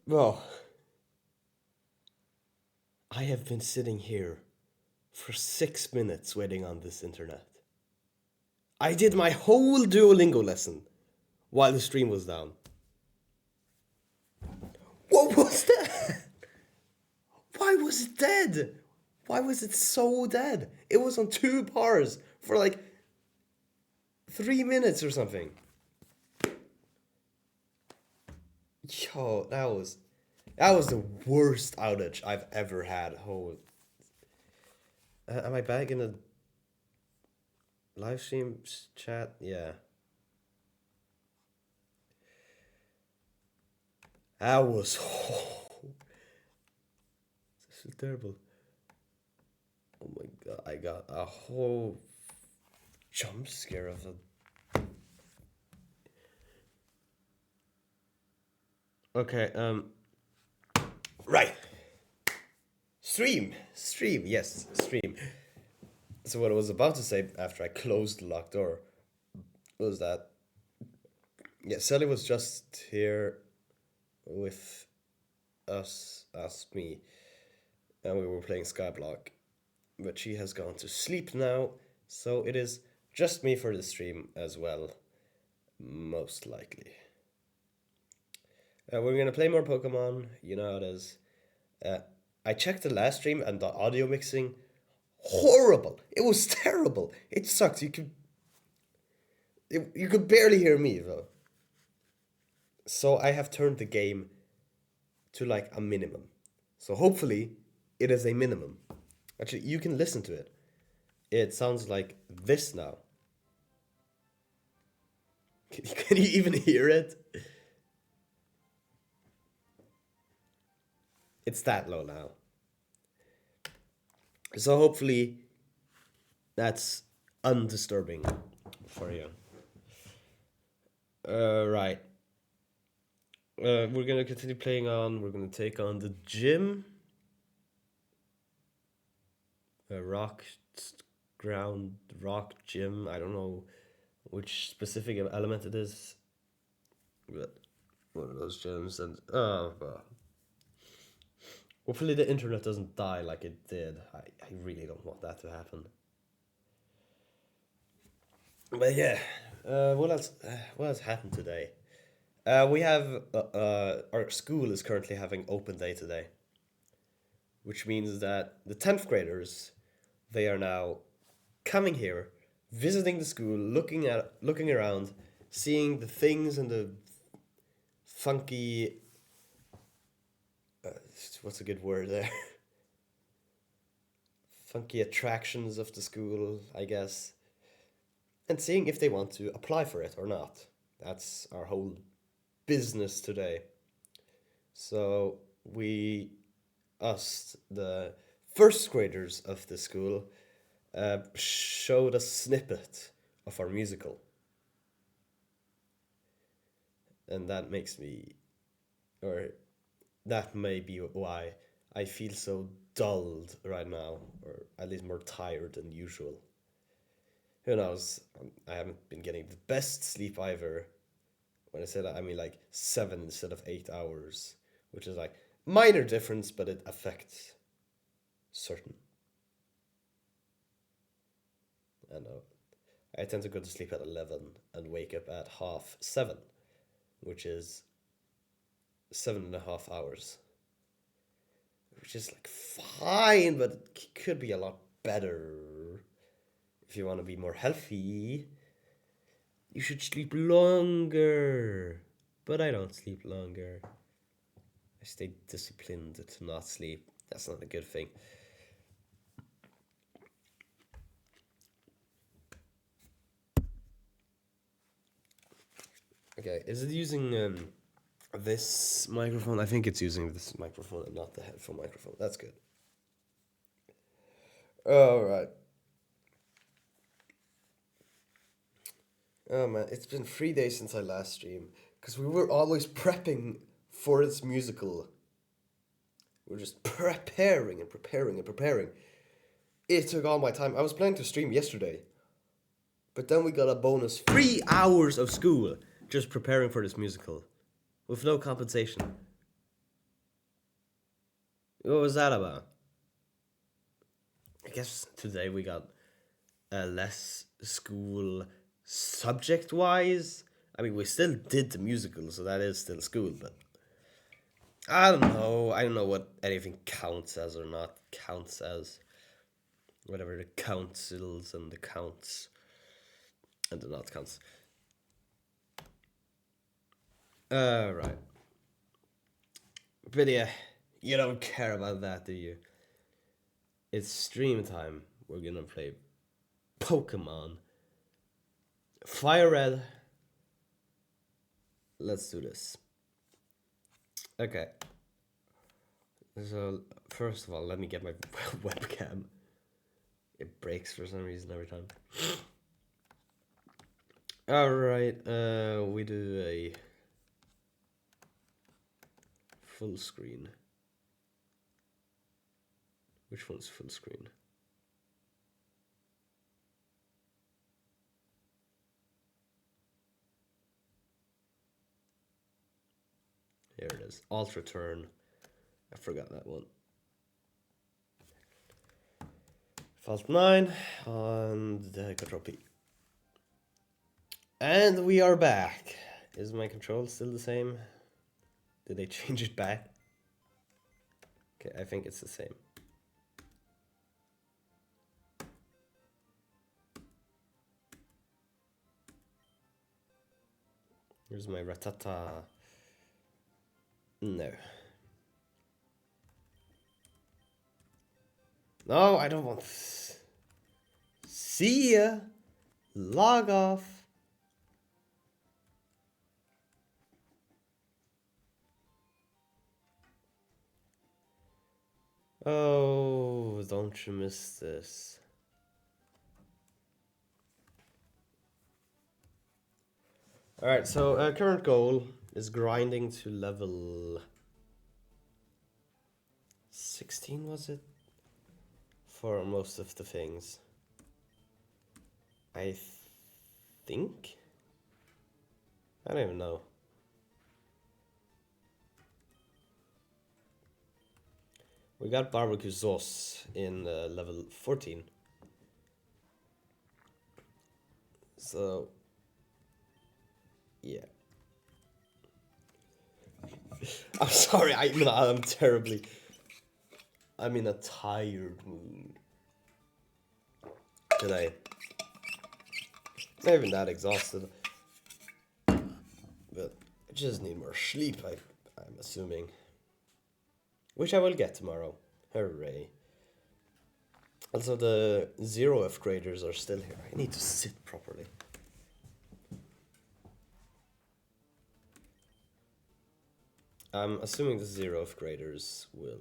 Well, I have been sitting here for 6 minutes waiting on this internet. I did my whole Duolingo lesson while the stream was down. What was that? Why was it dead? Why was it so dead? It was on 2 bars for like 3 minutes or something. Yo, that was the worst outage I've ever had. Oh, am I back in the live stream chat? Yeah, that was. This is terrible. Oh my god, I got a whole jump scare of a. Okay, right. Stream, yes, stream. So what I was about to say after I closed the locked door was that yeah, Sally was just here with me, and we were playing Skyblock, but she has gone to sleep now, so it is just me for the stream as well, most likely. We're gonna play more Pokemon. You know how it is. Uh, I checked the last stream and the audio mixing, horrible. It was terrible. It sucked. You could barely hear me though. So I have turned the game to like a minimum. So hopefully it is a minimum. Actually, you can listen to it. It sounds like this now. Can you even hear it? It's that low now. So hopefully that's undisturbing for you. Right. We're gonna continue playing on. We're gonna take on the gym. Rock ground rock gym. I don't know which specific element it is, but one of those gyms. And hopefully the internet doesn't die like it did. I really don't want that to happen. But yeah, what else? What has happened today? We have our school is currently having open day today, which means that the 10th graders, they are now coming here, visiting the school, looking around, seeing the things and the funky what's a good word there? Funky attractions of the school, I guess, and seeing if they want to apply for it or not. That's our whole business today. So we, us, the first graders of the school, showed a snippet of our musical, and that makes me, or that may be why I feel so dulled right now, or at least more tired than usual. Who knows? I haven't been getting the best sleep either. When I say that, I mean like 7 instead of 8 hours, which is like minor difference, but it affects certain. I know. I tend to go to sleep at 11 and wake up at half 7, which is 7.5 hours. Which is like fine, but it could be a lot better. If you want to be more healthy, you should sleep longer. But I don't sleep longer. I stay disciplined to not sleep. That's not a good thing. Okay, is it using this microphone? I think it's using this microphone and not the headphone microphone. That's good. All right. Oh man, it's been 3 days since I last streamed because we were always prepping for this musical. We're just preparing and preparing and preparing. It took all my time. I was planning to stream yesterday, but then we got a bonus 3 hours of school just preparing for this musical with no compensation. What was that about? I guess today we got less school subject wise. I mean, we still did the musical, so that is still school, but I don't know. I don't know what anything counts as or not counts as. Whatever the councils and the counts and the not counts. Right. But yeah, you don't care about that, do you? It's stream time. We're gonna play Pokemon. Firered. Let's do this. Okay. So, first of all, let me get my webcam. It breaks for some reason every time. Alright, we do a full screen. Which one's full screen? Here it is. Alt return. I forgot that one. Fault 9 and Control P. And we are back. Is my control still the same? Did they change it back? Okay, I think it's the same. Here's my Ratata. No. No, I don't want. See ya. Log off. Oh, don't you miss this? Alright, so current goal is grinding to level 16, was it? For most of the things. I think? I don't even know. We got barbecue sauce in level 14. So, yeah. I'm sorry, I'm terribly... I'm in a tired mood today. Not even that exhausted. But I just need more sleep, I'm assuming. Which I will get tomorrow. Hooray. Also, the 0F graders are still here. I need to sit properly. I'm assuming the 0F graders will...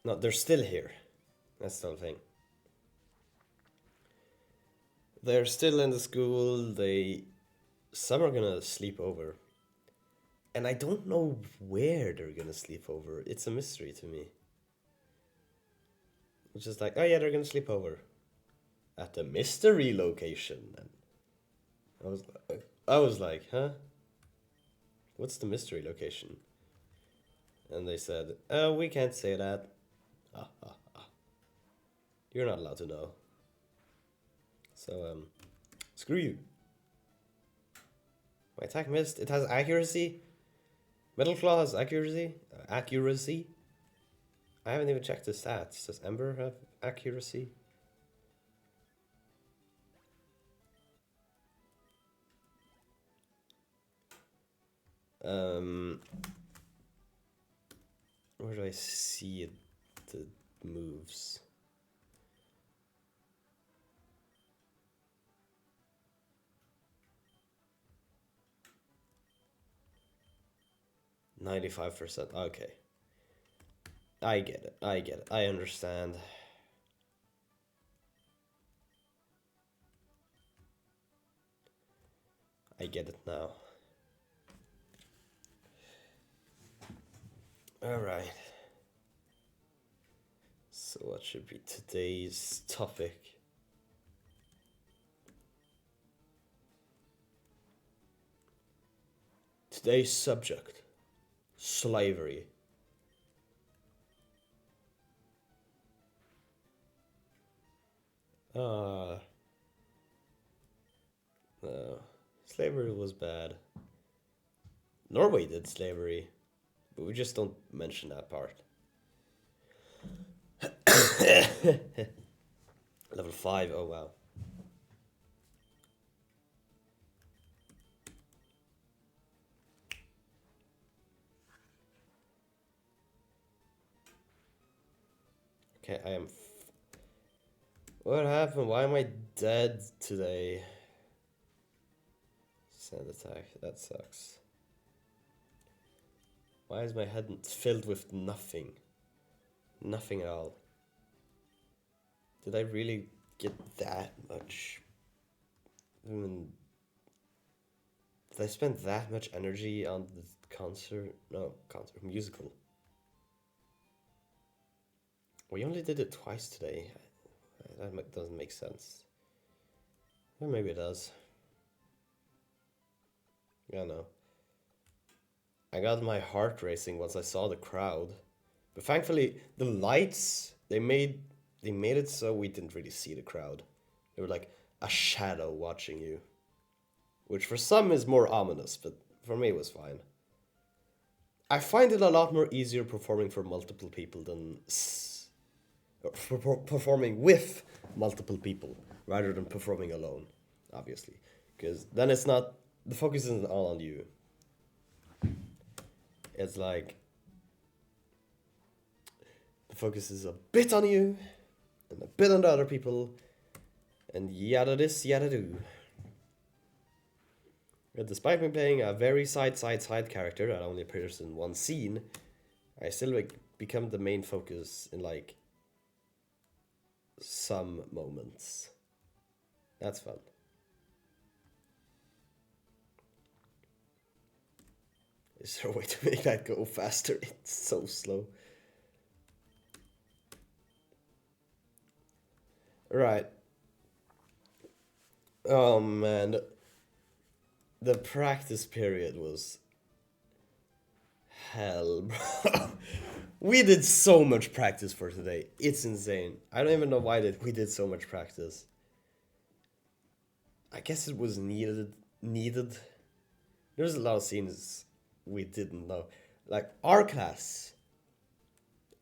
No, they're still here. That's the whole thing. They're still in the school. Some are gonna sleep over. And I don't know where they're gonna sleep over. It's a mystery to me. It's just like, oh yeah, they're gonna sleep over. At the mystery location. And I was like, huh? What's the mystery location? And they said, oh, we can't say that. You're not allowed to know. So, screw you. My attack missed. It has accuracy. Metal Claw has accuracy. Accuracy. I haven't even checked the stats. Does Ember have accuracy? Where do I see it? The moves. %. Okay. I get it. I get it. I understand. I get it now. Alright. So what should be today's topic? Today's subject: slavery. Ah, no. Slavery was bad. Norway did slavery, but we just don't mention that part. Level 5, oh wow. Okay, I am. What happened? Why am I dead today? Sand attack, that sucks. Why is my head filled with nothing? Nothing at all. Did I really get that much? I mean, did I spend that much energy on the concert? No, concert, musical. We only did it twice today. That doesn't make sense. Or maybe it does. Yeah, no. I got my heart racing once I saw the crowd. But thankfully, the lights, they made it so we didn't really see the crowd. They were like a shadow watching you. Which for some is more ominous, but for me it was fine. I find it a lot more easier performing for multiple people than performing with multiple people rather than performing alone, obviously. Because then it's not, the focus isn't all on you. It's like, the focus is a bit on you and a bit on the other people, and yada this, yada do. But despite me playing a very side character that only appears in one scene, I still become the main focus in like some moments. That's fun. Is there a way to make that go faster? It's so slow. Right. Oh man. The practice period was hell, bro. We did so much practice for today. It's insane. I don't even know why we did so much practice. I guess it was needed. There's a lot of scenes we didn't know. Like our class.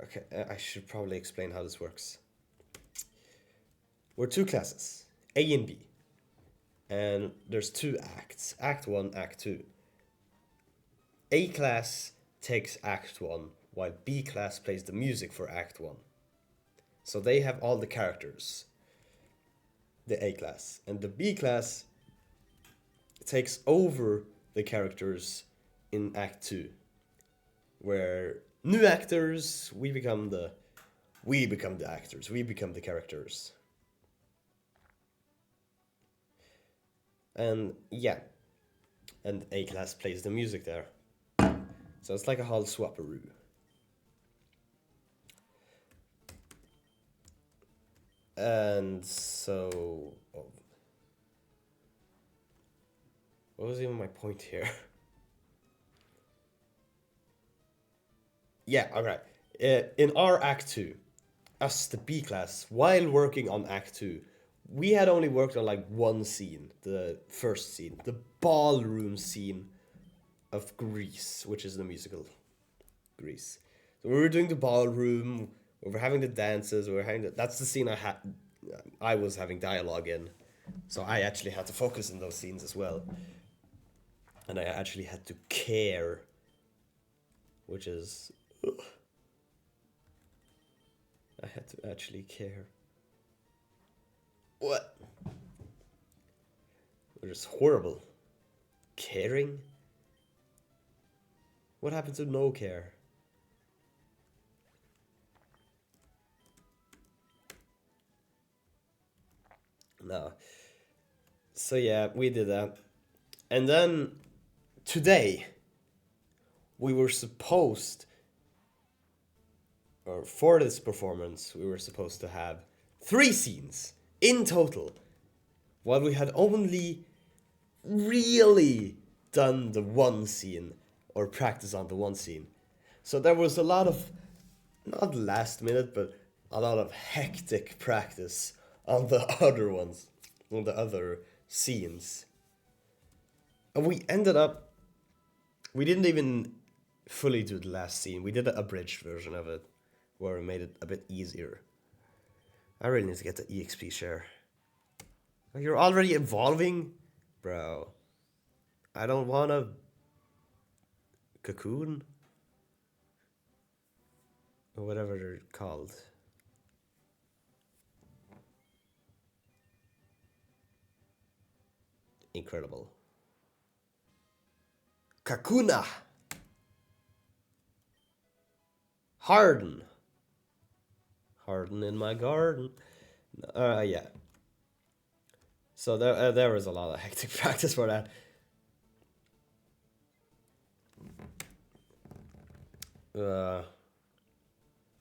Okay, I should probably explain how this works. We're two classes, A and B. And there's two acts, Act 1, Act 2. A class takes Act 1, while B class plays the music for Act 1. So they have all the characters, the A class. And the B class takes over the characters in Act 2, where new actors, we become the actors, we become the characters. And yeah, and A class plays the music there. So it's like a whole swapperoo. And so, what was even my point here? Yeah, alright. In our Act 2, us, the B class, while working on Act 2, we had only worked on like one scene, the first scene, the ballroom scene of Grease, which is the musical Grease. So we were doing the ballroom, we were having the dances, that's the scene I was having dialogue in. So I actually had to focus in those scenes as well. And I actually had to care, which is... Ugh. I had to actually care. What? Which is horrible. Caring? What happened to no care? No. So yeah, we did that. And then today we were supposed, or for this performance, we were supposed to have 3 scenes in total, while we had only really done the one scene or practice on the one scene. So there was a lot of, not last minute, but a lot of hectic practice on the other ones, on the other scenes. And we didn't even fully do the last scene. We did an abridged version of it where we made it a bit easier. I really need to get the EXP share. You're already evolving? Bro. I don't want a cocoon. Or whatever they're called. Incredible. Kakuna! Harden! Harden in my garden. Yeah. So there was a lot of hectic practice for that.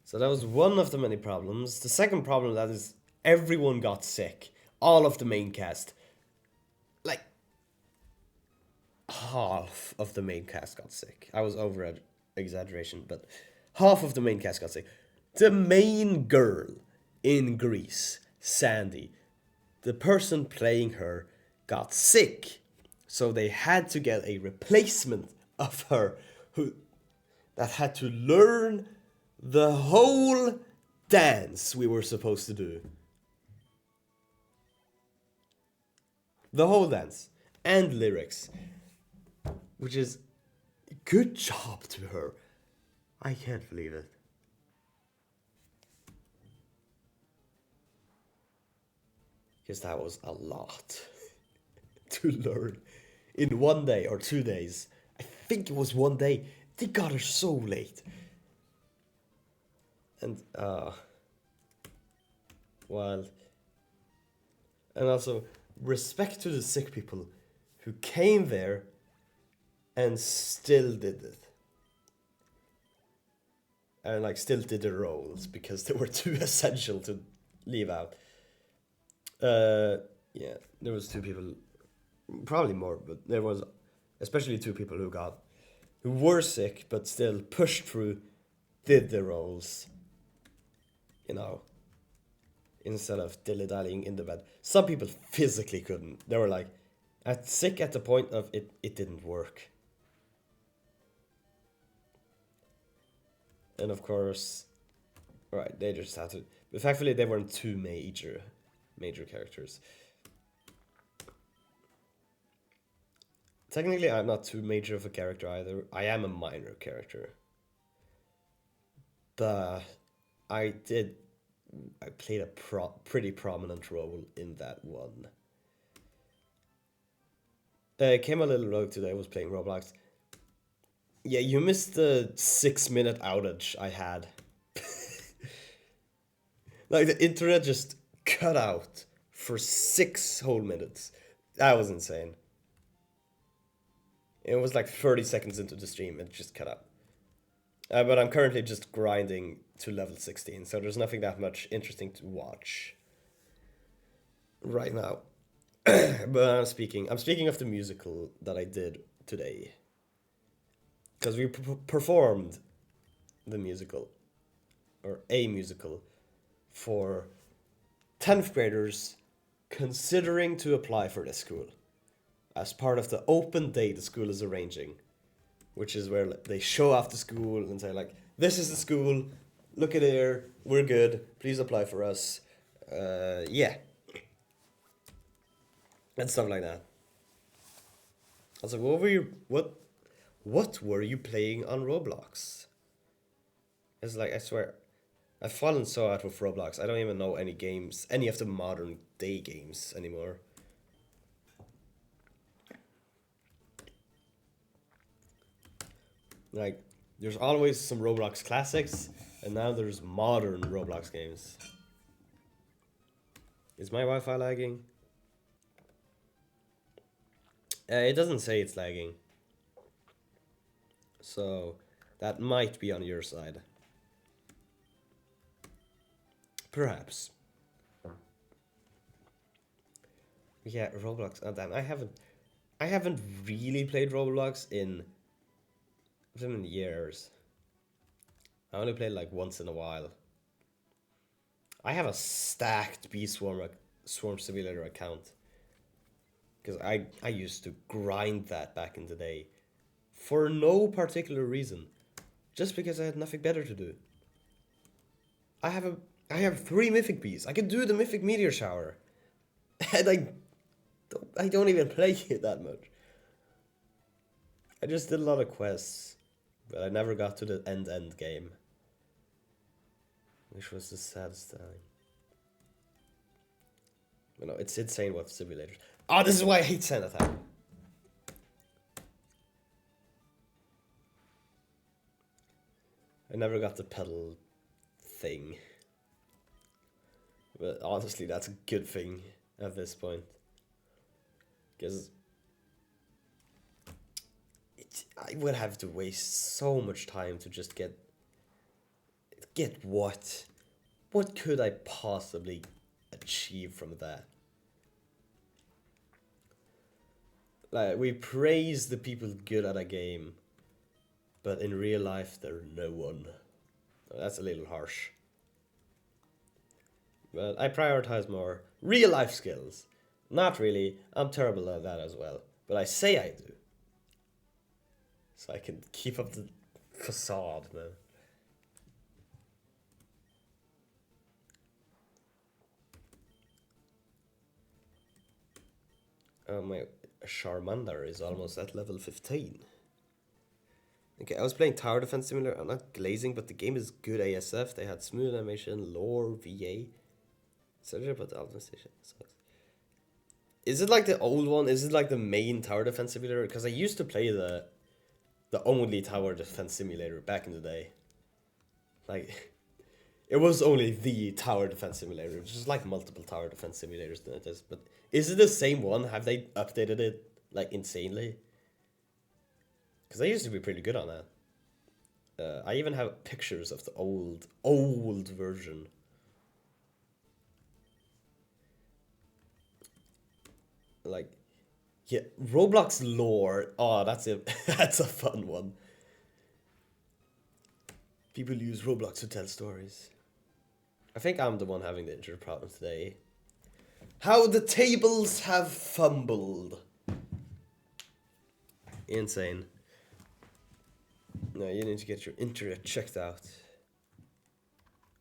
So that was one of the many problems. The second problem that is everyone got sick. All of the main cast. Like half of the main cast got sick. I was over exaggeration, but half of the main cast got sick. The main girl in Greece, Sandy, the person playing her got sick. So they had to get a replacement of her that had to learn the whole dance we were supposed to do. The whole dance. And lyrics. Which is good job to her. I can't believe it. Because that was a lot to learn in 1 day or 2 days. I think it was 1 day. They got her so late. And, wild. And also, respect to the sick people who came there and still did it. And, like, still did the roles because they were too essential to leave out. Yeah, there was 2 people, probably more, but there was especially 2 people who were sick, but still pushed through, did the roles, you know, instead of dilly-dallying in the bed. Some people physically couldn't. They were like, sick at the point of it didn't work. And of course, right, they just had to, but thankfully they weren't too major characters. Technically, I'm not too major of a character either. I am a minor character. But I played a pretty prominent role in that one. I came a little rogue today. I was playing Roblox. Yeah, you missed the 6-minute outage I had. Like, the internet just cut out for 6 whole minutes. That was insane. It was like 30 seconds into the stream, it just cut out. But I'm currently just grinding to level 16, so there's nothing that much interesting to watch right now. But I'm speaking of the musical that I did today. Because we performed the musical, or a musical, for 10th graders considering to apply for this school as part of the open day the school is arranging, which is where they show off the school and say, like, this is the school, look at here, we're good, please apply for us. Yeah. And stuff like that. I was like, what were you playing on Roblox? It's like, I swear, I've fallen so out with Roblox. I don't even know any of the modern day games anymore. Like, there's always some Roblox classics, and now there's modern Roblox games. Is my Wi-Fi lagging? It doesn't say it's lagging. So, that might be on your side. Perhaps. Yeah, Roblox. Oh, damn, I haven't... I haven't really played Roblox in years. I only played like once in a while. I have a stacked Swarm Simulator account because I used to grind that back in the day for no particular reason, just because I had nothing better to do. I have a I have 3 mythic bees. I can do the mythic meteor shower, and I don't even play it that much. I just did a lot of quests, but I never got to the end game, which was the saddest time. You know, it's insane what simulators. Oh, this is why I hate Sand Attack. I never got the pedal thing. But honestly, that's a good thing at this point. Because I would have to waste so much time to just get what? What could I possibly achieve from that? Like, we praise the people good at a game, but in real life, they're no one. That's a little harsh. But I prioritize more real life skills. Not really, I'm terrible at that as well. But I say I do. So I can keep up the facade, man. My Charmander is almost at level 15. Okay, I was playing Tower Defense Simulator. I'm not glazing, but the game is good ASF. They had smooth animation, lore, VA, etc. But the optimization sucks. Is it like the old one? Is it like the main Tower Defense Simulator? Because I used to play the only Tower Defense Simulator back in the day. Like, it was only the Tower Defense Simulator, which is like multiple Tower Defense Simulators. But is it the same one? Have they updated it like insanely? Because they used to be pretty good on that. I even have pictures of the old version. Like, yeah, Roblox lore. Oh, that's a that's a fun one. People use Roblox to tell stories. I think I'm the one having the internet problem today. How the tables have fumbled. Insane. No, you need to get your internet checked out.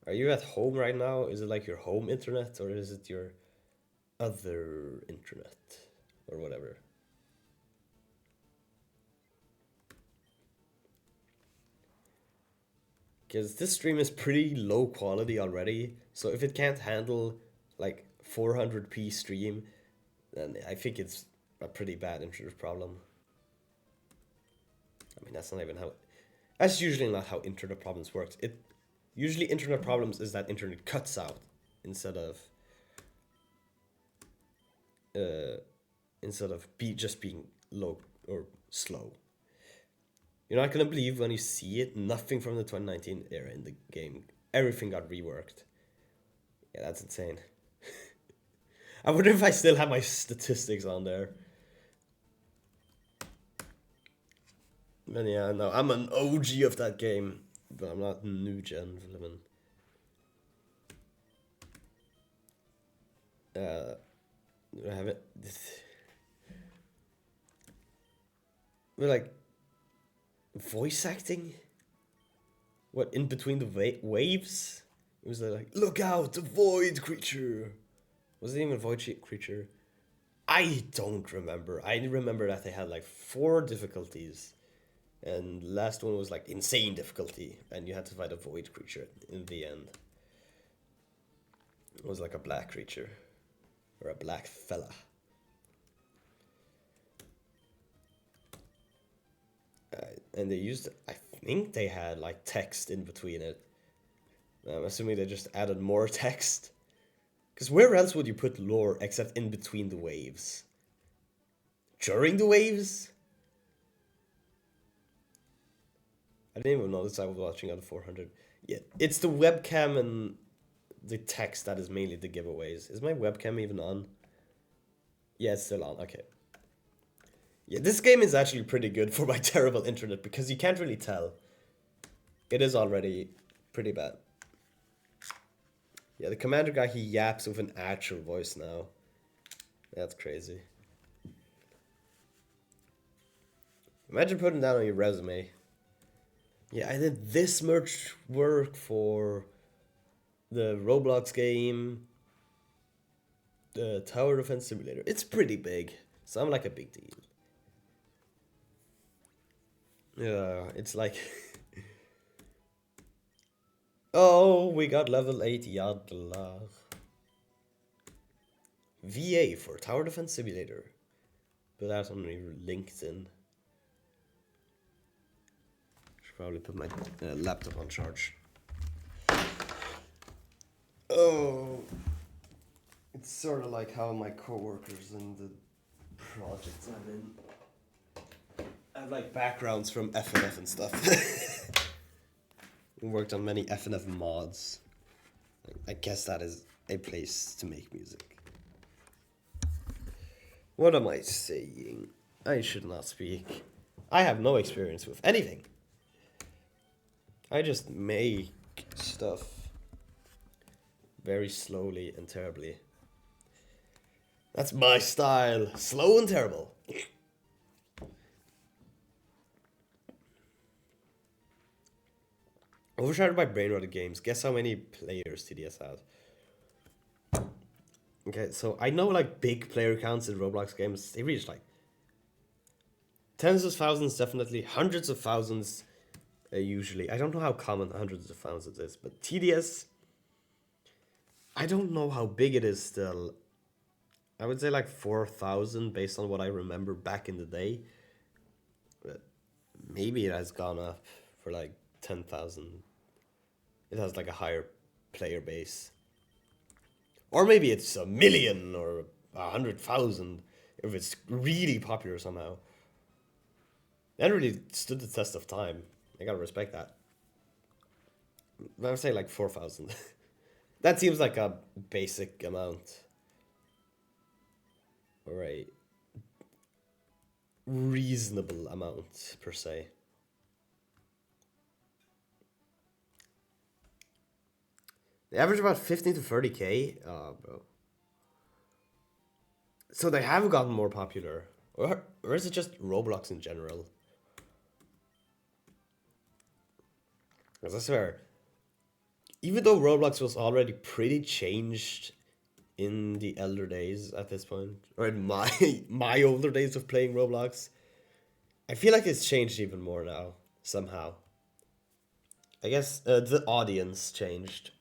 Are you at home right now? Is it like your home internet or is it your other internet or whatever? Because this stream is pretty low quality already, so if it can't handle like 400p stream, then I think it's a pretty bad internet problem. I mean, that's not even how. That's usually not how internet problems works. Usually internet problems is that internet cuts out instead of just being low or slow. You're not gonna believe when you see it. Nothing from the 2019 era in the game. Everything got reworked. Yeah, that's insane. I wonder if I still have my statistics on there. But yeah, no, I'm an OG of that game, but I'm not new gen. I have it. We're like voice acting. What, in between the waves? It was like, look out, the void creature. Was it even void creature? I don't remember. I remember that they had like 4 difficulties. And the last one was like insane difficulty. And you had to fight a void creature in the end. It was like a black creature. Or a black fella. And they used, I think they had like text in between it. I'm assuming they just added more text. Because where else would you put lore except in between the waves? During the waves? I didn't even notice I was watching on 400. Yeah, it's the webcam and the text that is mainly the giveaways. Is my webcam even on? Yeah, it's still on. Okay. Yeah, this game is actually pretty good for my terrible internet because you can't really tell. It is already pretty bad. Yeah, the commander guy, he yaps with an actual voice now. That's crazy. Imagine putting that on your resume. Yeah, I did this much work for the Roblox game, the Tower Defense Simulator. It's pretty big. Sound like a big deal. Yeah, it's like... oh, we got level 8 Yadla. VA for Tower Defense Simulator. But that's on your LinkedIn. Should probably put my laptop on charge. Oh, it's sort of like how my coworkers in the projects I'm in have like backgrounds from FNF and stuff. We worked on many FNF mods. I guess that is a place to make music. What am I saying? I should not speak. I have no experience with anything. I just make stuff very slowly and terribly. That's my style. Slow and terrible. Overshadowed by brain-rotted games. Guess how many players TDS has? Okay, so I know like big player counts in Roblox games. They reach like tens of thousands, definitely hundreds of thousands. Usually, I don't know how common hundreds of thousands is, but TDS. I don't know how big it is still. I would say like 4,000 based on what I remember back in the day. But maybe it has gone up for like 10,000. It has like a higher player base. Or maybe it's 1,000,000 or 100,000 if it's really popular somehow. That really stood the test of time. I gotta respect that. I would say like 4,000. That seems like a basic amount. Or a reasonable amount, per se. They average about 15 to 30K. Oh, bro. So they have gotten more popular. Or is it just Roblox in general? Because I swear, even though Roblox was already pretty changed in the elder days at this point, or in my my older days of playing Roblox, I feel like it's changed even more now, somehow. I guess the audience changed.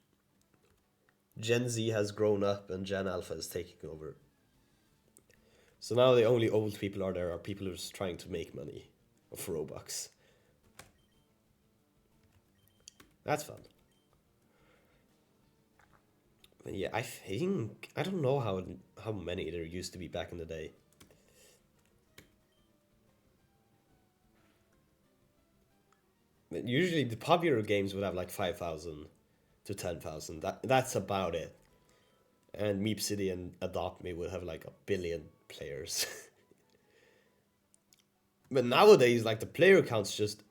Gen Z has grown up and Gen Alpha is taking over. So now the only old people are there are people who are just trying to make money of Robux. That's fun. But yeah, I think I don't know how many there used to be back in the day. But usually the popular games would have like 5,000 to 10,000. That's about it. And Meep City and Adopt Me would have like 1 billion players. But nowadays, like the player counts just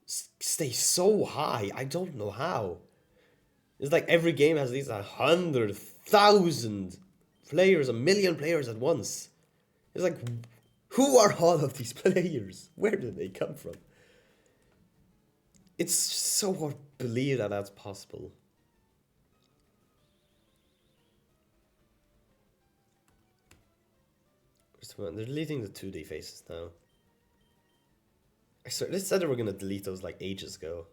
stay so high. I don't know how. It's like every game has these 100,000 players, 1,000,000 players at once. It's like, who are all of these players? Where did they come from? It's so hard to believe that that's possible. They're deleting the 2D faces now. I swear, they said they were gonna delete those like ages ago.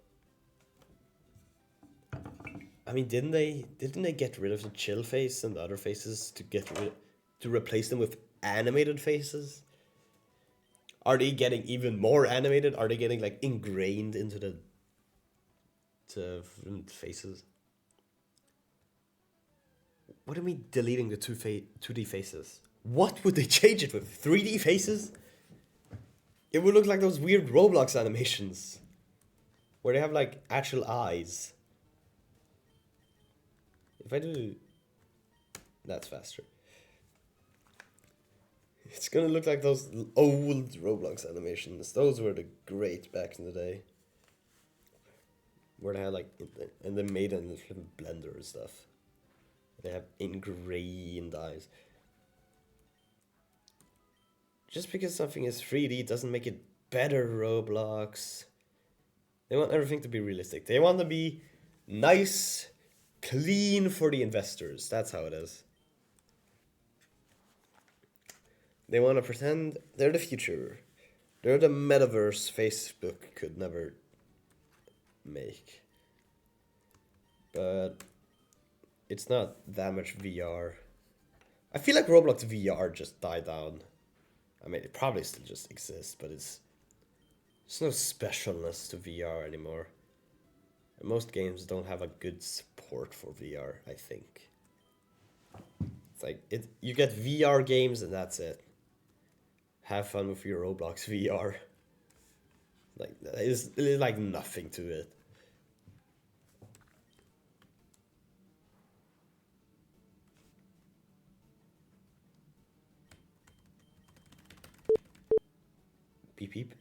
I mean, didn't they get rid of the chill face and the other faces to replace them with animated faces? Are they getting even more animated? Are they getting like ingrained into the faces? What do you mean deleting the 2D faces? What would they change it with? 3D faces? It would look like those weird Roblox animations where they have like actual eyes. If I do... That's faster. It's gonna look like those old Roblox animations. Those were the great back in the day. Where they had like, and they made it in the flipping blender and stuff. They have ingrained eyes. Just because something is 3D doesn't make it better, Roblox. They want everything to be realistic. They want to be nice, clean for the investors. That's how it is. They want to pretend they're the future. They're the metaverse Facebook could never make. But it's not that much VR. I feel like Roblox VR just died down. I mean, it probably still just exists, but there's no specialness to VR anymore. And most games don't have a good support for VR, I think. It's like, you get VR games and that's it. Have fun with your Roblox VR. Like, there's like nothing to it. Beep beep.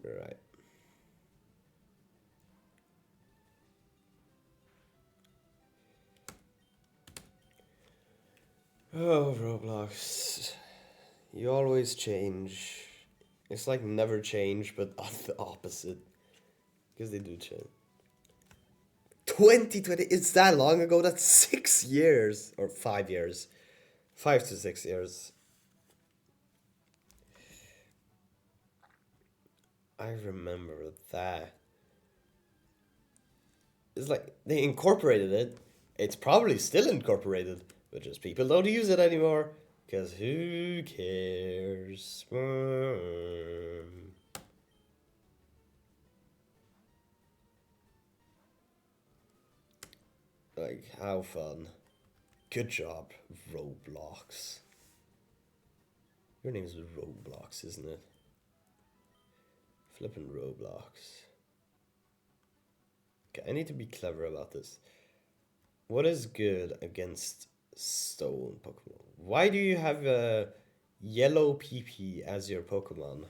Right. Oh, Roblox. You always change. It's like never change, but the opposite. Because they do change. 2020, it's that long ago? That's 6 years. Or 5 years. 5 to 6 years. I remember that. It's like, they incorporated it. It's probably still incorporated, but just people don't use it anymore. Because who cares? Like, how fun. Good job, Roblox. Your name is Roblox, isn't it? Flippin' Roblox. Okay, I need to be clever about this. What is good against stone Pokemon? Why do you have a yellow PP as your Pokemon?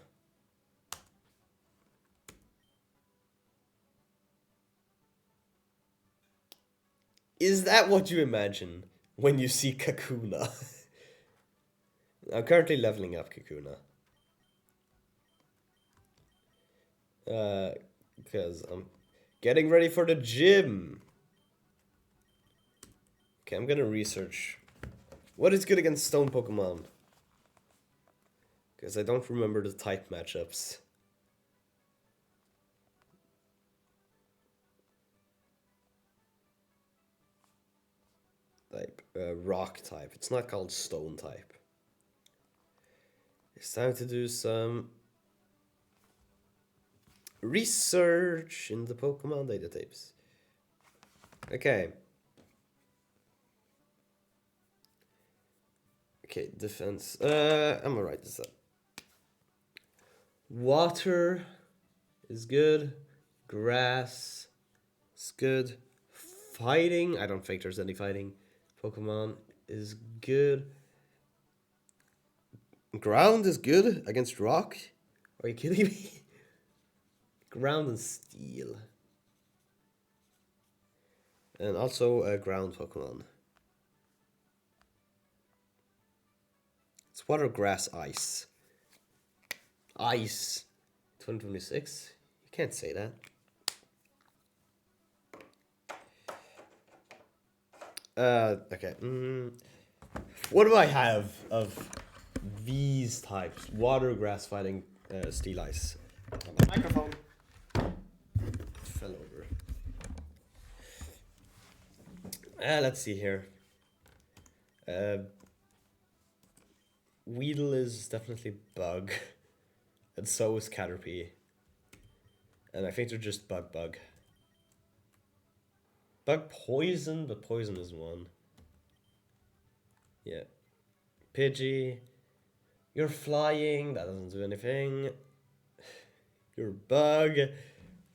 Is that what you imagine when you see Kakuna? I'm currently leveling up Kakuna. Because I'm getting ready for the gym. Okay, I'm gonna research what is good against stone Pokemon. Because I don't remember the type matchups. Type, rock type. It's not called stone type. It's time to do some research in the Pokemon data tapes. Okay. Okay, defense. I'm gonna write this up. Water is good. Grass is good. Fighting, I don't think there's any fighting. Pokemon is good. Ground is good against rock. Are you kidding me? Ground and steel. And also a ground Pokemon. It's water, grass, ice. Ice. 2026? You can't say that. Okay. What do I have of these types? Water, grass, fighting, steel, ice. Microphone. It fell over. Let's see here. Weedle is definitely bug. And so is Caterpie. And I think they're just bug. Bug poison, but poison is one. Yeah. Pidgey. You're flying, that doesn't do anything. You're bug.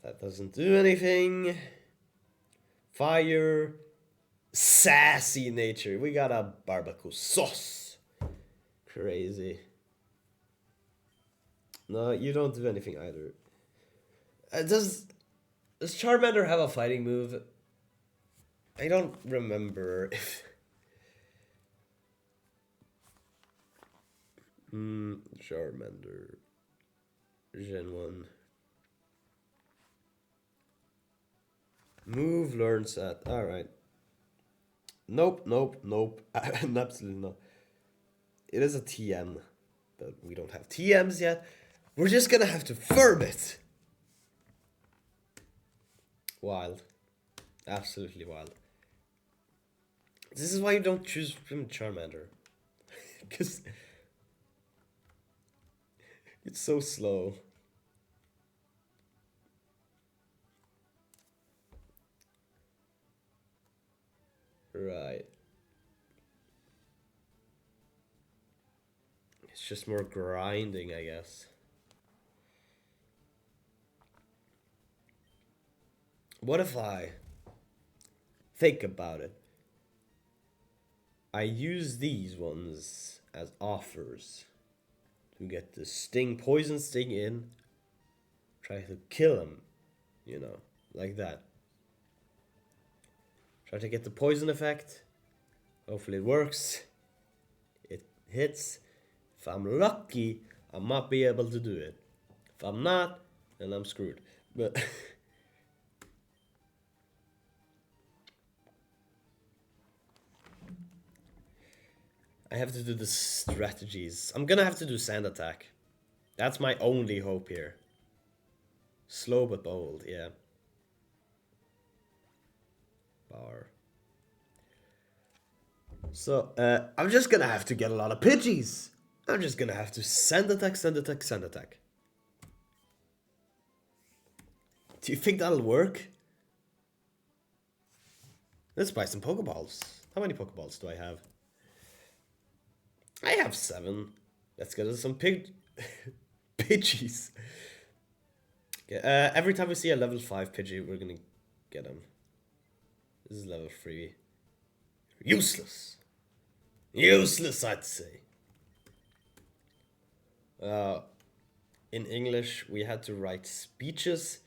That doesn't do anything. Fire. Sassy nature. We got a barbecue sauce. Crazy. No, you don't do anything either. Does Charmander have a fighting move? I don't remember if. Charmander. Gen 1. Move learns at. Alright. Nope, nope, nope. Absolutely not. It is a TM, but we don't have TMs yet. We're just gonna have to firm it. Wild. Absolutely wild. This is why you don't choose from Charmander. Because it's so slow. Right. It's just more grinding, I guess. What if I think about it? I use these ones as offers to get the poison sting in, try to kill him, like that. Try to get the poison effect. Hopefully it works. It hits. If I'm lucky, I might be able to do it. If I'm not, then I'm screwed. But I have to do the strategies. I'm gonna have to do sand attack. That's my only hope here. Slow but bold, yeah. Bar. So, I'm just gonna have to get a lot of Pidgeys. I'm just gonna have to sand attack, sand attack, sand attack. Do you think that'll work? Let's buy some Pokeballs. How many Pokeballs do I have? I have 7. Let's get us some Pidgeys. Okay, every time we see a level 5 Pidgey, we're gonna get him. This is level 3. Useless. Useless, I'd say. In English, we had to write speeches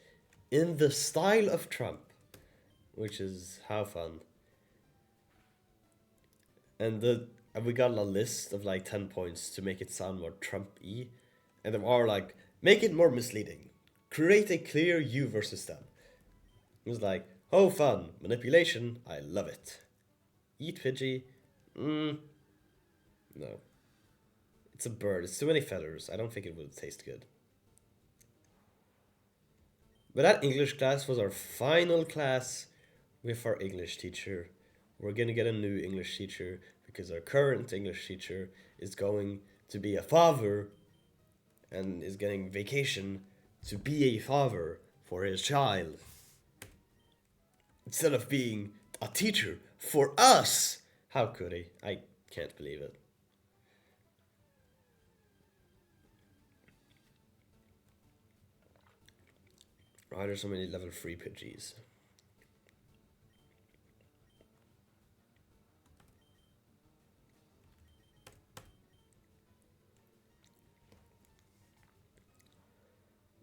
in the style of Trump, which is how fun. And we got a list of like 10 points to make it sound more Trump-y, and they were like, make it more misleading. Create a clear you versus them. It was like, oh, fun. Manipulation. I love it. Eat Pidgey. No. It's a bird. It's too many feathers. I don't think it would taste good. But that English class was our final class with our English teacher. We're gonna get a new English teacher because our current English teacher is going to be a father and is getting vacation to be a father for his child. Instead of being a teacher for us. How could he? I can't believe it. Why are there so many level 3 Pidgeys?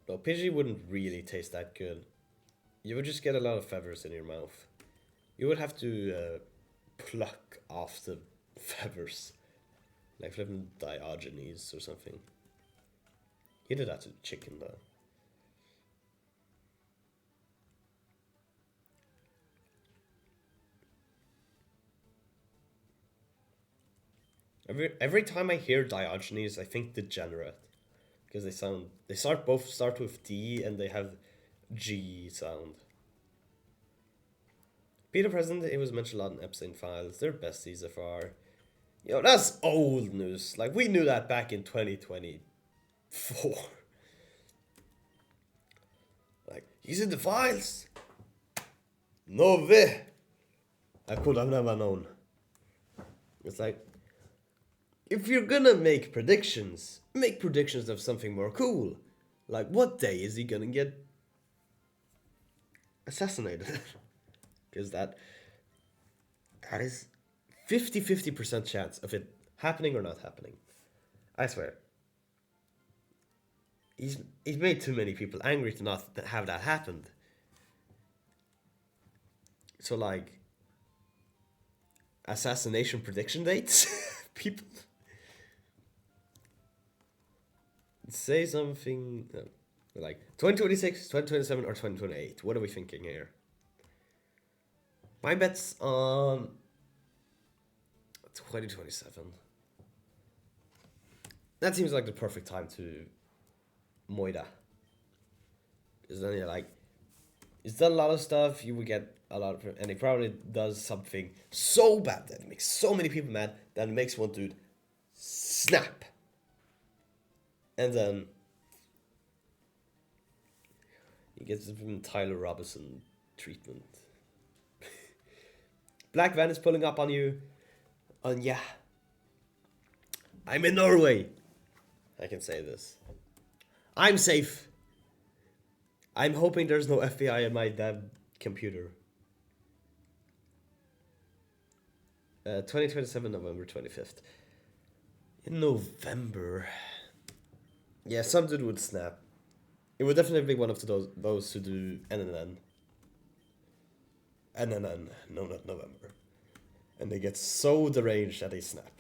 No, Pidgey wouldn't really taste that good. You would just get a lot of feathers in your mouth. You would have to pluck off the feathers. Like flipping Diogenes or something. He did that to chicken though. Every time I hear Diogenes, I think degenerate. Because they both start with D and they have G sound. Peter Present, it was mentioned a lot in Epstein Files. They're besties so far. That's old news. Like, we knew that back in 2024. Like, he's in the files. No way. I could have never known. It's like, if you're gonna make predictions of something more cool. Like, what day is he gonna get assassinated. Because that is 50-50% chance of it happening or not happening. I swear. He's made too many people angry to not have that happened. So like assassination prediction dates, people say something like 2026, 2027, or 2028. What are we thinking here? My bet's on 2027. That seems like the perfect time to Moida. Because then you're like, he's done a lot of stuff, you would get a lot of, and he probably does something so bad that it makes so many people mad that it makes one dude snap. And then he gets the Tyler Robinson treatment. Black Van is pulling up on you. And yeah. I'm in Norway. I can say this. I'm safe. I'm hoping there's no FBI in my damn computer. 2027, November 25th. In November. Yeah, some dude would snap. It would definitely be one of those who do NNN. NNN, no, not November. And they get so deranged that they snap.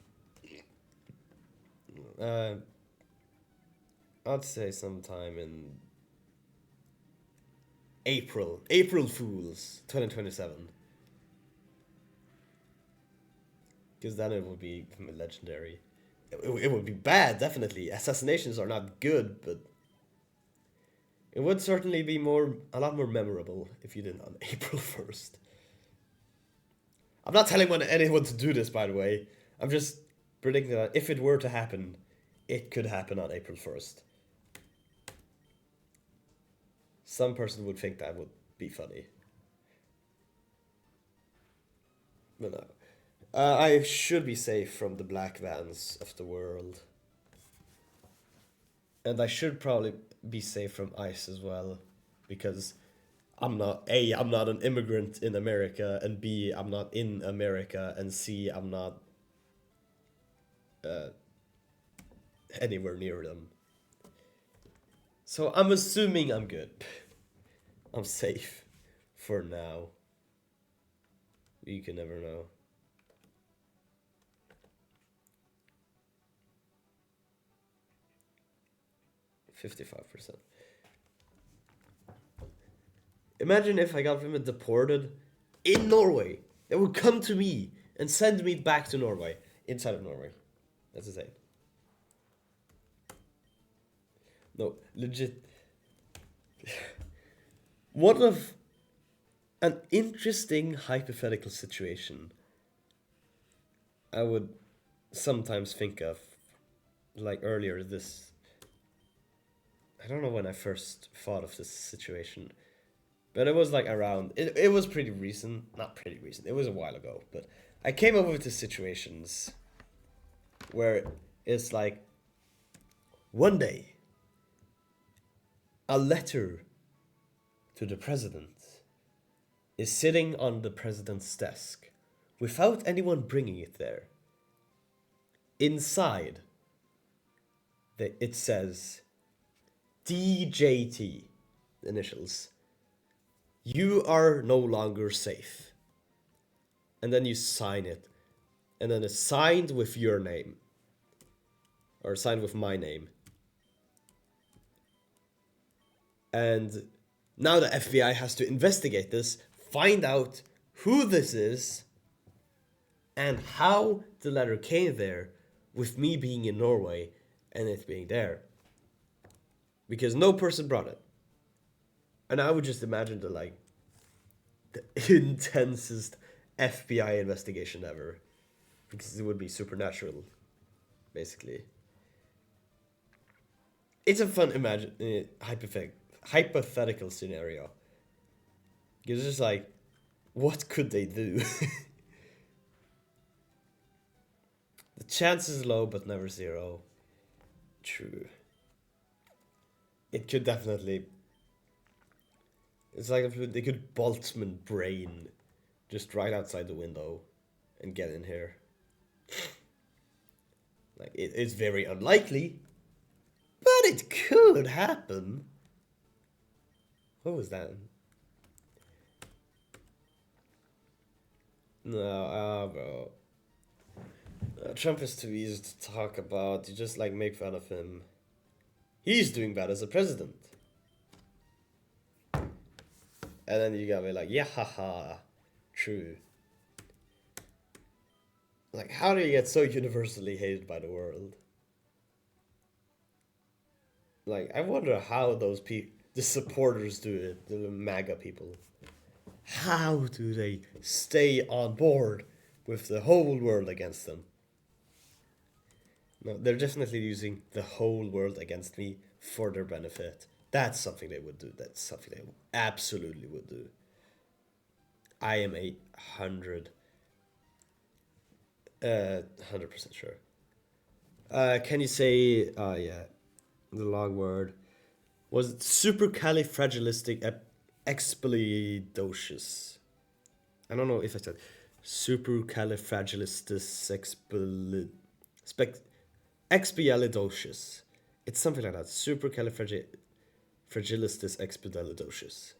I'd say sometime in April. April Fools, 2027. Because then it would be legendary. It would be bad, definitely. Assassinations are not good, but it would certainly be a lot more memorable if you did it on April 1st. I'm not telling anyone to do this, by the way. I'm just predicting that if it were to happen, it could happen on April 1st. Some person would think that would be funny. But no. I should be safe from the black vans of the world. And I should probably be safe from ICE as well. Because I'm not an immigrant in America, and B, I'm not in America, and C, I'm not anywhere near them. So I'm assuming I'm good. I'm safe for now. You can never know. 55%. Imagine if I got women deported in Norway. They would come to me and send me back to Norway, inside of Norway. That's insane. No, legit. One of an interesting hypothetical situation I would sometimes think of, like earlier this. I don't know when I first thought of this situation, but it was like around. It was pretty recent, not pretty recent. It was a while ago, but I came up with the situations where it's like one day a letter to the president is sitting on the president's desk without anyone bringing it there. Inside, it says DJT, initials. You are no longer safe. And then you sign it. And then it's signed with your name. Or signed with my name. And now the FBI has to investigate this, find out who this is, and how the letter came there, with me being in Norway and it being there. Because no person brought it. And I would just imagine the intensest FBI investigation ever. Because it would be supernatural, basically. It's a fun hypothetical scenario. Because it's just like, what could they do? The chance is low, but never zero. True. It could definitely It's like if they could bolt my brain just right outside the window and get in here. Like, it's very unlikely, but it could happen. What was that? No, bro. Trump is too easy to talk about. You just like make fun of him. He's doing bad as a president. And then you gotta be like, yeah, haha, true. Like, how do you get so universally hated by the world? Like, I wonder how those people, the supporters do it, the MAGA people. How do they stay on board with the whole world against them? No, they're definitely using the whole world against me for their benefit. That's something they would do. That's something they absolutely would do. I am 100% sure. Can you say, yeah, the long word. Was it supercalifragilisticexpialidocious? I don't know if I said supercalifragilisticexpialidocious. It's something like that. Supercalifragilisticexpialidocious.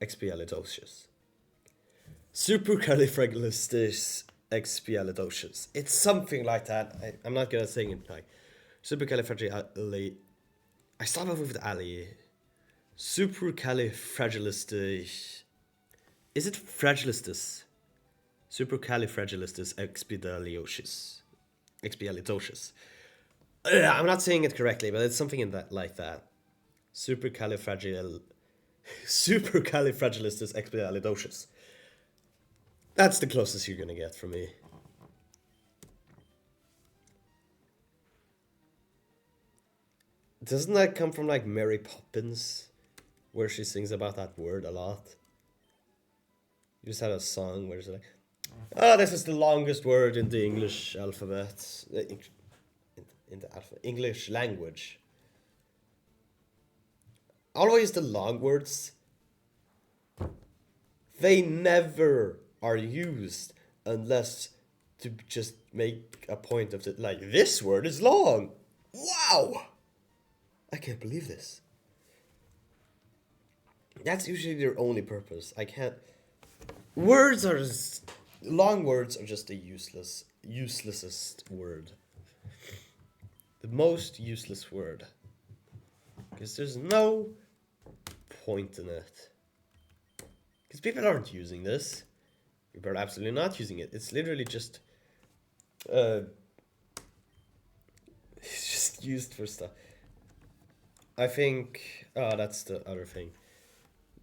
Expialidocious. Supercalifragilisticexpialidocious. It's something like that. I'm not gonna sing it like supercalifragilistic. I start off with ali. Supercalifragilistic. Is it fragilistus? Supercalifragilisticexpialidocious. Expialidocious. I'm not saying it correctly, but it's something in that like that. Supercalifragilisticexpialidocious. That's the closest you're gonna get from me. Doesn't that come from like Mary Poppins, where she sings about that word a lot? You just had a song where it's like, oh, this is the longest word in the English alphabet. In the English language. Always the long words, they never are used unless to just make a point of it. Like, this word is long. Wow! I can't believe this. That's usually their only purpose. I can't. Words are just, long words are just the uselessest word. The most useless word. Because there's no point in it. Because people aren't using this. People are absolutely not using it. It's literally just it's just used for stuff. I think that's the other thing.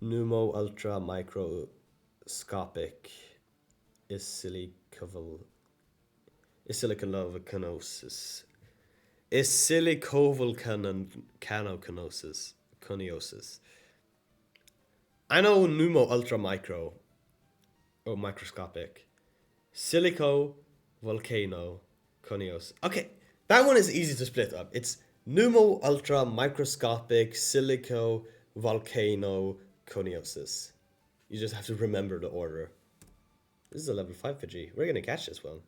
Pneumo ultra microscopic is silicovolcanosis. Is silicovolcanosis. Coniosis. I know pneumo ultra micro or microscopic. Silico volcano coniosis. Okay, that one is easy to split up. It's pneumo ultra microscopic silico volcano coniosis. You just have to remember the order. This is a level 5 Pidgey. We're gonna catch this one.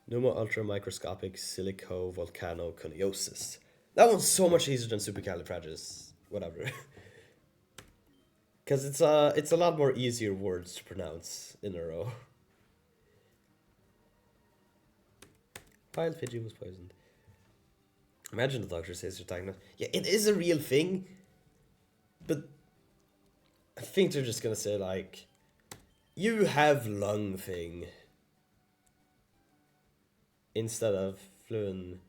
Pneumo ultra microscopic silico volcano coniosis. That one's so much easier than supercalifragilistic. Whatever. Because it's a lot more easier words to pronounce in a row. Wild Pidgey was poisoned. Imagine the doctor says you're diagnosed. Yeah, it is a real thing. But I think they're just gonna say like, you have lung thing. Instead of fluent,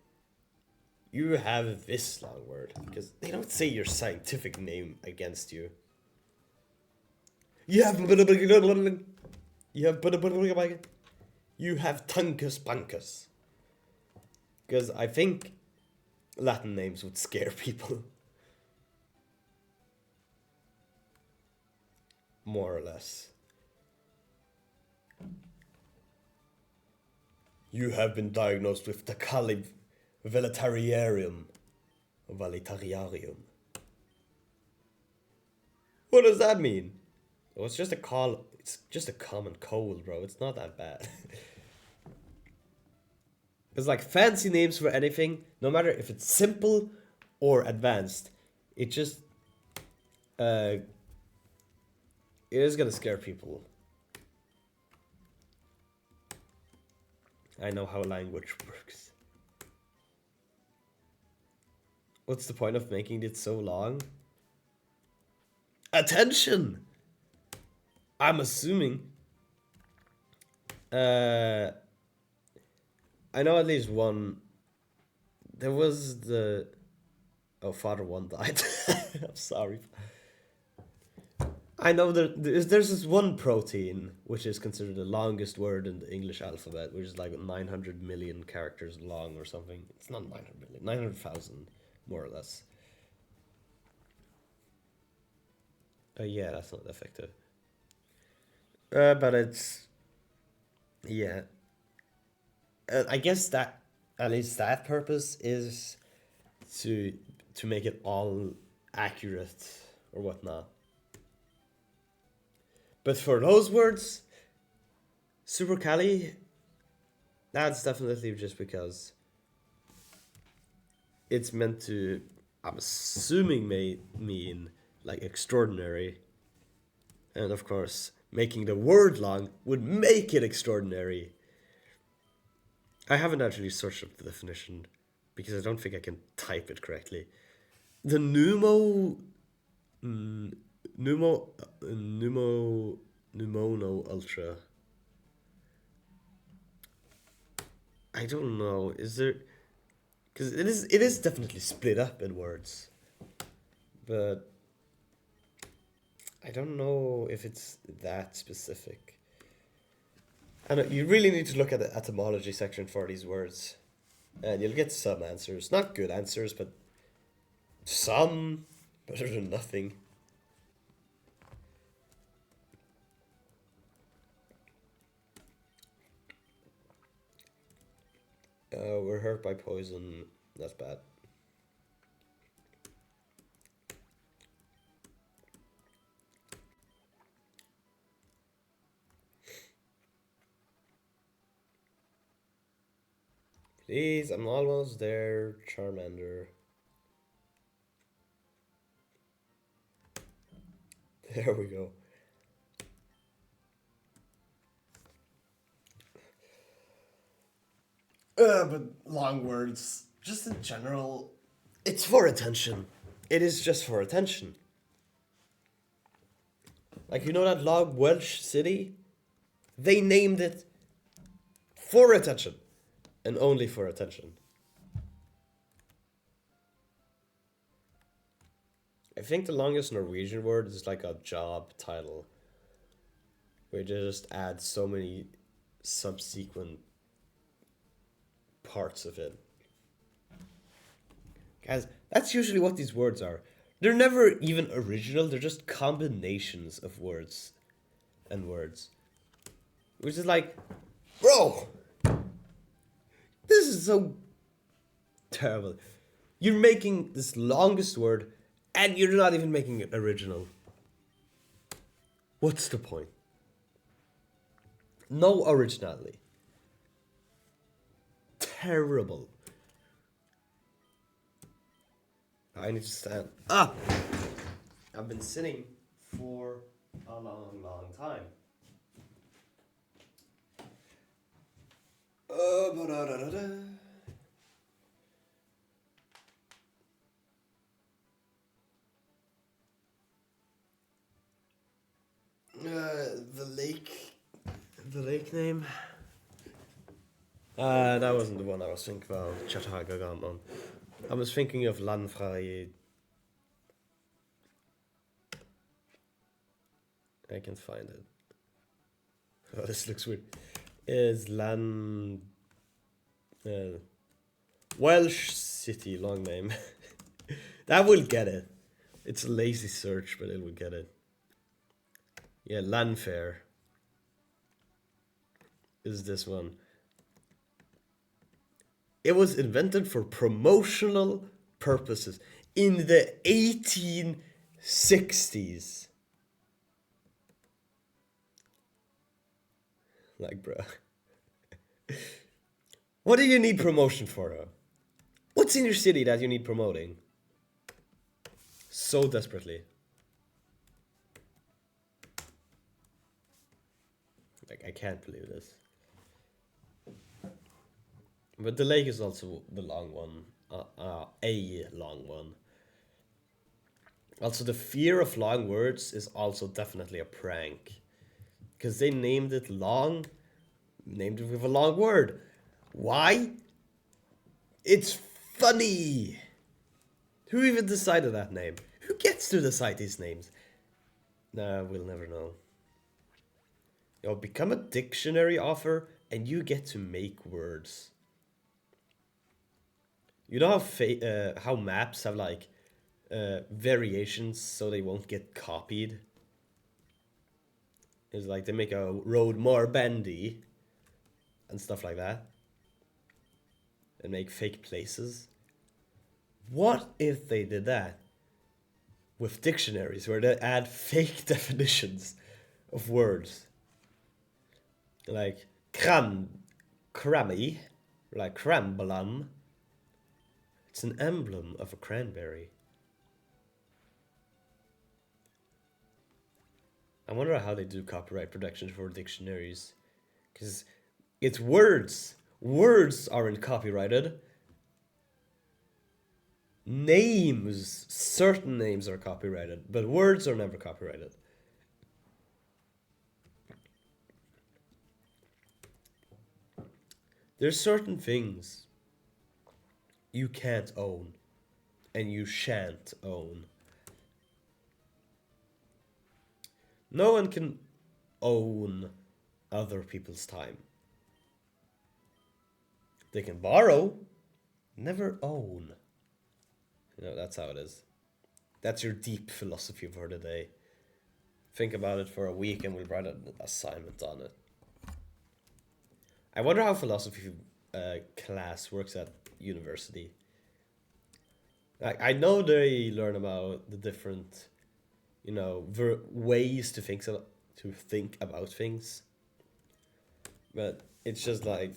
you have this long word. Because they don't say your scientific name against you. You have Tunkus Bunkus. Because I think Latin names would scare people. More or less. You have been diagnosed with the Veletariarium. Veletariarium. What does that mean? Oh, it's just a call. It's just a common cold, bro. It's not that bad. It's like fancy names for anything, no matter if it's simple or advanced. It just it is gonna scare people. I know how language works. What's the point of making it so long? Attention! I'm assuming. I know at least one. There was the. Oh, Father One died. I'm sorry. I know there's this one protein which is considered the longest word in the English alphabet, which is like 900 million characters long or something. It's not 900 million, 900,000, more or less. Yeah, that's not effective. But it's yeah. I guess that at least that purpose is to to make it all accurate or whatnot. But for those words, supercali, that's definitely just because it's meant to. I'm assuming may mean like extraordinary, and of course, making the word long would make it extraordinary. I haven't actually searched up the definition because I don't think I can type it correctly. The pneumo, pneumono ultra. I don't know. Is there? Because it is definitely split up in words, but I don't know if it's that specific. And you really need to look at the etymology section for these words, and you'll get some answers. Not good answers, but some better than nothing. We're hurt by poison. That's bad. Please, I'm almost there, Charmander. There we go. But long words, just in general, it's for attention. It is just for attention. Like, you know that log Welsh city? They named it for attention. And only for attention. I think the longest Norwegian word is like a job title. Where they just add so many subsequent parts of it. Guys, that's usually what these words are. They're never even original, they're just combinations of words and words. Which is like, bro, this is so terrible. You're making this longest word and you're not even making it original. What's the point? No originality. Terrible. I need to stand up. I've been sitting for a long, long time. The lake name. That wasn't the one I was thinking about. Chathagagamon. I was thinking of Lanfraid. I can find it. Oh, this looks weird. Is Welsh City, long name. That will get it. It's a lazy search, but it will get it. Yeah, Lanfair is this one. It was invented for promotional purposes in the 1860s. Like, bro. What do you need promotion for, though? What's in your city that you need promoting? So desperately. Like, I can't believe this. But the lake is also the long one. A long one. Also, the fear of long words is also definitely a prank. Because they named it long, named it with a long word. Why? It's funny! Who even decided that name? Who gets to decide these names? Nah, we'll never know. Yo, become a dictionary author and you get to make words. You know how maps have like variations so they won't get copied? It's like they make a road more bendy and stuff like that. And make fake places. What if they did that with dictionaries where they add fake definitions of words? Like crammy, like crambalan. It's an emblem of a cranberry. I wonder how they do copyright protection for dictionaries. Because it's words. Words aren't copyrighted. Names, certain names are copyrighted, but words are never copyrighted. There's certain things you can't own and you shan't own. No one can own other people's time. They can borrow, never own. You know, that's how it is. That's your deep philosophy for the day. Think about it for a week and we'll write an assignment on it. I wonder how philosophy class works at university. Like, I know they learn about the different, you know, ways to think about things, but it's just like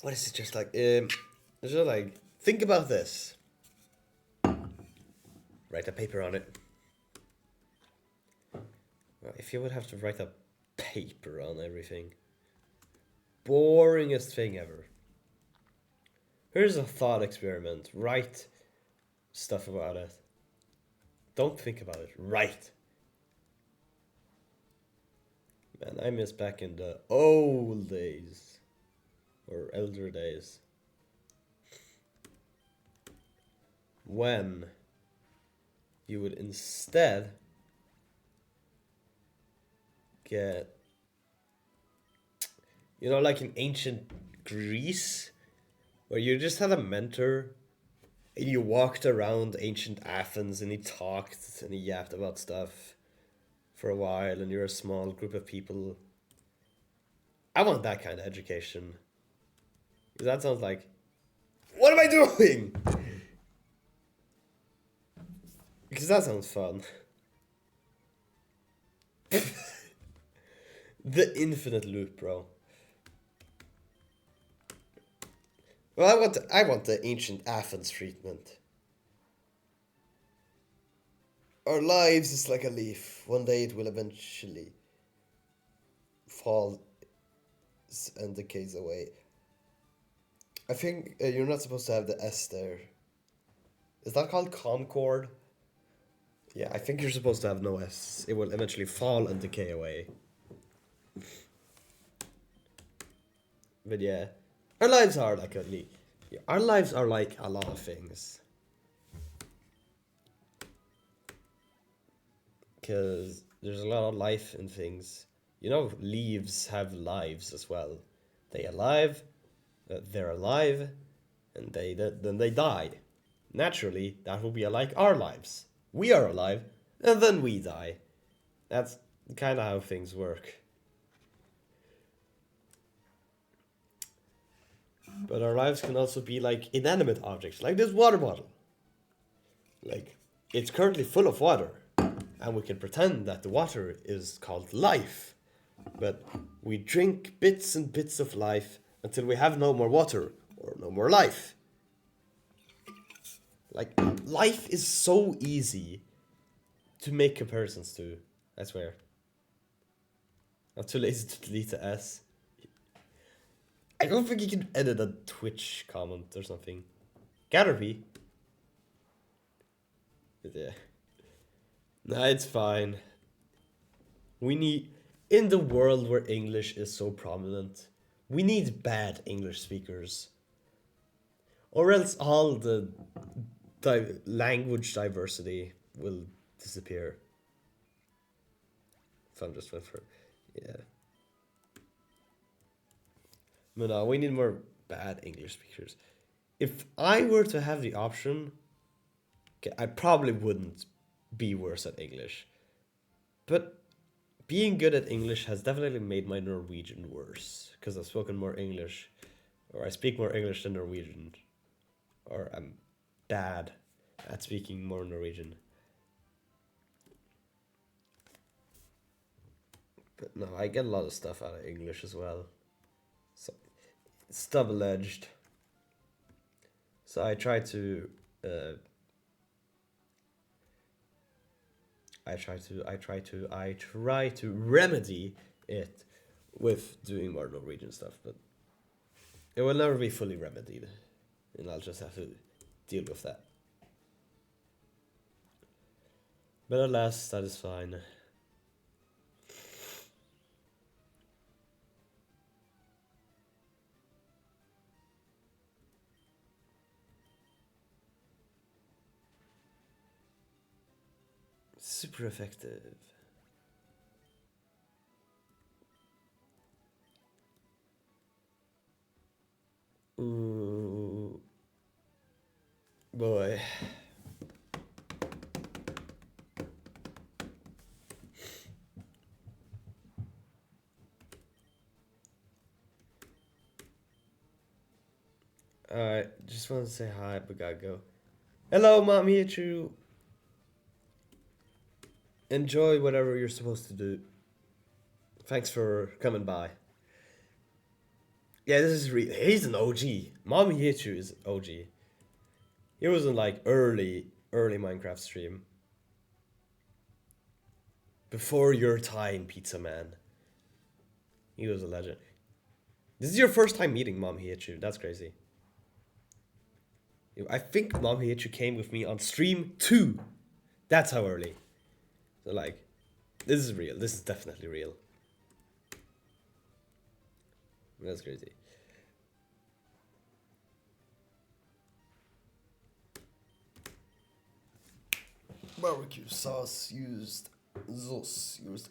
what is it? Just like it's just like think about this. Write a paper on it. If you would have to write a paper on everything, boringest thing ever. Here's a thought experiment. Write stuff about it. Don't think about it. Write. Man, I miss back in the old days. Or elder days. When you would instead get, you know, like in ancient Greece, where you just had a mentor and you walked around ancient Athens and he talked and he yapped about stuff for a while and you're a small group of people. I want that kind of education. Because that sounds like, what am I doing? Because that sounds fun. The infinite loop, bro. Well, I want the ancient Athens treatment. Our lives is like a leaf. One day it will eventually fall and decays away. I think you're not supposed to have the S there. Is that called concord? Yeah, I think you're supposed to have no S. It will eventually fall and decay away. But yeah, our lives are like our lives are like a lot of things. Because there's a lot of life in things. You know, leaves have lives as well. They're alive, and then they die. Naturally, that will be like our lives. We are alive, and then we die. That's kind of how things work. But our lives can also be like inanimate objects, like this water bottle. Like, it's currently full of water, and we can pretend that the water is called life. But we drink bits and bits of life until we have no more water or no more life. Like, life is so easy to make comparisons to, I swear. I'm too lazy to delete the S. I don't think you can edit a Twitch comment or something. Gotta be. Yeah. Nah, it's fine. We need... In the world where English is so prominent, we need bad English speakers. Or else all the language diversity will disappear. If I'm just went for... Yeah. But no, we need more bad English speakers. If I were to have the option, okay, I probably wouldn't be worse at English. But being good at English has definitely made my Norwegian worse. Because I've spoken more English. Or I speak more English than Norwegian. Or I'm bad at speaking more Norwegian. But no, I get a lot of stuff out of English as well. So it's double-edged. So I try to remedy it with doing more Norwegian stuff, but it will never be fully remedied, and I'll just have to deal with that. But alas, that is fine. Super effective. Ooh. Boy. Alright, just want to say hi, but gotta go. Hello, Mom Hichu. Enjoy whatever you're supposed to do. Thanks for coming by. Yeah, this is he's an OG. Mom Hichu is OG. He was in like early Minecraft stream. Before your time, Pizza Man. He was a legend. This is your first time meeting Mom Hichu. That's crazy. I think Mom Hichu came with me on stream 2. That's how early. So like, this is real. This is definitely real. That's crazy. Barbecue sauce used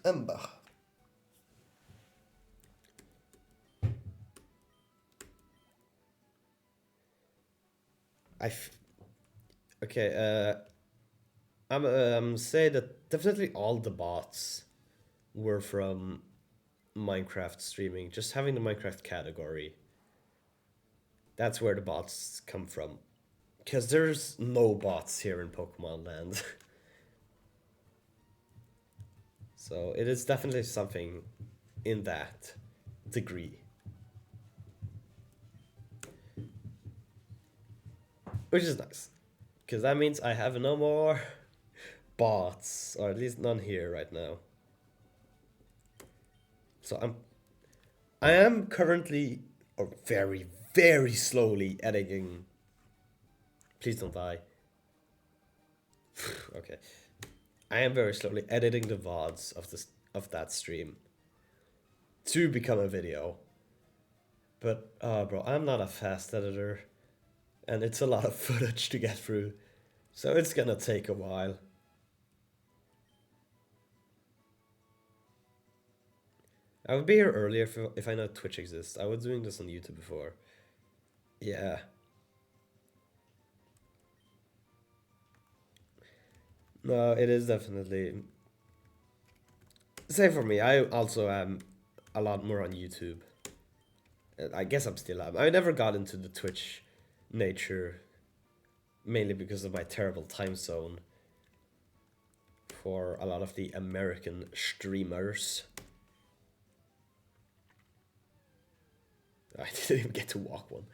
ember. Okay, I'm say that definitely all the bots were from Minecraft streaming. Just having the Minecraft category. That's where the bots come from. Because there's no bots here in Pokemon Land. So it is definitely something in that degree. Which is nice. Because that means I have no more bots. Or at least none here right now. So I am currently, or very, very slowly editing. Please don't die. Okay. I am very slowly editing the VODs of that stream to become a video. But bro, I'm not a fast editor, and it's a lot of footage to get through. So it's gonna take a while. I would be here earlier if I know Twitch exists. I was doing this on YouTube before. Yeah. No, it is definitely... Same for me. I also am a lot more on YouTube. I guess I'm still am. I never got into the Twitch nature, mainly because of my terrible time zone. for a lot of the American streamers. I didn't even get to walk one.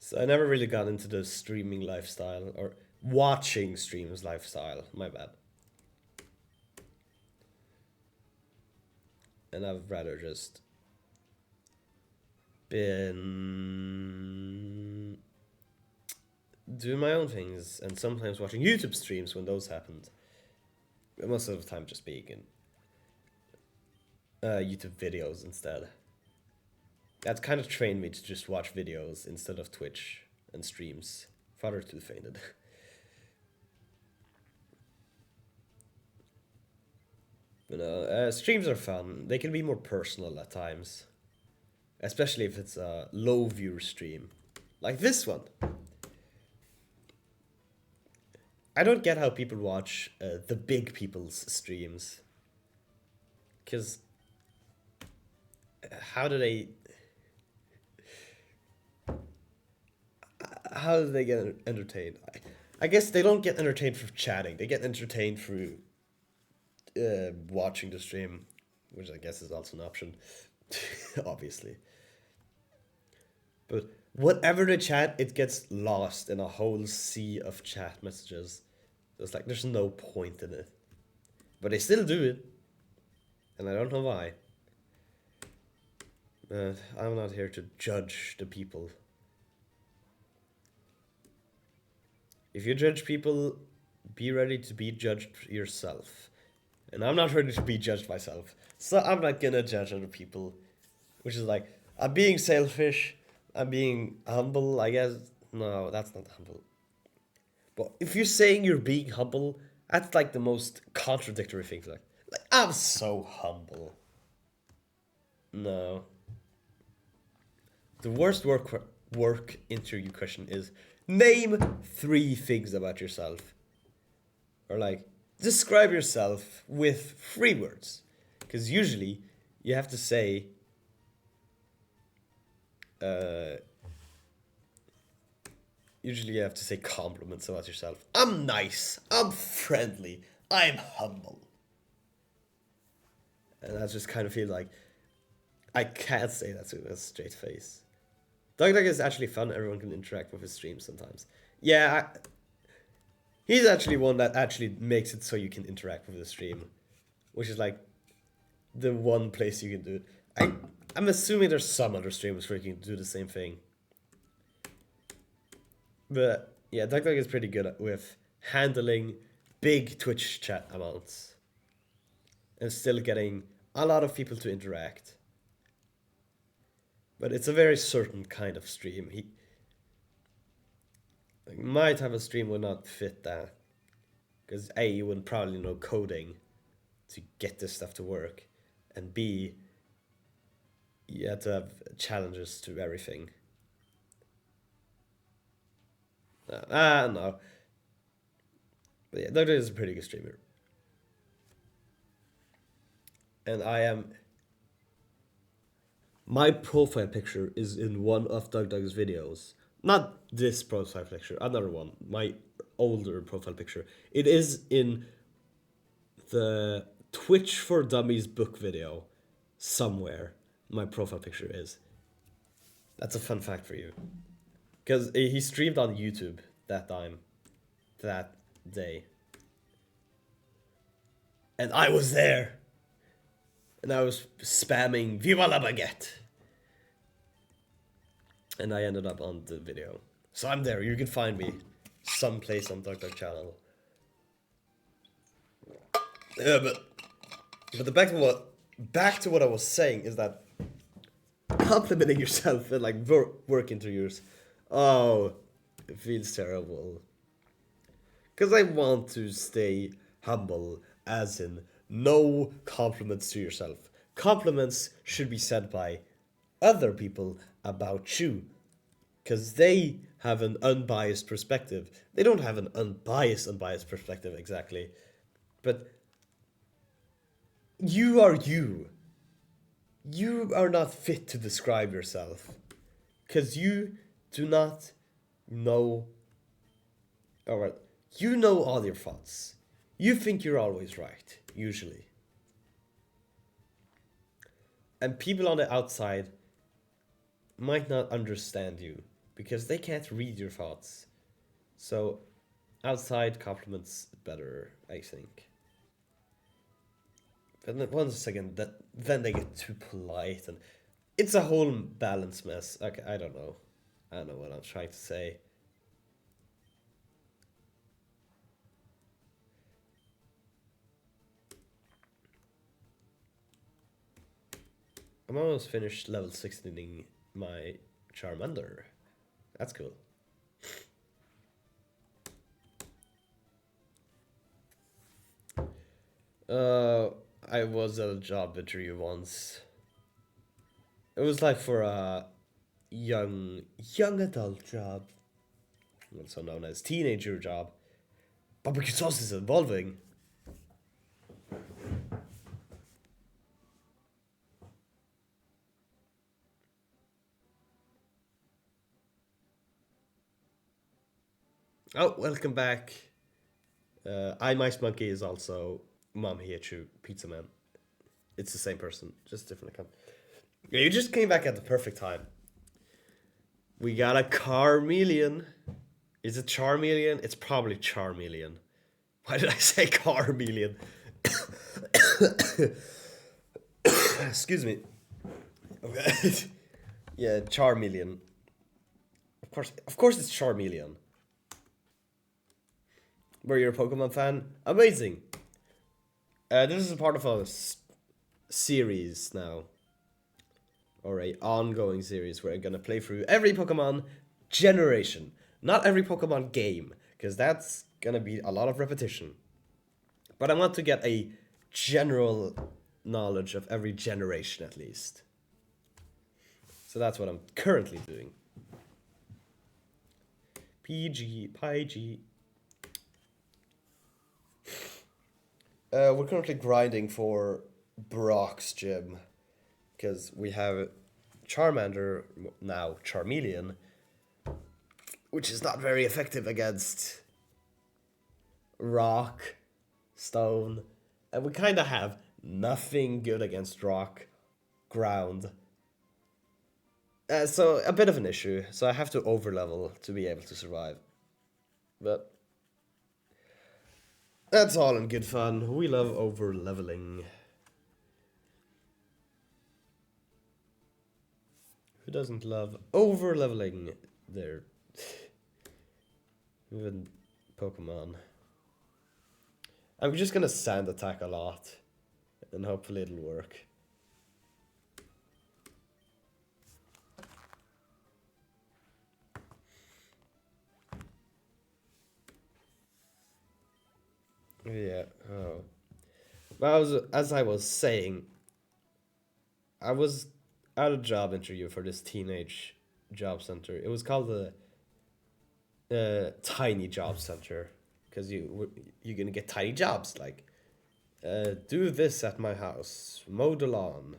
So I never really got into the streaming lifestyle or watching streams lifestyle. My bad. And I've rather just been doing my own things and sometimes watching YouTube streams when those happened. But most of the time just being in YouTube videos instead. That kind of trained me to just watch videos instead of Twitch and streams. Father too fainted. But streams are fun. They can be more personal at times. Especially if it's a low viewer stream. Like this one. I don't get how people watch the big people's streams. Because how do they get entertained? I guess they don't get entertained through chatting. They get entertained through watching the stream, which I guess is also an option, obviously. But whatever they chat, it gets lost in a whole sea of chat messages. It's like there's no point in it. But they still do it. And I don't know why. But I'm not here to judge the people. If you judge people, be ready to be judged yourself. And I'm not ready to be judged myself. So I'm not gonna judge other people. Which is like, I'm being selfish. I'm being humble, I guess. No, that's not humble. But if you're saying you're being humble, that's like the most contradictory thing. Like I'm so humble. No. The worst work interview question is, name 3 things about yourself. Or like, describe yourself with 3 words. Because usually, you have to say... usually you have to say compliments about yourself. I'm nice. I'm friendly. I'm humble. And I just kind of feel like I can't say that to a straight face. Dog is actually fun. Everyone can interact with his streams sometimes. Yeah, he's actually one that actually makes it so you can interact with the stream. Which is like the one place you can do it. I'm assuming there's some other streamers where you can do the same thing. But yeah, Dog is pretty good with handling big Twitch chat amounts. And still getting a lot of people to interact. But it's a very certain kind of stream. My type of stream would not fit that. Because A, you wouldn't probably know coding to get this stuff to work. And B, you have to have challenges to everything. No. But yeah, Dog is a pretty good streamer. And I am... My profile picture is in one of Dug's videos. Not this profile picture, another one. My older profile picture. It is in the Twitch for Dummies book video. Somewhere. My profile picture is. That's a fun fact for you. Because he streamed on YouTube that time. That day. And I was there. And I was spamming Viva la Baguette. And I ended up on the video. So I'm there. You can find me someplace on Dog channel. Yeah, but back to what I was saying is that complimenting yourself and like work interviews. Oh, it feels terrible. Because I want to stay humble, as in no compliments to yourself. Compliments should be said by other people about you. Because they have an unbiased perspective. They don't have an unbiased perspective exactly. But you are you. You are not fit to describe yourself. Because you do not know... Alright, You know all your thoughts. You think you're always right, usually. And people on the outside might not understand you because they can't read your thoughts. So, outside compliments better, I think. But then once again, then they get too polite, and it's a whole balance mess. Okay, I don't know. I don't know what I'm trying to say. I'm almost finished level 16ing my Charmander. That's cool. Uh, I was at a job interview once. It was like for a young adult job, also known as teenager job. Barbecue sauce is evolving. Oh, welcome back. I Mice Monkey is also Mom Hiachu Pizza Man. It's the same person, just different account. Yeah, you just came back at the perfect time. We got a Carmelian. Is it Charmeleon? It's probably Charmeleon. Why did I say Carmeleon? Excuse me. Okay. Yeah, Charmeleon. Of course, it's Charmeleon. Were you a Pokemon fan? Amazing. This is a part of a series now, or a ongoing series where I'm gonna play through every Pokemon generation, not every Pokemon game, because that's gonna be a lot of repetition. But I want to get a general knowledge of every generation at least. So that's what I'm currently doing. PG. We're currently grinding for Brock's gym because we have Charmander, now Charmeleon, which is not very effective against rock, stone, and we kind of have nothing good against rock, ground. So a bit of an issue. So I have to overlevel to be able to survive. But that's all in good fun. We love overleveling. Who doesn't love overleveling their even Pokemon? I'm just gonna sand attack a lot, and hopefully it'll work. Yeah. Oh. Well, as I was saying, I was at a job interview for this teenage job center. It was called the tiny job center because you're gonna get tiny jobs like do this at my house, mow the lawn.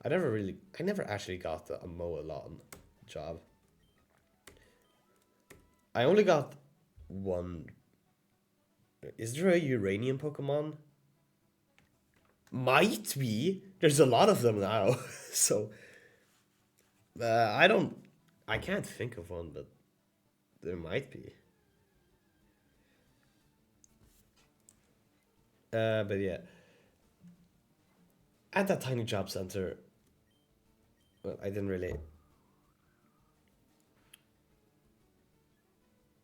I never actually got a mow a lawn job. I only got one. Is there a uranium Pokemon? Might be. There's a lot of them now. So I don't. I can't think of one, but there might be. But yeah, at that tiny job center, well, I didn't really.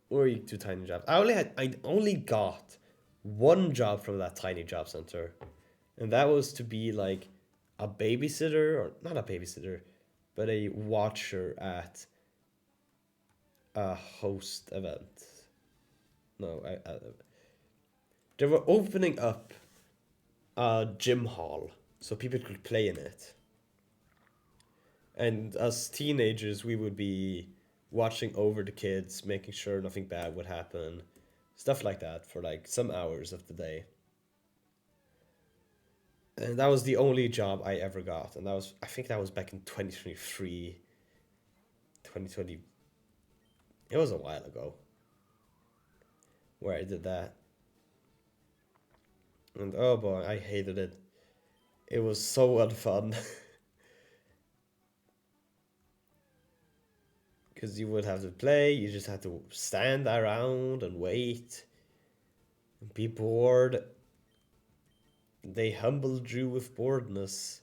Or you do tiny jobs. I only got one job from that tiny job center, and that was to be like a babysitter, or not a babysitter, but a watcher at a host event. No, they were opening up a gym hall so people could play in it. And as teenagers, we would be watching over the kids, making sure nothing bad would happen, stuff like that for like some hours of the day. And that was the only job I ever got, and I think that was back in 2023, 2020. It was a while ago. where I did that. And oh boy, I hated it. It was so unfun. Because you would have to play, you just had to stand around and wait, and be bored. They humbled you with boredness.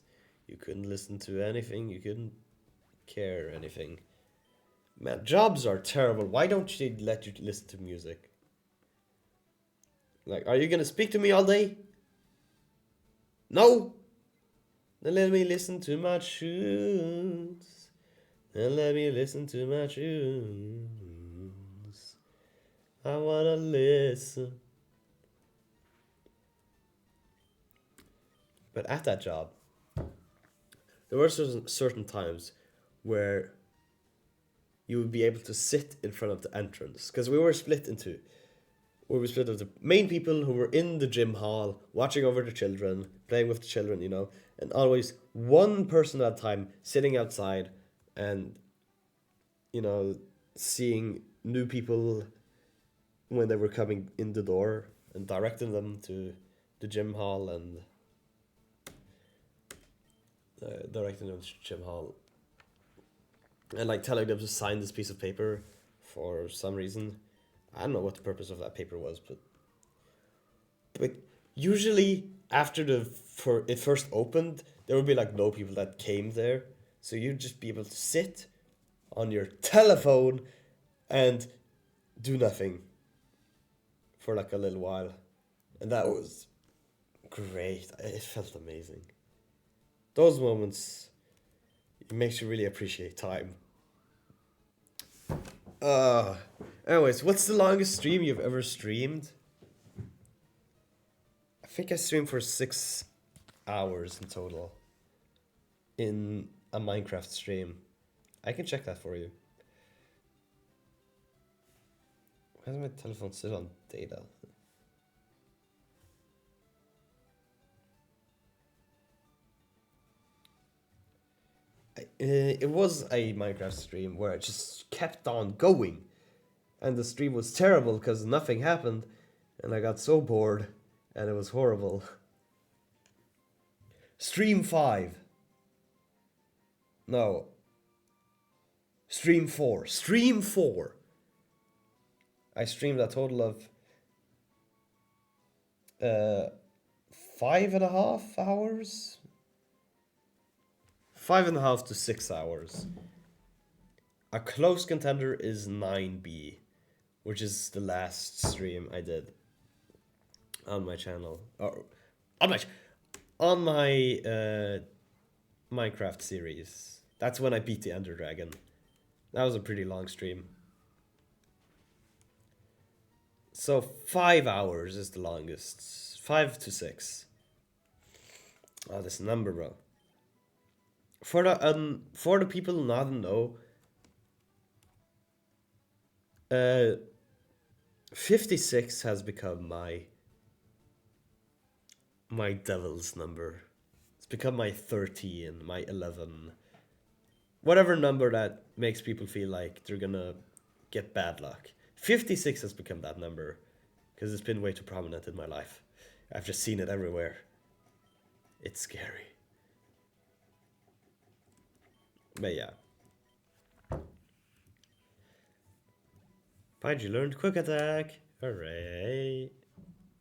You couldn't listen to anything, you couldn't care anything. Man, jobs are terrible. Why don't they let you listen to music? Like, are you gonna speak to me all day? No! Then let me listen to my tunes. Then let me listen to my tunes. I wanna listen. But at that job, there were certain times where you would be able to sit in front of the entrance because we were split into main people who were in the gym hall watching over the children, playing with the children, and always one person at a time sitting outside and you know seeing new people when they were coming in the door and directing them to the gym hall and directing them to the gym hall and like telling them to sign this piece of paper for some reason. I don't know what the purpose of that paper was, but usually after for it first opened, there would be like no people that came there, so you'd just be able to sit on your telephone and do nothing for like a little while, and that was great. It felt amazing. Those moments, it makes you really appreciate time. Uh, anyways, what's the longest stream you've ever streamed? I think I streamed for 6 hours in total in a Minecraft stream. I can check that for you. Why does my telephone sit on data? It was a Minecraft stream where it just kept on going, and the stream was terrible because nothing happened, and I got so bored, and it was horrible. Stream 5. No. Stream 4. Stream 4. I streamed a total of 5.5 hours. 5.5 to 6 hours. A close contender is 9B, which is the last stream I did on my channel. Or on my Minecraft series. That's when I beat the Ender Dragon. That was a pretty long stream. So 5 hours is the longest. 5 to 6. Oh, this number, bro. For the people not know, 56 has become my devil's number. It's become my 13, my 11. Whatever number that makes people feel like they're gonna get bad luck. 56 has become that number because it's been way too prominent in my life. I've just seen it everywhere. It's scary. But yeah. Paiji learned Quick Attack. Hooray.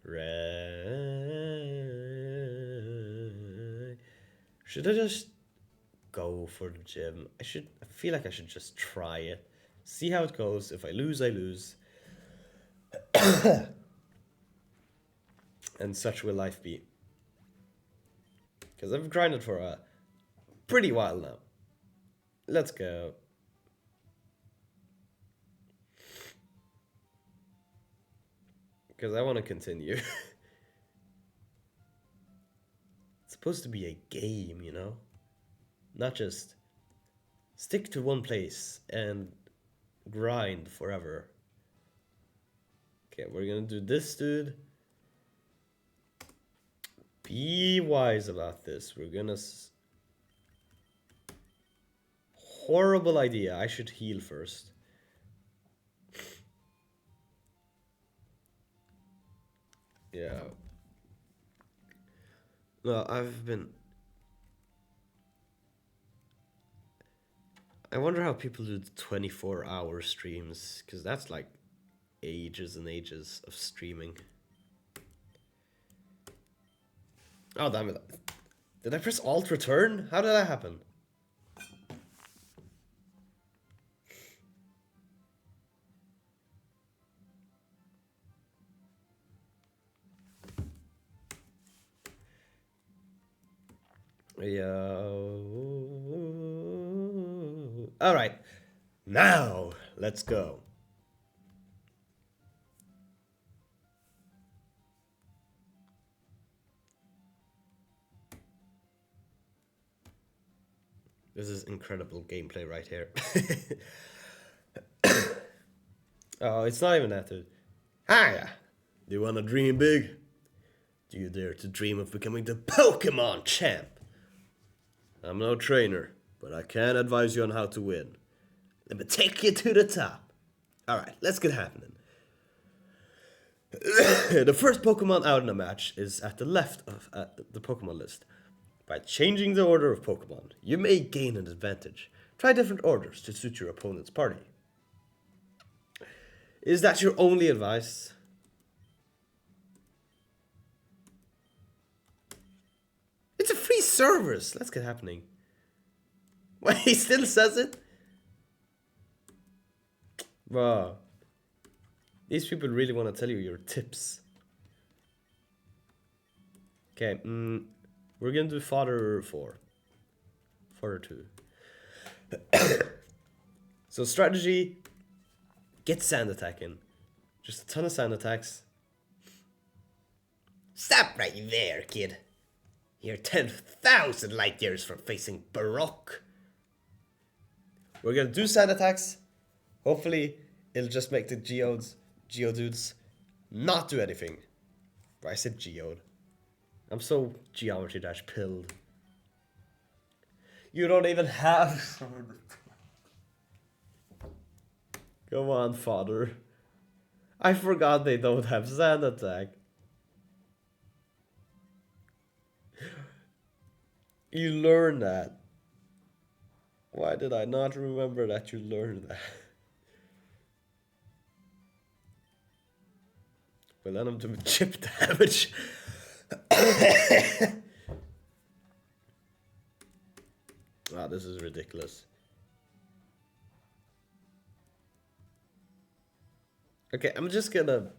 Hooray. Should I just go for the gym? I feel like I should just try it. See how it goes. If I lose, I lose. And such will life be. Because I've grinded for a pretty while now. Let's go. Because I want to continue. It's supposed to be a game, Not just stick to one place and grind forever. Okay, we're gonna do this, dude. Be wise about this. We're gonna... Horrible idea. I should heal first. Yeah. No, I've been. I wonder how people do the 24-hour streams, because that's like ages and ages of streaming. Oh, damn it. Did I press Alt Return? How did that happen? Yeah. All right. Now, let's go. This is incredible gameplay right here. Oh, it's not even that, dude. Hiya! Do you wanna dream big? Do you dare to dream of becoming the Pokemon champ? I'm no trainer, but I can advise you on how to win. Let me take you to the top. Alright, let's get happening. The first Pokemon out in a match is at the left of the Pokemon list. By changing the order of Pokemon, you may gain an advantage. Try different orders to suit your opponent's party. Is that your only advice? It's a free service. Let's get happening. Wait, he still says it? Wow. These people really want to tell you your tips. Okay, we're gonna do fodder 4. Fodder 2. So strategy, get sand attack in. Just a ton of sand attacks. Stop right there, kid. You're 10,000 light years from facing Baroque. We're gonna do sand attacks. Hopefully, it'll just make the Geodudes not do anything. I said Geode. I'm so geometry-pilled. You don't even have... Come on, father. I forgot they don't have sand attack. You learned that. Why did I not remember that you learned that? Well, let him do chip damage. Ah, this is ridiculous. Okay, I'm just gonna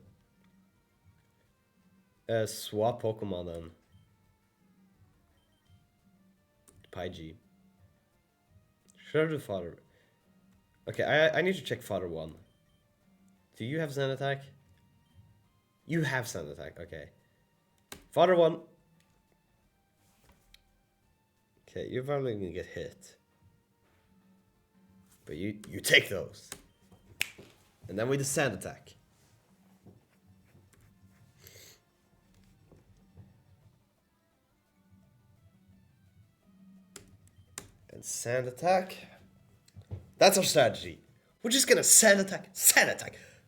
swap Pokemon then. Pidgey. Should I do fodder? Okay, I need to check fodder 1. Do you have sand attack? You have sand attack, okay. Fodder 1. Okay, you're probably gonna get hit. But you take those. And then with the sand attack. And sand attack. That's our strategy. We're just gonna sand attack,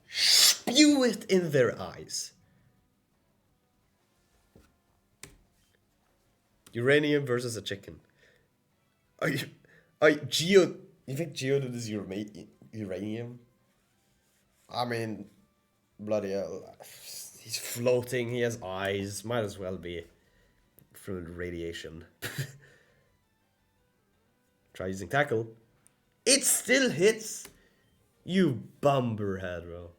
spew it in their eyes. Uranium versus a chicken. You think Geodude is uranium? I mean, bloody hell. He's floating, he has eyes, might as well be from radiation. Try using tackle. It still hits! You bumberhead, bro.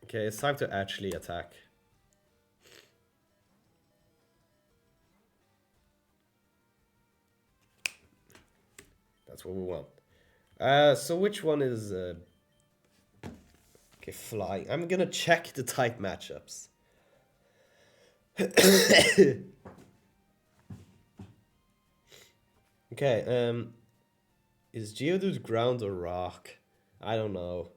Okay, it's time to actually attack. That's what we want. So which one is... Okay, flying. I'm gonna check the type matchups. Okay, is Geodude ground or rock? I don't know.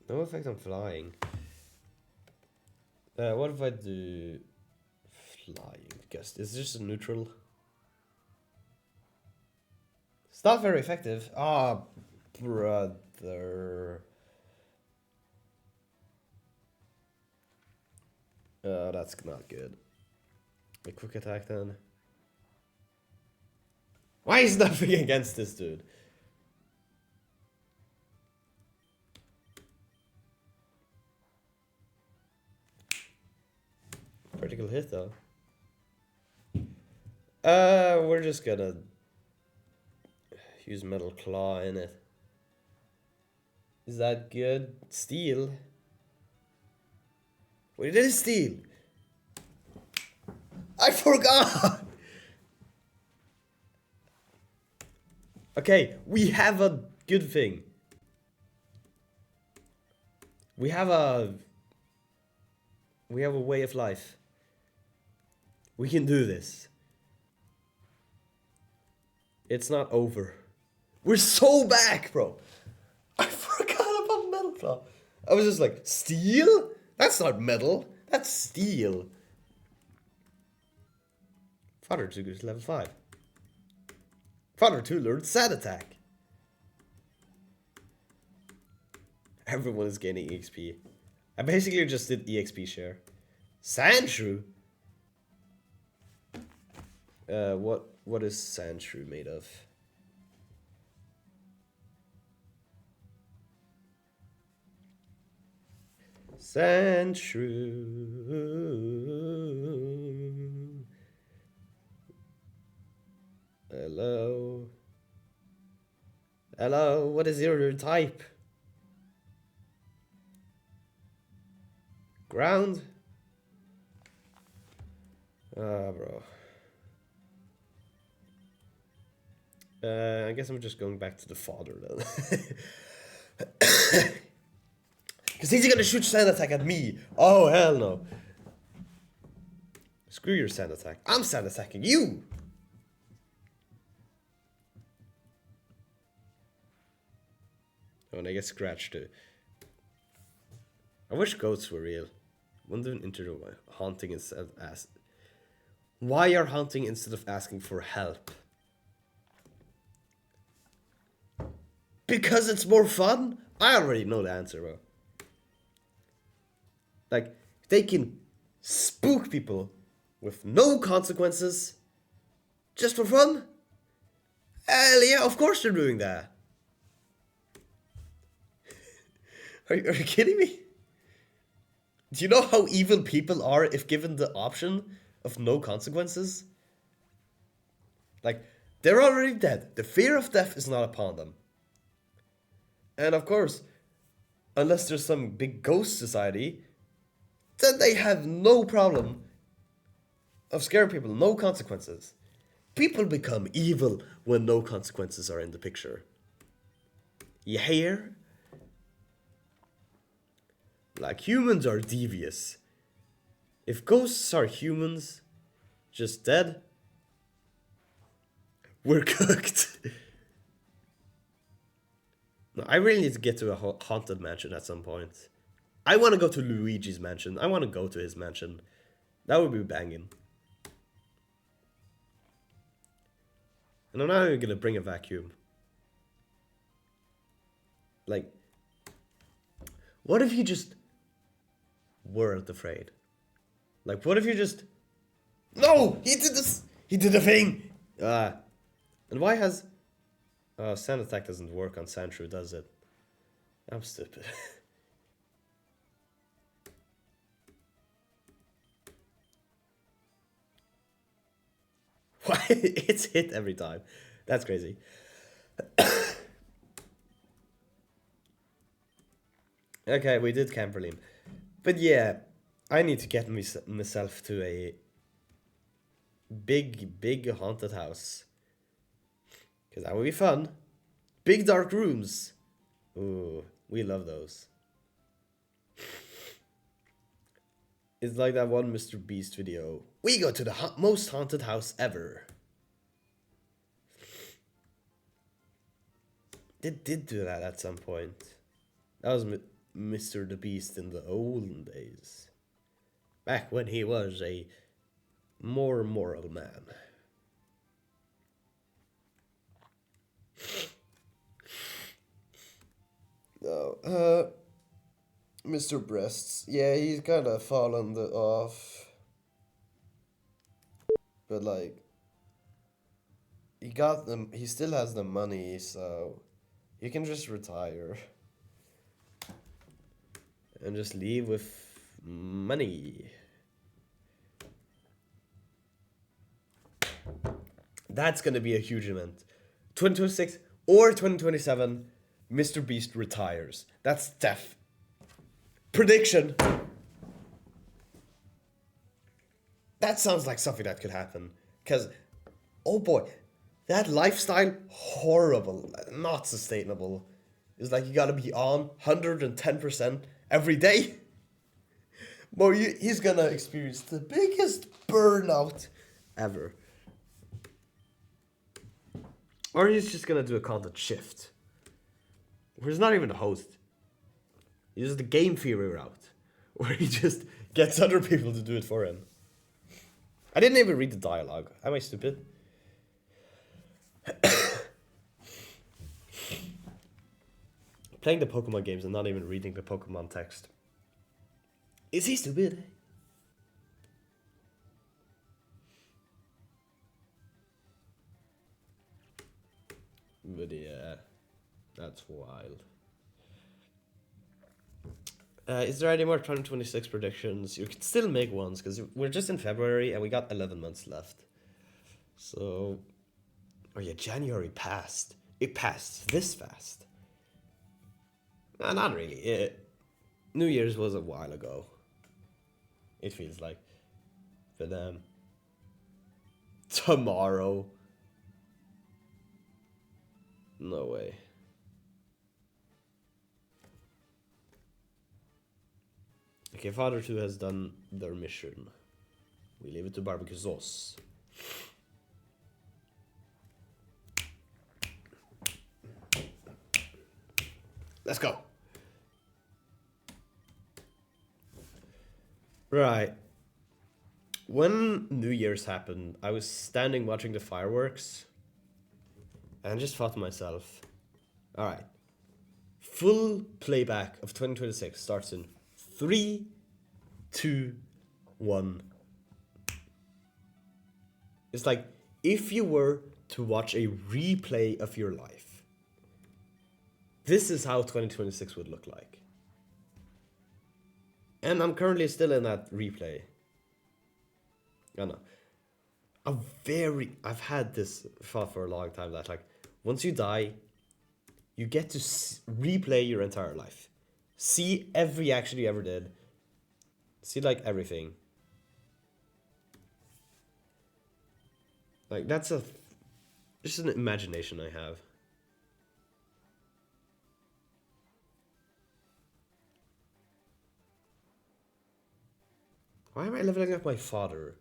No effect on flying. What if I do flying? Guess it's just a neutral. It's not very effective. Ah, brother. That's not good. A quick attack then. Why is nothing against this dude? Critical hit though. We're just gonna use Metal Claw in it. Is that good? Steel? Wait, it is steel! I forgot! Okay, we have a good thing. We have a way of life. We can do this. It's not over. We're so back, bro. I forgot about Metal Claw. I was just like, steel? That's not metal. That's steel. Father 2 goes to level 5. Father 2 learned Sand Attack. Everyone is gaining EXP. I basically just did EXP share. Sandshrew? What is Sandshrew made of? Sandshrew. Hello. Hello, what is your type? Ground? Ah, bro. I guess I'm just going back to the father then. Because he's gonna shoot sand attack at me. Oh, hell no. Screw your sand attack. I'm sand attacking you. Oh, and I get scratched too. I wish ghosts were real. Wouldn't even enter haunting instead of asking. Why are haunting instead of asking for help? Because it's more fun? I already know the answer, bro. Like, they can spook people with no consequences just for fun. Hell yeah, of course they're doing that. Are you kidding me? Do you know how evil people are if given the option of no consequences? Like, they're already dead. The fear of death is not upon them. And of course, unless there's some big ghost society, then they have no problem of scaring people, no consequences. People become evil when no consequences are in the picture. You hear? Like, humans are devious. If ghosts are humans, just dead, we're cooked. No, I really need to get to a haunted mansion at some point. I want to go to Luigi's mansion. I want to go to his mansion. That would be banging. And I'm not even gonna bring a vacuum. Like, what if you just weren't afraid? Like, what if you just... No! He did this! He did the thing! And why has... Sand Attack doesn't work on Sandshrew, does it? I'm stupid. Why? It's hit every time. That's crazy. Okay, we did Camperleam. But yeah, I need to get myself to a big haunted house. Because that would be fun. Big dark rooms. Ooh, we love those. It's like that one Mr. Beast video. We go to the most haunted house ever. They did do that at some point. That was Mr. the Beast in the olden days. Back when he was a more moral man. No, Mr. Breasts. Yeah, he's kind of fallen off, but like he got them. He still has the money, so he can just retire and just leave with money. That's gonna be a huge event. 2026 or 2027, Mr. Beast retires. That's death. Prediction. That sounds like something that could happen. Because, oh boy, that lifestyle, horrible, not sustainable. It's like you gotta be on 110% every day. Well, he's gonna experience the biggest burnout ever. Or he's just gonna do a content shift. Where he's not even the host. He's just the game theory route. Where he just gets other people to do it for him. I didn't even read the dialogue. Am I stupid? Playing the Pokemon games and not even reading the Pokemon text. Is he stupid? But yeah, that's wild. Is there any more 2026 predictions? You can still make ones because we're just in February and we got 11 months left. So, oh yeah, January passed. It passed this fast. Not really. New Year's was a while ago. It feels like. But tomorrow. No way. Okay, Father 2 has done their mission. We leave it to barbecue sauce. Let's go. Right. When New Year's happened, I was standing watching the fireworks and I just thought to myself, alright, full playback of 2026 starts in 3, 2, 1. It's like if you were to watch a replay of your life, this is how 2026 would look like. And I'm currently still in that replay. I know. I've had this thought for a long time that like, once you die, you get to replay your entire life. See every action you ever did. See like everything. Like that's just an imagination I have. Why am I leveling up my father?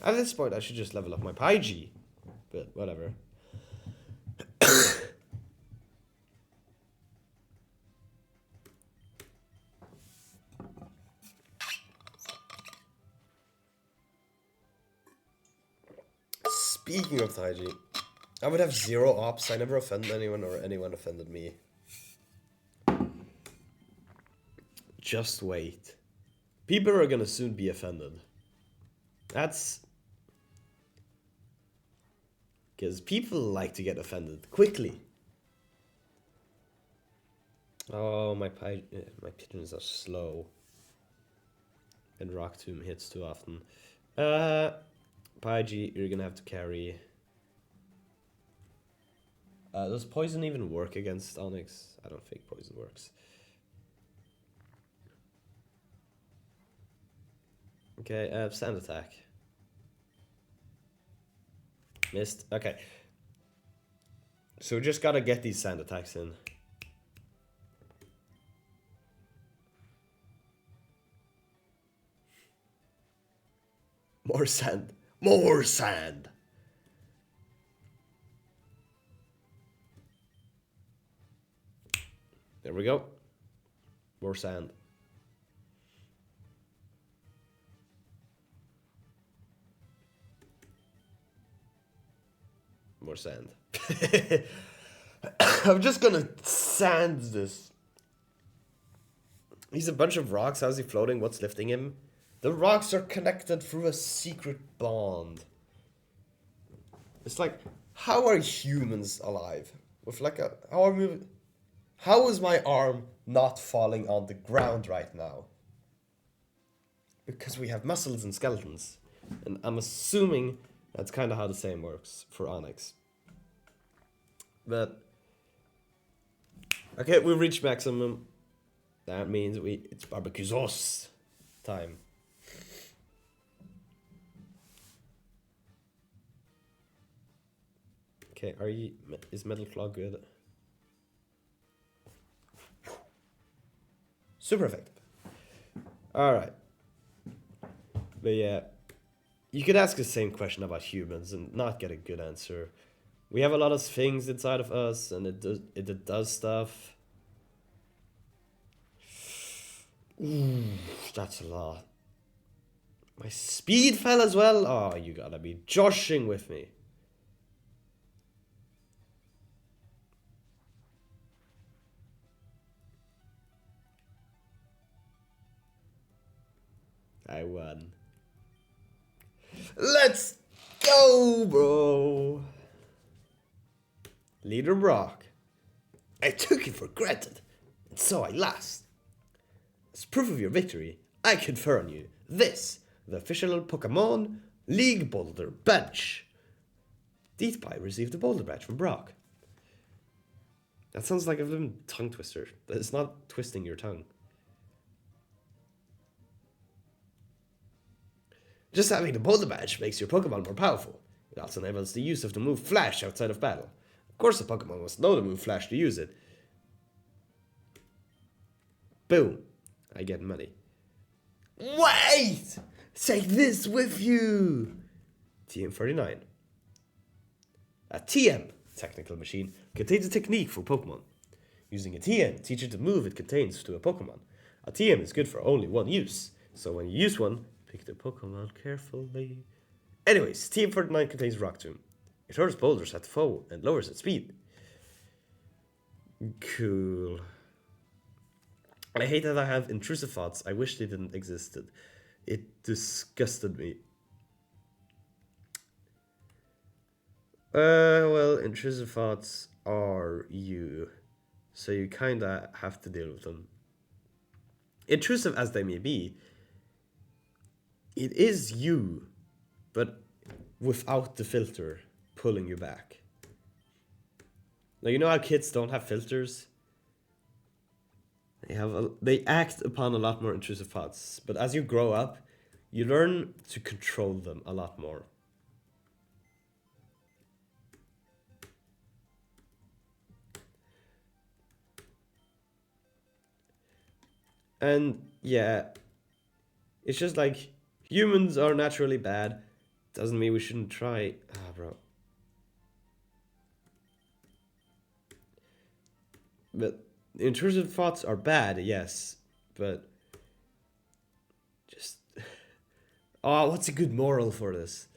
At this point, I should just level up my Paiji. But whatever. Speaking of Taiji, I would have 0 ops. I never offended anyone or anyone offended me. Just wait. People are gonna soon be offended. That's... because people like to get offended quickly. Oh, my pigeons are slow. And Rock Tomb hits too often. Paiji, you're gonna have to carry. Does poison even work against Onyx? I don't think poison works. Okay, sand attack. Missed. Okay. So we just gotta get these sand attacks in. More sand. More sand! There we go. More sand. More sand. I'm just gonna sand this. He's a bunch of rocks. How's he floating? What's lifting him? The rocks are connected through a secret bond. It's like, how are humans alive? With like a how are we? How is my arm not falling on the ground right now? Because we have muscles and skeletons, and I'm assuming that's kind of how the same works for Onyx. But okay, we've reached maximum. That means it's barbecue sauce time. Okay, is Metal Claw good? Super effective. Alright. But yeah, you could ask the same question about humans and not get a good answer. We have a lot of things inside of us, and it does stuff. Ooh, that's a lot. My speed fell as well? Oh, you gotta be joshing with me. I won. Let's go, bro. Leader Brock. I took it for granted, and so I lost. As proof of your victory, I confer on you this, the official Pokémon League Boulder Badge. Deathpie received the Boulder Badge from Brock. That sounds like a little tongue twister. It's not twisting your tongue. Just having the Boulder Badge makes your Pokemon more powerful. It also enables the use of the move Flash outside of battle. Of course, the Pokemon must know the move Flash to use it. Boom. I get money. Wait! Take this with you! TM39. A TM, technical machine, contains a technique for Pokemon. Using a TM teaches the move it contains to a Pokemon. A TM is good for only one use, so when you use one, pick the Pokemon carefully. Anyways, TM49 contains Rock Tomb. It hurts boulders at the foe and lowers its speed. Cool. I hate that I have intrusive thoughts. I wish they didn't existed. It disgusted me. Well, intrusive thoughts are you. So you kinda have to deal with them. Intrusive as they may be, it is you, but without the filter pulling you back. Now, you know how kids don't have filters? They act upon a lot more intrusive thoughts, but as you grow up, you learn to control them a lot more. And yeah, it's just like humans are naturally bad. Doesn't mean we shouldn't try. Ah, bro. But intrusive thoughts are bad, yes, but just oh, what's a good moral for this?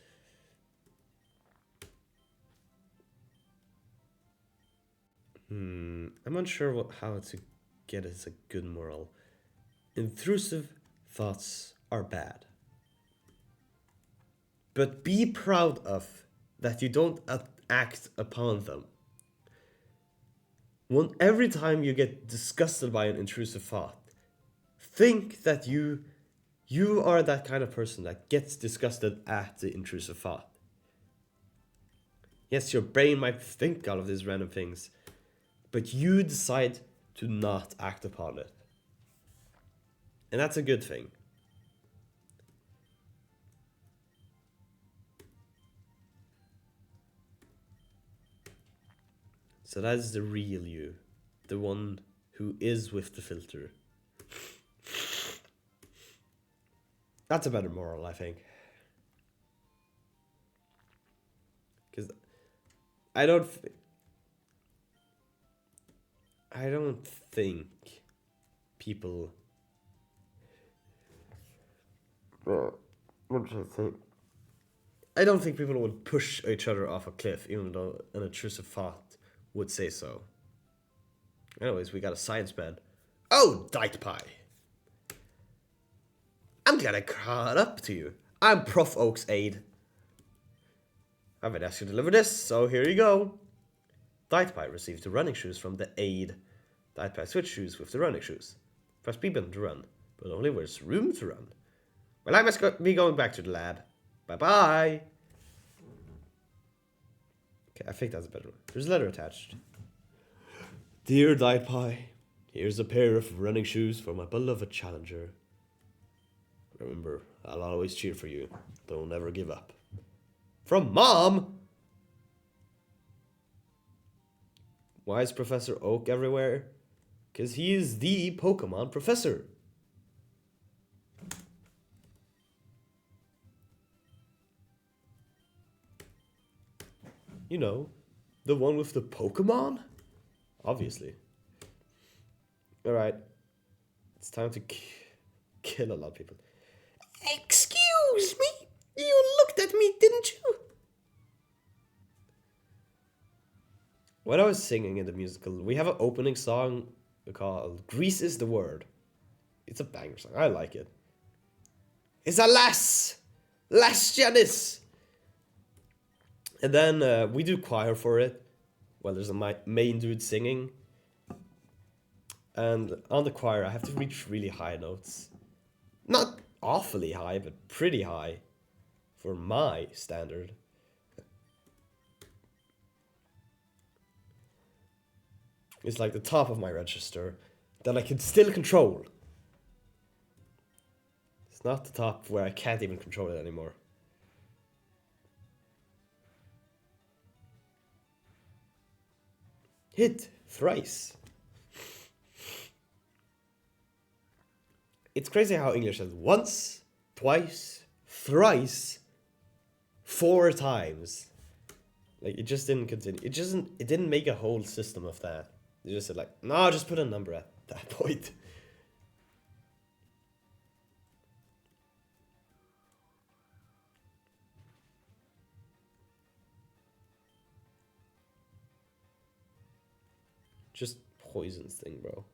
I'm not sure how to get it as a good moral. Intrusive thoughts are bad, but be proud of that you don't act upon them. Every time you get disgusted by an intrusive thought, think that you are that kind of person that gets disgusted at the intrusive thought. Yes, your brain might think all of these random things, but you decide to not act upon it. And that's a good thing. So that is the real you, the one who is with the filter. That's a better moral, I think. Because I don't think people. What should I think? I don't think people would push each other off a cliff, even though an intrusive thought would say so. Anyways, we got a science man. Oh, Diet Pie. I'm glad I caught up to you. I'm Prof. Oak's aide. I've been asked to deliver this, so here you go. Diet Pie receives the running shoes from the aide. Diet Pie switch shoes with the running shoes. Press B button to run, but only where there's room to run. Well, I must be going back to the lab. Bye-bye. Okay, I think that's a better one. There's a letter attached. Dear Diet Pie, here's a pair of running shoes for my beloved challenger. Remember, I'll always cheer for you. Don't ever give up. From Mom! Why is Professor Oak everywhere? Because he is the Pokemon professor. You know, the one with the Pokemon? Obviously. Alright. It's time to kill a lot of people. Excuse me? You looked at me, didn't you? When I was singing in the musical, we have an opening song called Grease is the Word. It's a banger song. I like it. It's a lass! Lass Janice! And then we do choir for it. Well, there's a main dude singing. And on the choir, I have to reach really high notes. Not awfully high, but pretty high. For my standard. It's like the top of my register that I can still control. It's not the top where I can't even control it anymore. Hit thrice. It's crazy how English says once, twice, thrice, 4 times. Like, it just didn't continue. It didn't make a whole system of that. They just said like, no, just put a number at that point. Just poisons thing, bro.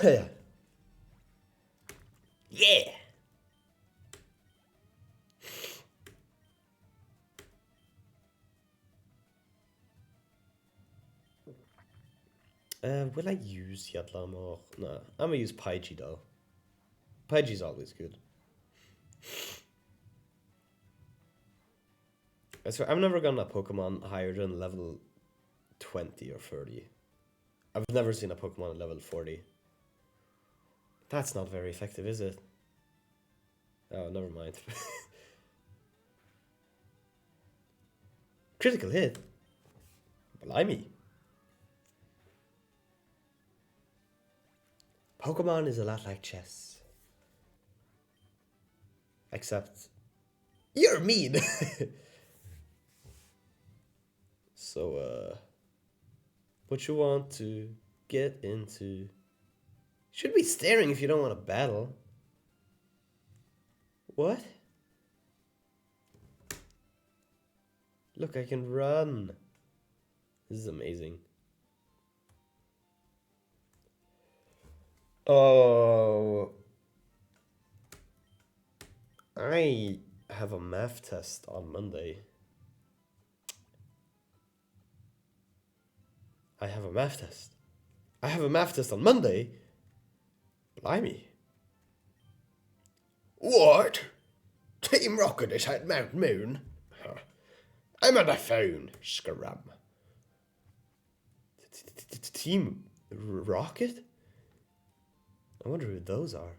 Yeah. Will I use Yatlam or no? I'm gonna use Pidgey though. Pidgey's always good. I swear, I've never gotten a Pokemon higher than level 20 or 30. I've never seen a Pokemon at level 40. That's not very effective, is it? Oh, never mind. Critical hit. Blimey. Pokemon is a lot like chess. Except you're mean. So, what you want to get into? Should be staring if you don't want to battle. What? Look, I can run. This is amazing. Oh, I have a math test on Monday. I have a math test on Monday? Blimey. What? Team Rocket is at Mount Moon? I'm on the phone, scrum. Team Rocket? I wonder who those are.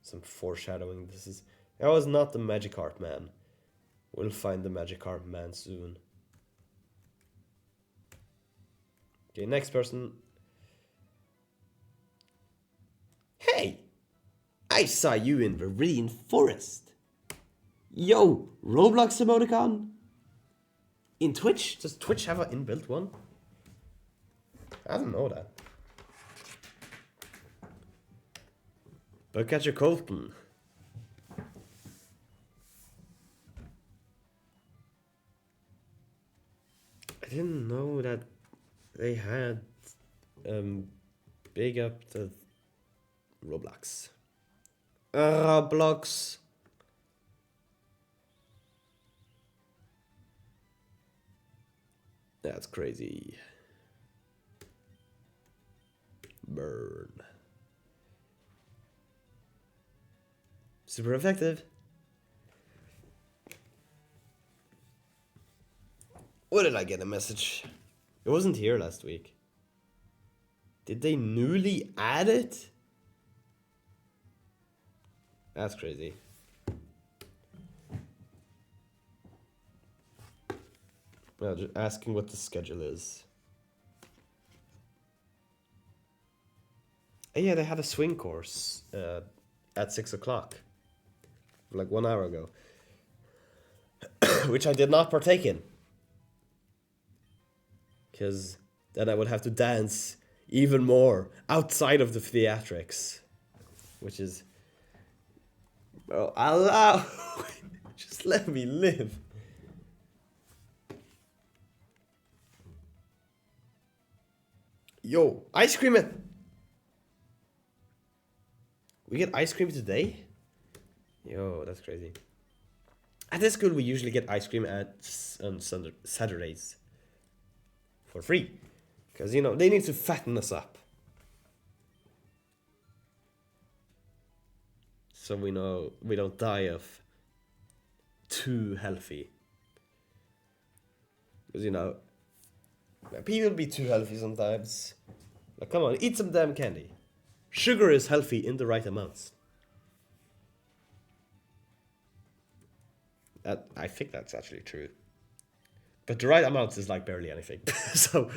Some foreshadowing. That was not the Magikarp man. We'll find the Magikarp man soon. Okay, next person. Hey! I saw you in Vermilion Forest. Yo, Roblox emoticon? In Twitch? Does Twitch have an inbuilt one? I don't know that. Bugcatcher Colton. they had big up the Roblox. Roblox. That's crazy. Burn. Super effective. What did I get a message? It wasn't here last week. Did they newly add it? That's crazy. Well, just asking what the schedule is. Oh, yeah, they had a swing course at 6 o'clock. Like 1 hour ago. Which I did not partake in. Because then I would have to dance even more outside of the theatrics. Which is... Bro, allow... Just let me live. Yo, ice cream it! We get ice cream today? Yo, that's crazy. At this school, we usually get ice cream on Saturdays. For free. Because, you know, they need to fatten us up. So we know we don't die of too healthy. Because, you know, people be too healthy sometimes. Like, come on, eat some damn candy. Sugar is healthy in the right amounts. I think that's actually true. But the right amounts is like barely anything. So,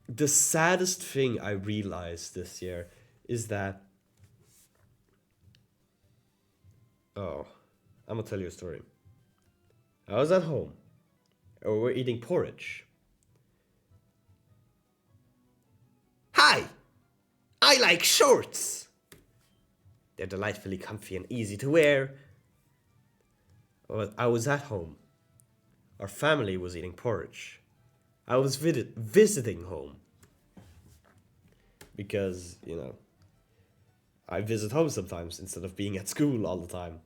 the saddest thing I realized this year is that... Oh, I'm gonna tell you a story. I was at home. We were eating porridge. Hi! I like shorts! They're delightfully comfy and easy to wear. Well, I was at home. Our family was eating porridge. I was visiting home. Because, you know, I visit home sometimes instead of being at school all the time.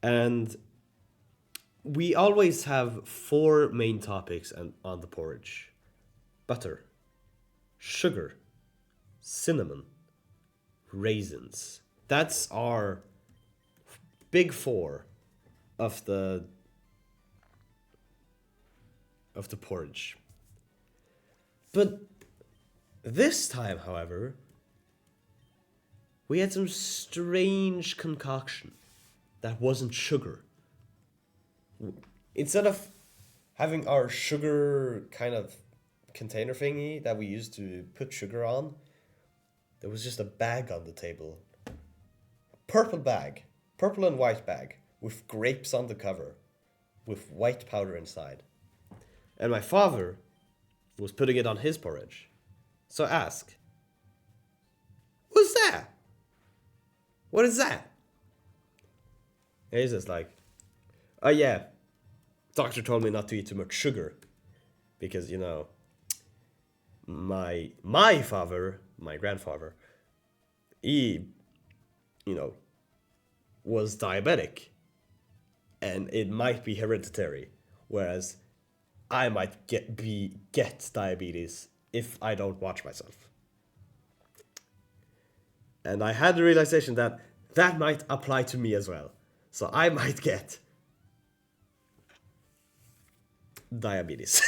And we always have 4 main topics on the porridge. Butter, sugar, cinnamon, raisins. That's our big 4 of the porridge. But this time, however, we had some strange concoction that wasn't sugar. Instead of having our sugar kind of container thingy that we used to put sugar on, there was just a bag on the table. Purple bag. Purple and white bag. With grapes on the cover. With white powder inside. And my father was putting it on his porridge. So I asked, "What's that? What is that?" And he's just like, "Oh yeah, doctor told me not to eat too much sugar. Because, you know, my father, my grandfather, he, you know, was diabetic. And it might be hereditary. Whereas I might get diabetes if I don't watch myself." And I had the realization that that might apply to me as well. So I might get diabetes.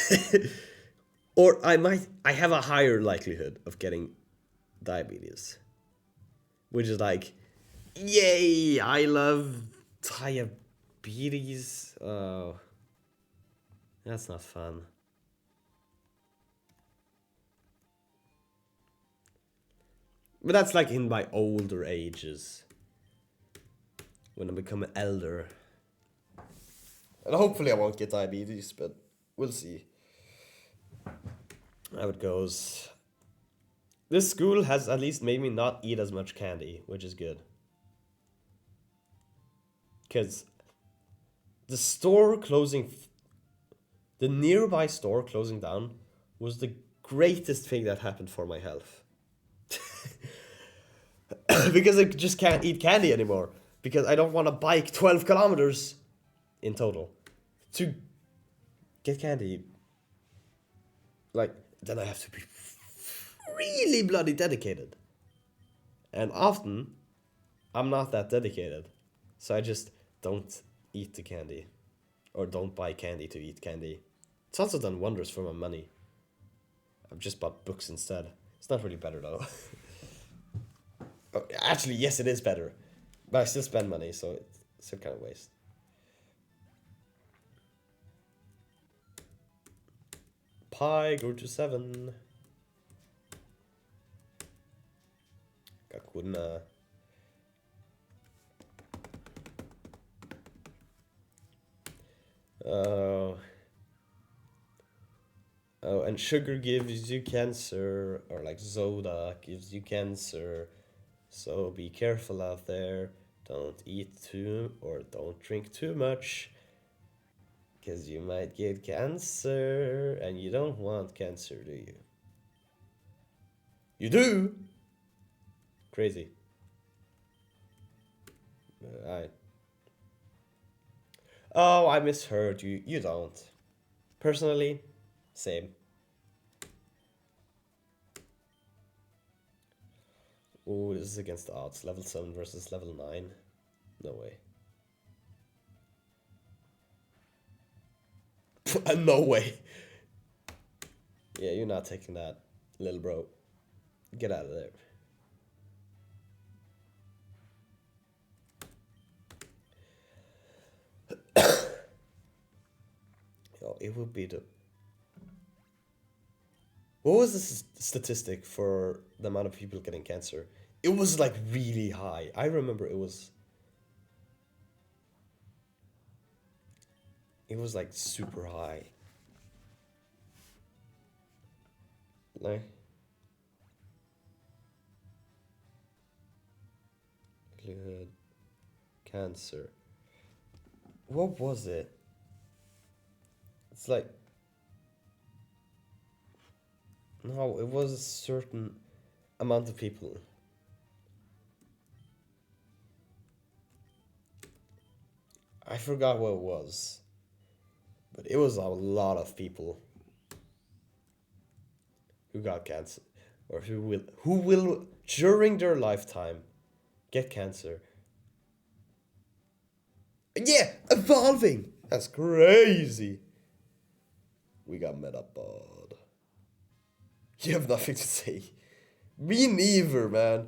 Or I have a higher likelihood of getting diabetes. Which is like, yay, I love diabetes. Oh, that's not fun. But that's like in my older ages. When I become an elder. And hopefully I won't get diabetes, but we'll see how it goes. This school has at least made me not eat as much candy, which is good. Because The store closing, the nearby store closing down was the greatest thing that happened for my health. Because I just can't eat candy anymore. Because I don't want to bike 12 kilometers in total to get candy. Like, then I have to be really bloody dedicated. And often, I'm not that dedicated. So I just don't eat the candy. Or don't buy candy to eat candy. It's also done wonders for my money. I've just bought books instead. It's not really better though. Oh, actually, yes, it is better. But I still spend money, so it's still kind of waste. Pi grew to 7. Kakuna. Oh. Oh, and sugar gives you cancer, or like soda gives you cancer. So be careful out there. Don't eat too or don't drink too much. Because you might get cancer, and you don't want cancer, do you? You do? Crazy. I. Oh, I misheard you. You don't. Personally, same. Oh, this is against the odds. Level 7 versus level 9. No way. No way. Yeah, you're not taking that, little bro. Get out of there. Oh, it would be the... What was the statistic for the amount of people getting cancer? It was like really high. I remember it was... It was like super high. Like... Good. Cancer. What was it? It's like... No, it was a certain amount of people. I forgot what it was. But it was a lot of people who got cancer. Or who will during their lifetime get cancer. Yeah, evolving! That's crazy. We got Metapod. You have nothing to say. Me neither, man.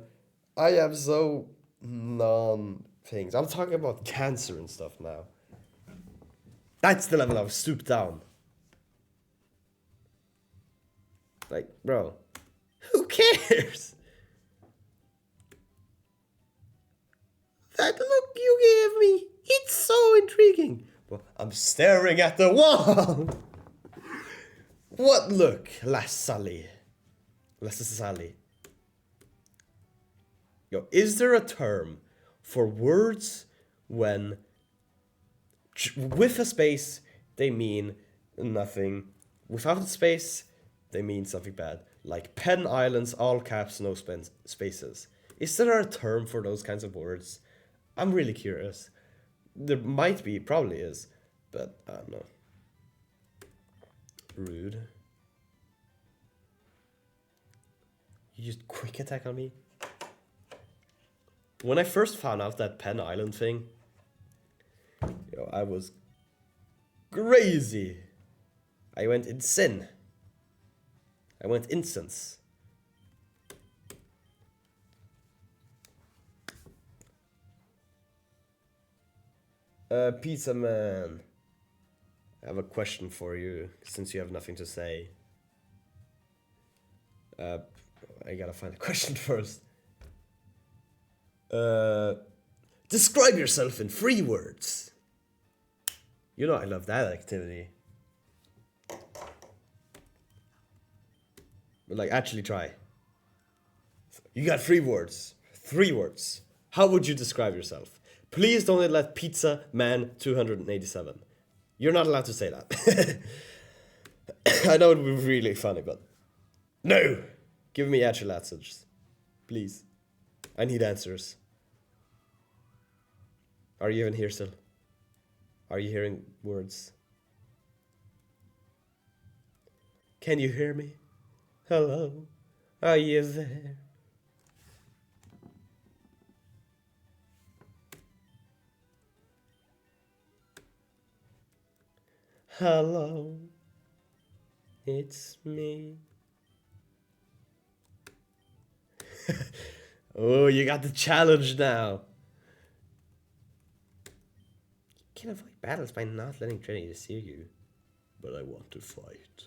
I am so non-things. I'm talking about cancer and stuff now. That's the level I've stooped down. Like, bro, who cares? That look you gave me, it's so intriguing. But I'm staring at the wall. What look, Lass Sally? Yo, is there a term for words when with a space they mean nothing, without a space they mean something bad? Like Penn Islands, all caps, no spaces. Is there a term for those kinds of words? I'm really curious. There might be, probably is, but I don't know. Rude. You used quick attack on me? When I first found out that Penn Island thing, yo, I was crazy. I went insane. I went incense. Pizza Man. I have a question for you, since you have nothing to say. I gotta find a question first. Describe yourself in 3 words. You know I love that activity. But like, actually try. You got 3 words. 3 words. How would you describe yourself? Please don't let Pizza Man 287. You're not allowed to say that. I know it would be really funny, but no! Give me actual answers. Please. I need answers. Are you even here still? Are you hearing words? Can you hear me? Hello? Are you there? Hello? It's me. Oh, you got the challenge now. You can avoid battles by not letting Trinity see you. But I want to fight.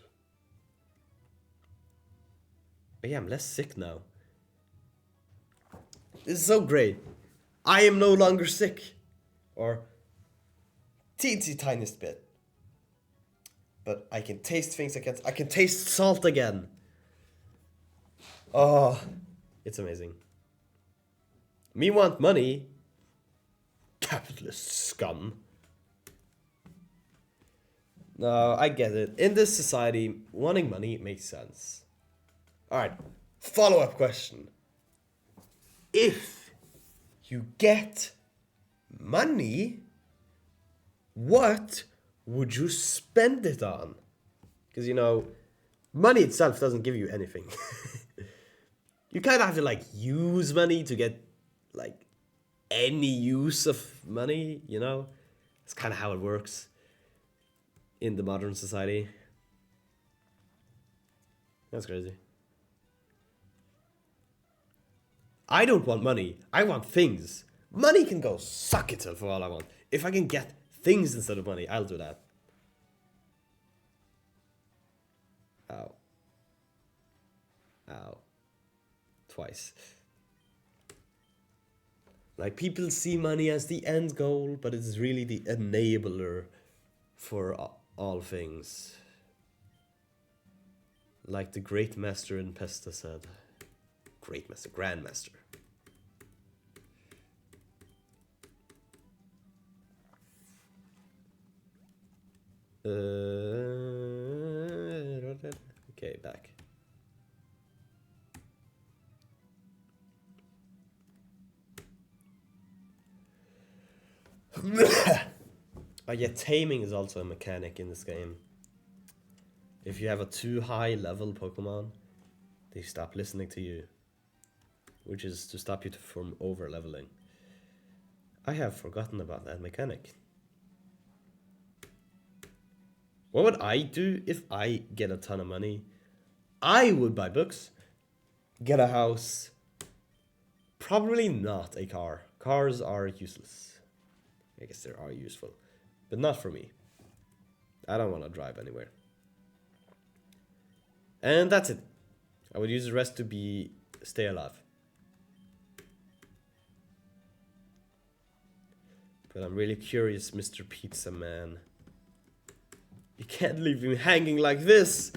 But yeah, I'm less sick now. This is so great. I am no longer sick. Or teensy tiniest bit. But I can taste things again. I can taste salt again. Oh, it's amazing. Me want money. Capitalist scum. No, I get it. In this society, wanting money makes sense. Alright, follow-up question. If you get money, what would you spend it on? Because, you know, money itself doesn't give you anything. You kind of have to, like, use money to get, like, any use of money, you know? It's kind of how it works in the modern society. That's crazy. I don't want money. I want things. Money can go suck itself for all I want. If I can get things instead of money, I'll do that. Ow. Ow. Twice. Like, people see money as the end goal, but it's really the enabler for all things. Like the great master in Pesta said. Great master, grandmaster. Okay, back. Yeah, taming is also a mechanic in this game. If you have a too high level Pokemon, they stop listening to you, which is to stop you from over leveling. I have forgotten about that mechanic. What would I do if I get a ton of money? I would buy books, get a house, probably not a car. Cars are useless. I guess they are useful, but not for me. I don't want to drive anywhere. And that's it. I would use the rest to stay alive. But I'm really curious, Mr. Pizza Man. You can't leave me hanging like this.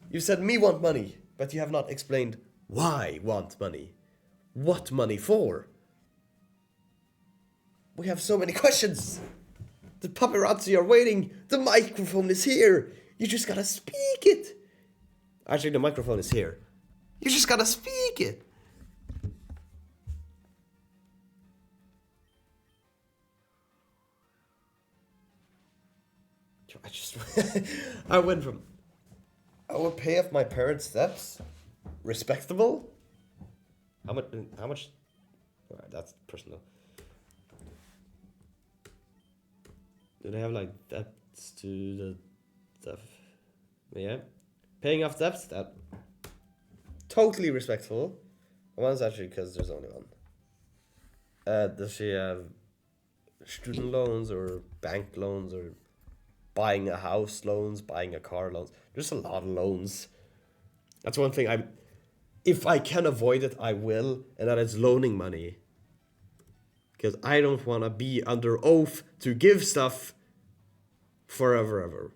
You said me want money, but you have not explained why want money. What money for? We have so many questions. The paparazzi are waiting. The microphone is here. You just gotta speak it. Actually, the microphone is here. You just gotta speak it. I went from, I would pay off my parents' debts. Respectable. How much? Alright, that's personal. Do they have like debts to the stuff? Yeah. Paying off debts, that totally respectful. One's actually because there's only one. Does she have student loans or bank loans or buying a house loans, buying a car loans? There's a lot of loans. That's one thing if I can avoid it, I will, and that is loaning money. Because I don't want to be under oath to give stuff forever, ever.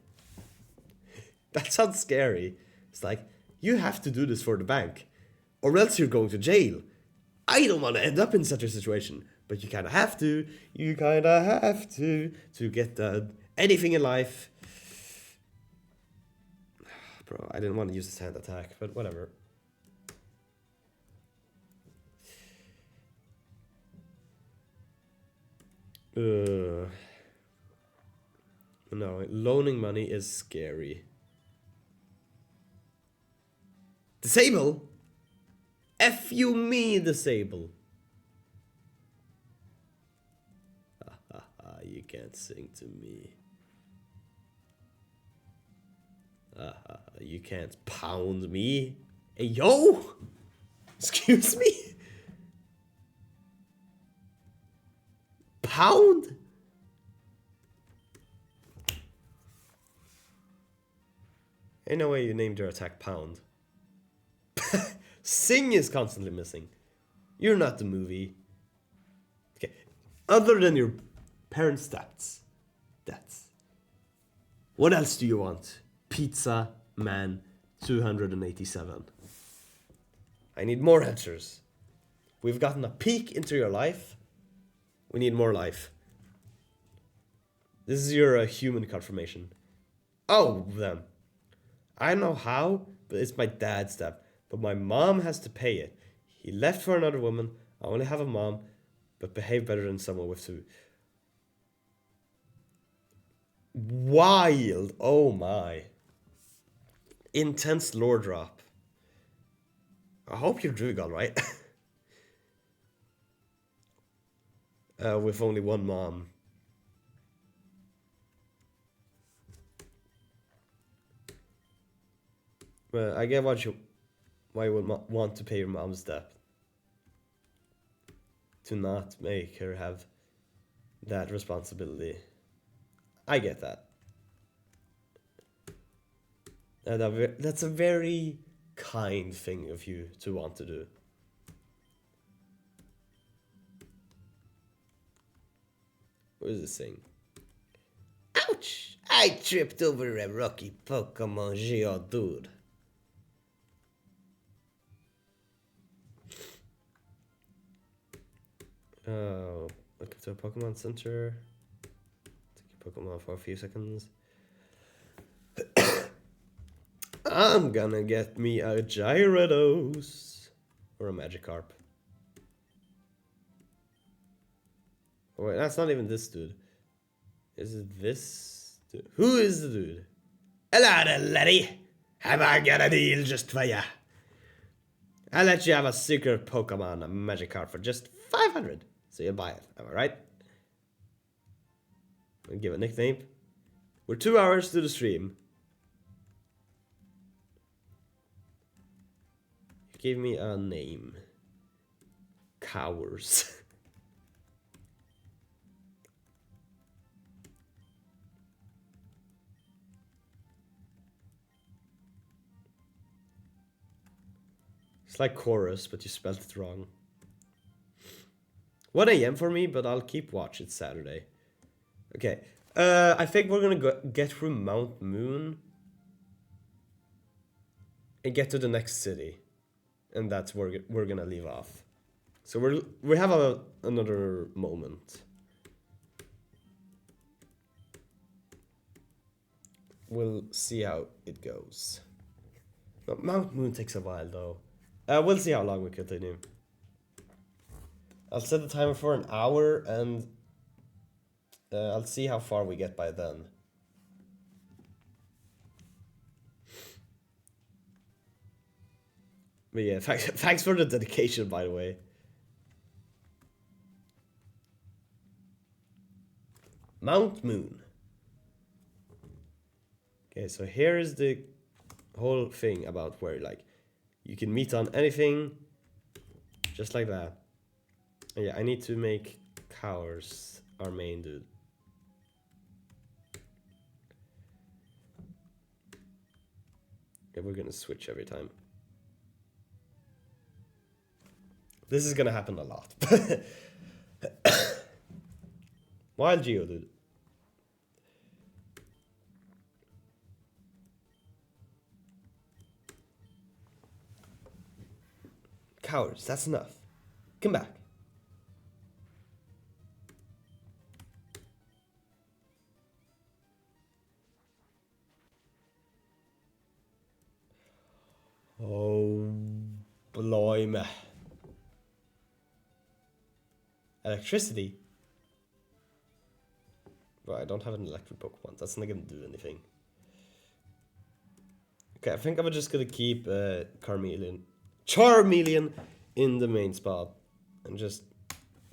That sounds scary. It's like, you have to do this for the bank, or else you're going to jail. I don't want to end up in such a situation. But you kind of have to. You kind of have to get anything in life. Bro, I didn't want to use the sand attack, but whatever. No, loaning money is scary. Disable? F you me, disable. You can't sing to me. You can't pound me. Hey, yo! Excuse me? Pound? Ain't no way you named your attack Pound. Sing is constantly missing. You're not the movie. Okay. Other than your parents' stats. What else do you want? Pizza Man 287. I need more answers. We've gotten a peek into your life. We need more life. This is your human confirmation. Oh, then. I don't know how, but it's my dad's step. But my mom has to pay it. He left for another woman. I only have a mom, but behave better than someone with two. Wild. Oh my. Intense lore drop. I hope you're doing alright. With only one mom. Well, I get why you would want to pay your mom's debt. To not make her have that responsibility. I get that. That's a very kind thing of you to want to do. What is this thing? Ouch! I tripped over a rocky Pokemon Geodude. Oh, look at the Pokemon Center. Take your Pokemon for a few seconds. I'm gonna get me a Gyarados. Or a Magikarp. Oh, wait, that's not even this dude. Is it this dude? Who is the dude? Hello there, laddie. Have I got a deal just for ya? I'll let you have a secret Pokemon, a Magikarp, for just 500. So you'll buy it, am I right? I'll give a nickname. We're 2 hours to the stream. You gave me a name. Cowards. It's like chorus, but you spelled it wrong. 1 a.m. for me, but I'll keep watch. It's Saturday. Okay. I think we're gonna get through Mount Moon and get to the next city, and that's where we're gonna leave off. So we have another moment. We'll see how it goes. But Mount Moon takes a while though. We'll see how long we continue. I'll set the timer for an hour, and I'll see how far we get by then. But yeah, thanks for the dedication, by the way. Mount Moon. Okay, so here is the whole thing about where, like, you can meet on anything, just like that. And yeah, I need to make Cowers our main dude. Yeah, we're gonna switch every time. This is gonna happen a lot. Wild Geodude. Cowards, that's enough. Come back. Oh, blimey. Electricity? But I don't have an electric Pokemon. That's not gonna do anything. Okay, I think I'm just gonna keep Charmeleon in the main spot and just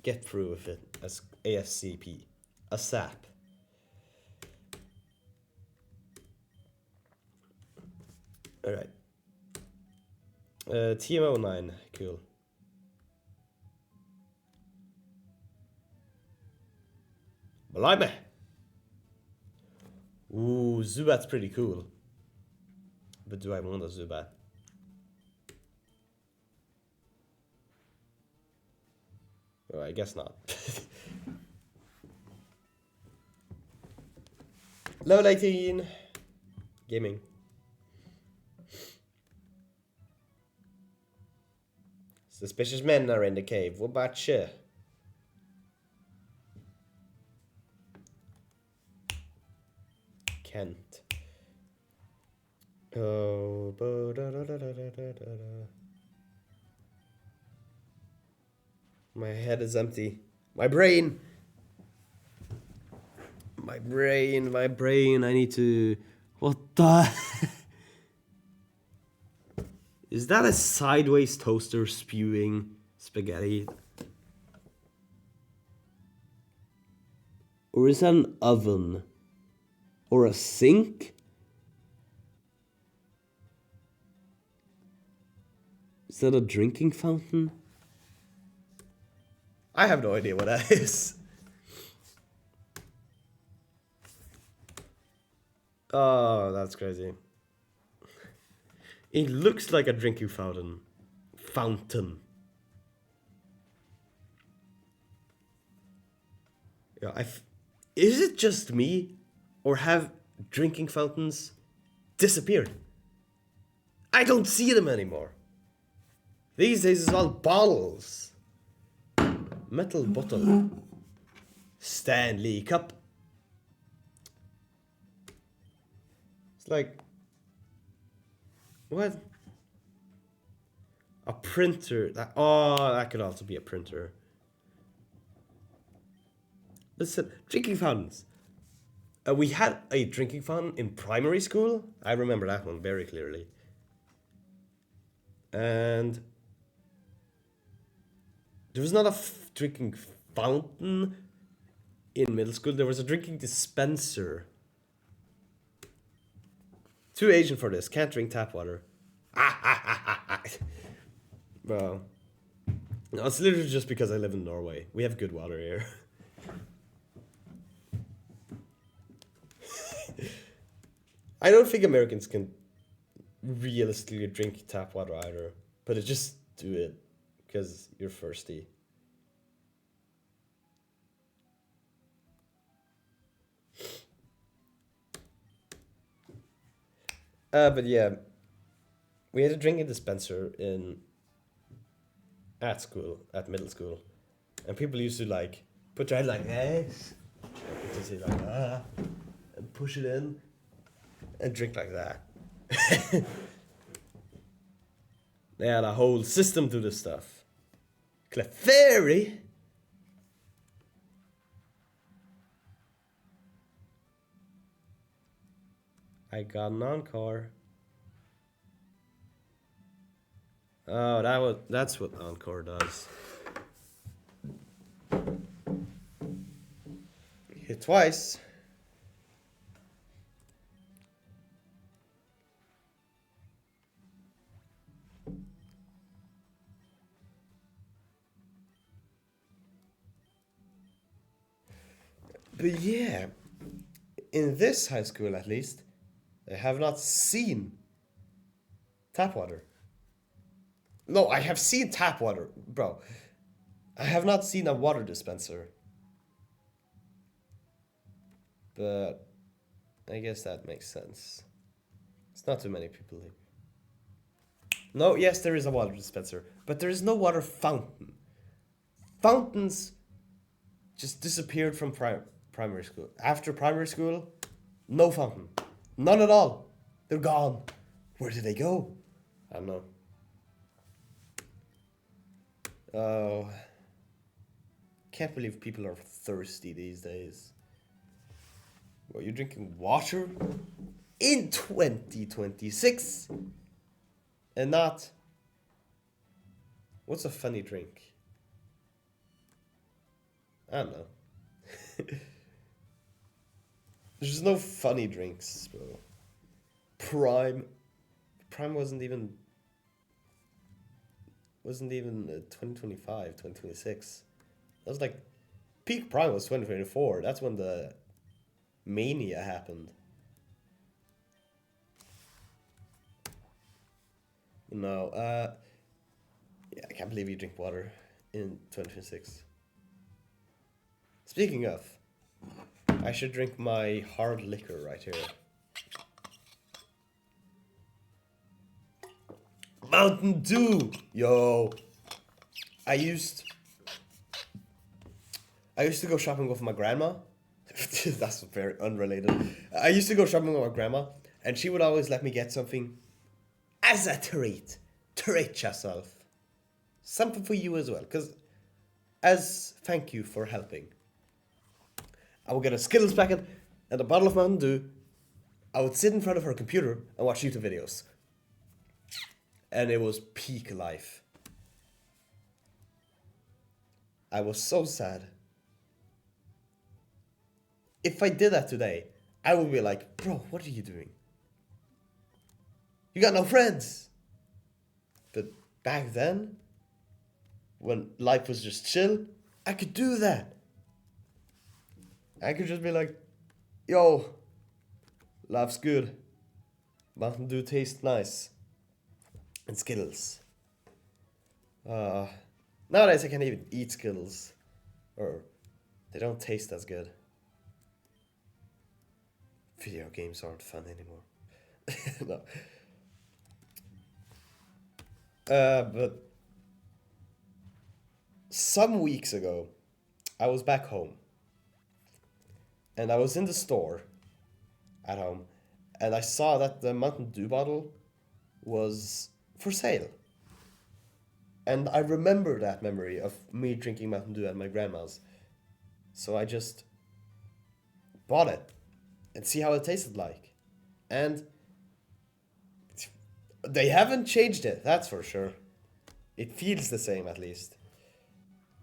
get through with it as ASCP. ASAP. Alright. TMO9, cool. Blimey! Ooh, Zubat's pretty cool. But do I want a Zubat? Well, I guess not. Level 18. Gaming. Suspicious men are in the cave. What about you? Kent. Oh, my head is empty. My brain. My brain. I need to. What the? Is that a sideways toaster spewing spaghetti? Or is that an oven? Or a sink? Is that a drinking fountain? I have no idea what that is. Oh, that's crazy. It looks like a drinking fountain. Yeah, is it just me, or have drinking fountains disappeared? I don't see them anymore. These days it's all bottles. Metal bottle. Stanley cup. It's like, what? A printer. That could also be a printer. Listen, drinking fountains. We had a drinking fountain in primary school. I remember that one very clearly. And there was not a drinking fountain in middle school. There was a drinking dispenser. Too Asian for this. Can't drink tap water. Bro. No, it's literally just because I live in Norway. We have good water here. I don't think Americans can realistically drink tap water either. But just do it because you're thirsty. But yeah, we had a drinking dispenser at middle school, and people used to like put their head like this, and say like and push it in, and drink like that. They had a whole system to this stuff. Clefairy. I got an encore. Oh, that's what encore does. Hit twice. But yeah, in this high school at least, I have not seen tap water. No, I have seen tap water, bro. I have not seen a water dispenser. But I guess that makes sense. It's not too many people here. No, yes, there is a water dispenser, but there is no water fountain. Fountains just disappeared from primary school. After primary school, no fountain. None at all. They're gone. Where did they go? I don't know. Oh, can't believe people are thirsty these days. Well, you're drinking water in 2026 and not. What's a funny drink? I don't know. There's no funny drinks, bro. Prime, Prime wasn't even 2025, 2026. That was like peak Prime was 2024. That's when the mania happened. No, yeah, I can't believe you drink water in 2026. Speaking of, I should drink my hard liquor right here. Mountain Dew, yo. I used I used to go shopping with my grandma. That's very unrelated. I used to go shopping with my grandma, and she would always let me get something as a treat. Treat yourself. Something for you as well, because as thank you for helping. I would get a Skittles packet and a bottle of Mountain Dew. I would sit in front of her computer and watch YouTube videos. And it was peak life. I was so sad. If I did that today, I would be like, bro, what are you doing? You got no friends. But back then, when life was just chill, I could do that. I could just be like, yo, life's good. Mountain Dew tastes nice. And Skittles. Nowadays I can't even eat Skittles. Or they don't taste as good. Video games aren't fun anymore. No. But some weeks ago, I was back home. And I was in the store at home. And I saw that the Mountain Dew bottle was for sale. And I remember that memory of me drinking Mountain Dew at my grandma's. So I just bought it and see how it tasted like. And they haven't changed it, that's for sure. It feels the same at least.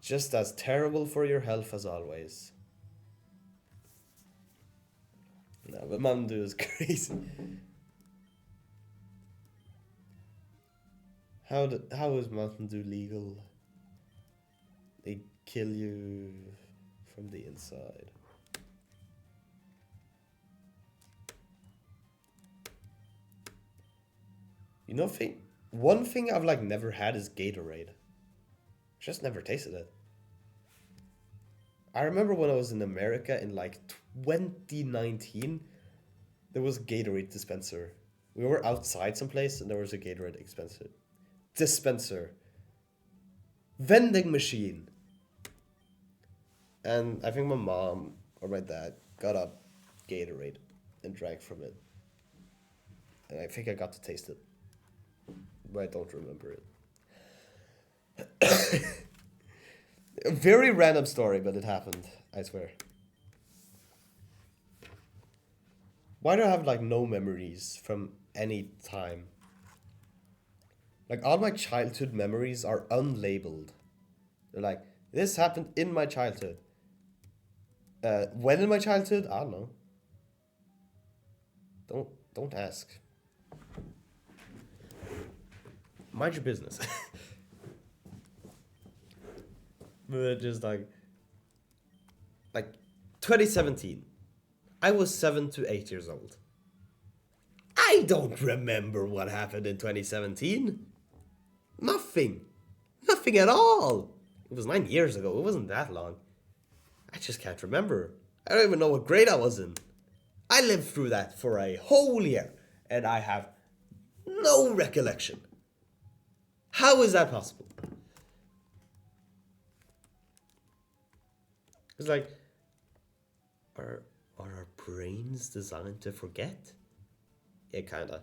Just as terrible for your health as always. No, but Mountain Dew is crazy. How is Mountain Dew legal? They kill you from the inside. You know, one thing I've like never had is Gatorade. Just never tasted it. I remember when I was in America in like 2019, there was a Gatorade dispenser. We were outside someplace and there was a Gatorade dispenser. Vending machine. And I think my mom or my dad got a Gatorade and drank from it. And I think I got to taste it. But I don't remember it. A very random story, but it happened, I swear. Why do I have like no memories from any time? Like all my childhood memories are unlabeled. They're like, this happened in my childhood. When in my childhood? I don't know. Don't ask. Mind your business. But just like 2017. I was 7 to 8 years old. I don't remember what happened in 2017. Nothing. Nothing at all. It was 9 years ago. It wasn't that long. I just can't remember. I don't even know what grade I was in. I lived through that for a whole year, and I have no recollection. How is that possible? It's like, are our brains designed to forget? Yeah, kinda.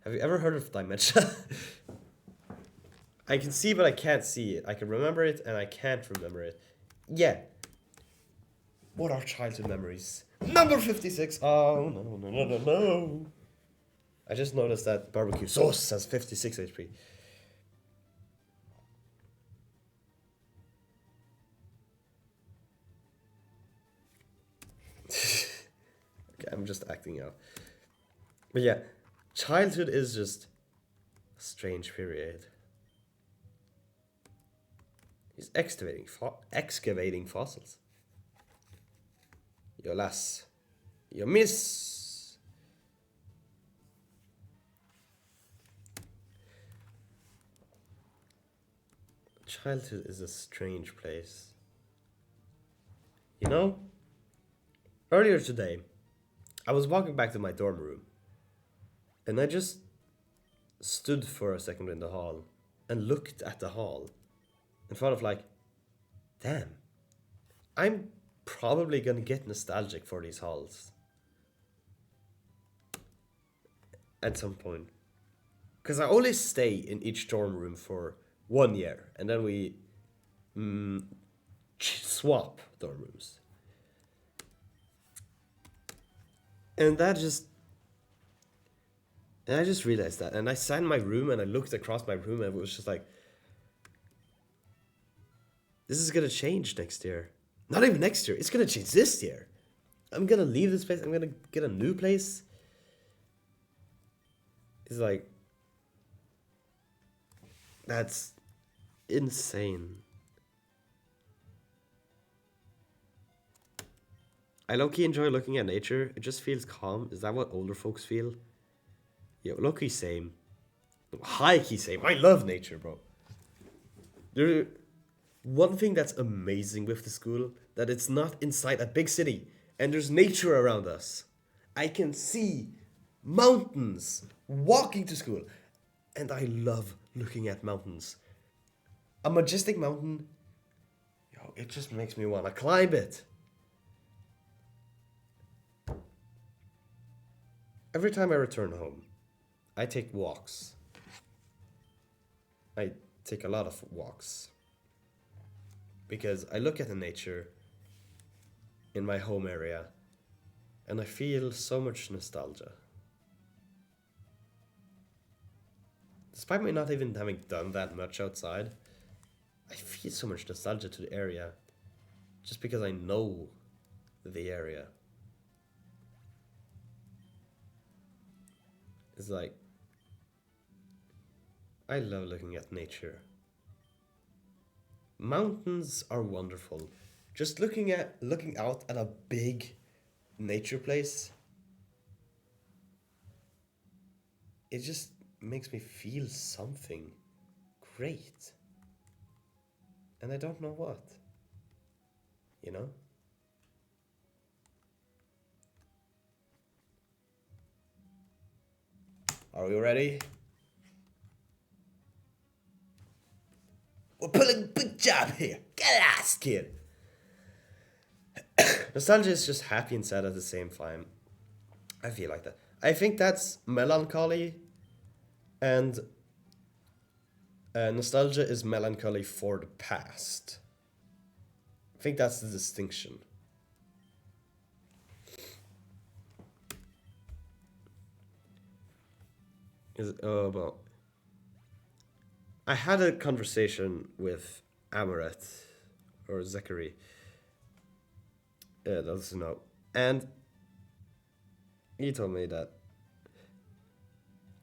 Have you ever heard of dementia? I can see, but I can't see it. I can remember it, and I can't remember it. Yeah. What are childhood memories? Number 56. Oh, no, no, no, no, no. I just noticed that barbecue sauce has 56 HP. Okay, I'm just acting out. But yeah, childhood is just a strange period. He's excavating fossils. Yo lass. Yo miss. Childhood is a strange place. You know, earlier today, I was walking back to my dorm room, and I just stood for a second in the hall and looked at the hall and thought of like, damn, I'm probably gonna get nostalgic for these halls at some point. Because I only stay in each dorm room for 1 year, and then we swap dorm rooms. And that just. And I just realized that. And I sat in my room and I looked across my room and it was just like, this is gonna change next year. Not even next year, it's gonna change this year. I'm gonna leave this place, I'm gonna get a new place. It's like, that's insane. I low-key enjoy looking at nature. It just feels calm. Is that what older folks feel? Yeah, low-key same. High-key same. I love nature, bro. There, one thing that's amazing with the school, that it's not inside a big city and there's nature around us. I can see mountains walking to school, and I love looking at mountains. A majestic mountain, yo, it just makes me want to climb it. Every time I return home, I take walks. I take a lot of walks because I look at the nature in my home area and I feel so much nostalgia. Despite me not even having done that much outside, I feel so much nostalgia to the area just because I know the area. It's like, I love looking at nature. Mountains are wonderful. Just looking out at a big nature place, it just makes me feel something great. And I don't know what. You know? Are we ready? We're pulling a big job here. Get ass, kid. Nostalgia is just happy and sad at the same time. I feel like that. I think that's melancholy, and nostalgia is melancholy for the past. I think that's the distinction. Well, I had a conversation with Amaret or Zachary. That doesn't know, and he told me that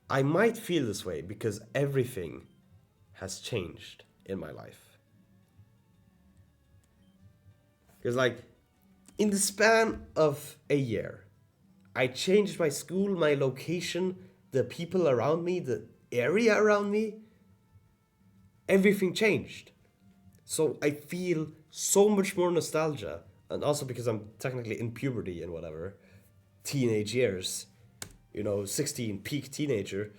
I might feel this way because everything has changed in my life. Because, like, in the span of a year, I changed my school, my location, the people around me, the area around me. Everything changed. So I feel so much more nostalgia. And also because I'm technically in puberty and whatever, teenage years, 16, peak teenager.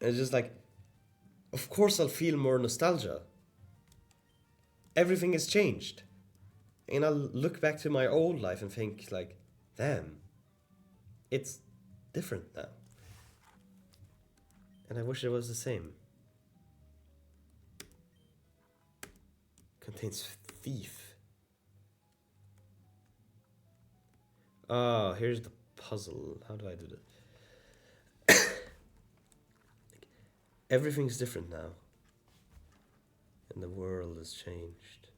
And it's just like, of course I'll feel more nostalgia. Everything has changed. And I'll look back to my old life and think like, damn, it's different now. And I wish it was the same. Contains thief. Oh, here's the puzzle. How do I do this? Everything's different now. And the world has changed.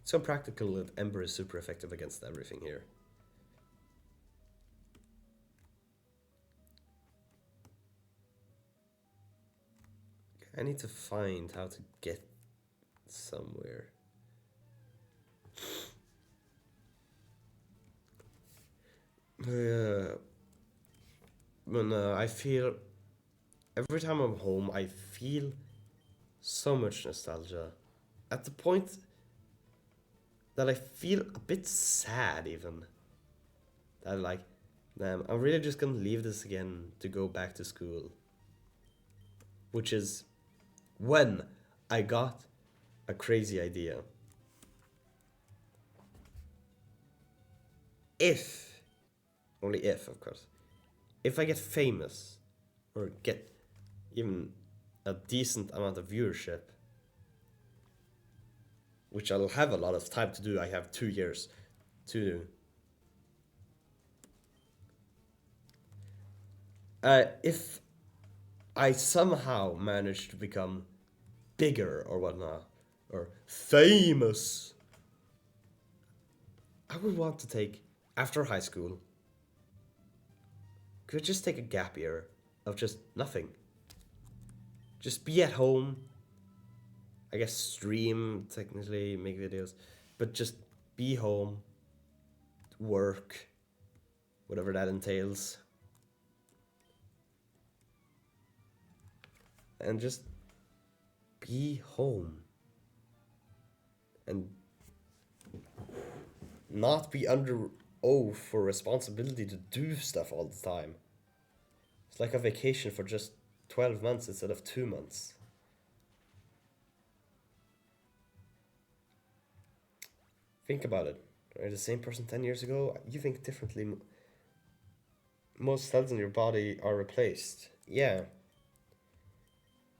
So practical that Ember is super effective against everything here. I need to find how to get somewhere. When I feel every time I'm home, I feel so much nostalgia. At the point that I feel a bit sad, even. That I'm like, damn, I'm really just gonna leave this again to go back to school. Which is when I got a crazy idea. If, only if, of course, if I get famous or get even a decent amount of viewership, which I'll have a lot of time to do, I have 2 years to do. If I somehow manage to become bigger or whatnot, or famous, I would want to take, after high school, could just take a gap year of just nothing. Just be at home. I guess stream, technically, make videos, but just be home, work, whatever that entails. And just be home. And not be under oath for responsibility to do stuff all the time. It's like a vacation for just 12 months instead of 2 months. Think about it. Are you the same person 10 years ago? You think differently. Most cells in your body are replaced. Yeah.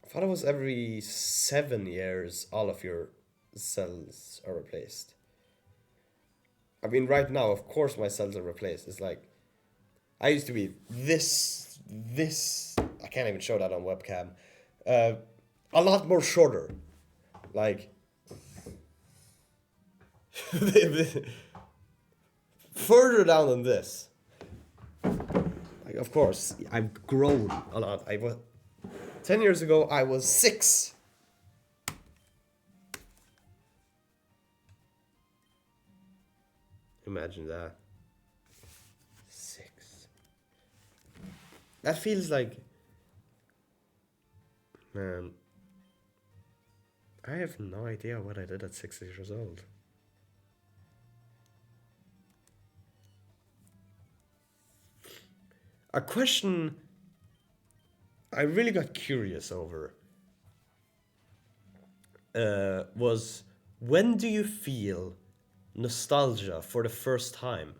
I thought it was every 7 years all of your cells are replaced. I mean, right now, of course, my cells are replaced. It's like, I used to be this, I can't even show that on webcam. A lot more shorter. Like, further down than this. Like, of course, I've grown a lot. 10 years ago, I was 6. Imagine that. 6. That feels like, man, I have no idea what I did at 6 years old. A question I really got curious over was, when do you feel nostalgia for the first time?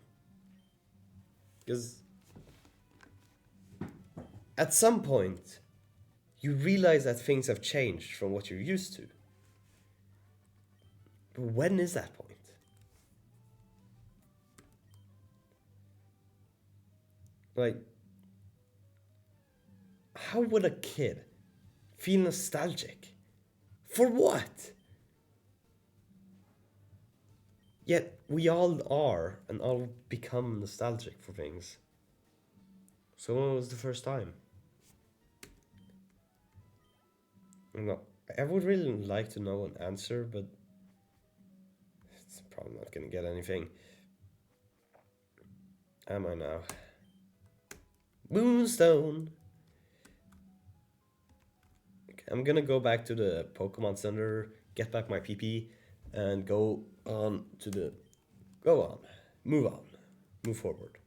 Because at some point, you realize that things have changed from what you're used to. But when is that point? Like, how would a kid feel nostalgic? For what? Yet we all are and all become nostalgic for things. So when was the first time? I would really like to know an answer, but it's probably not gonna get anything. Am I now? Moonstone! Okay, I'm gonna go back to the Pokemon Center, get back my PP, and go on to the... Go on. Move on. Move forward.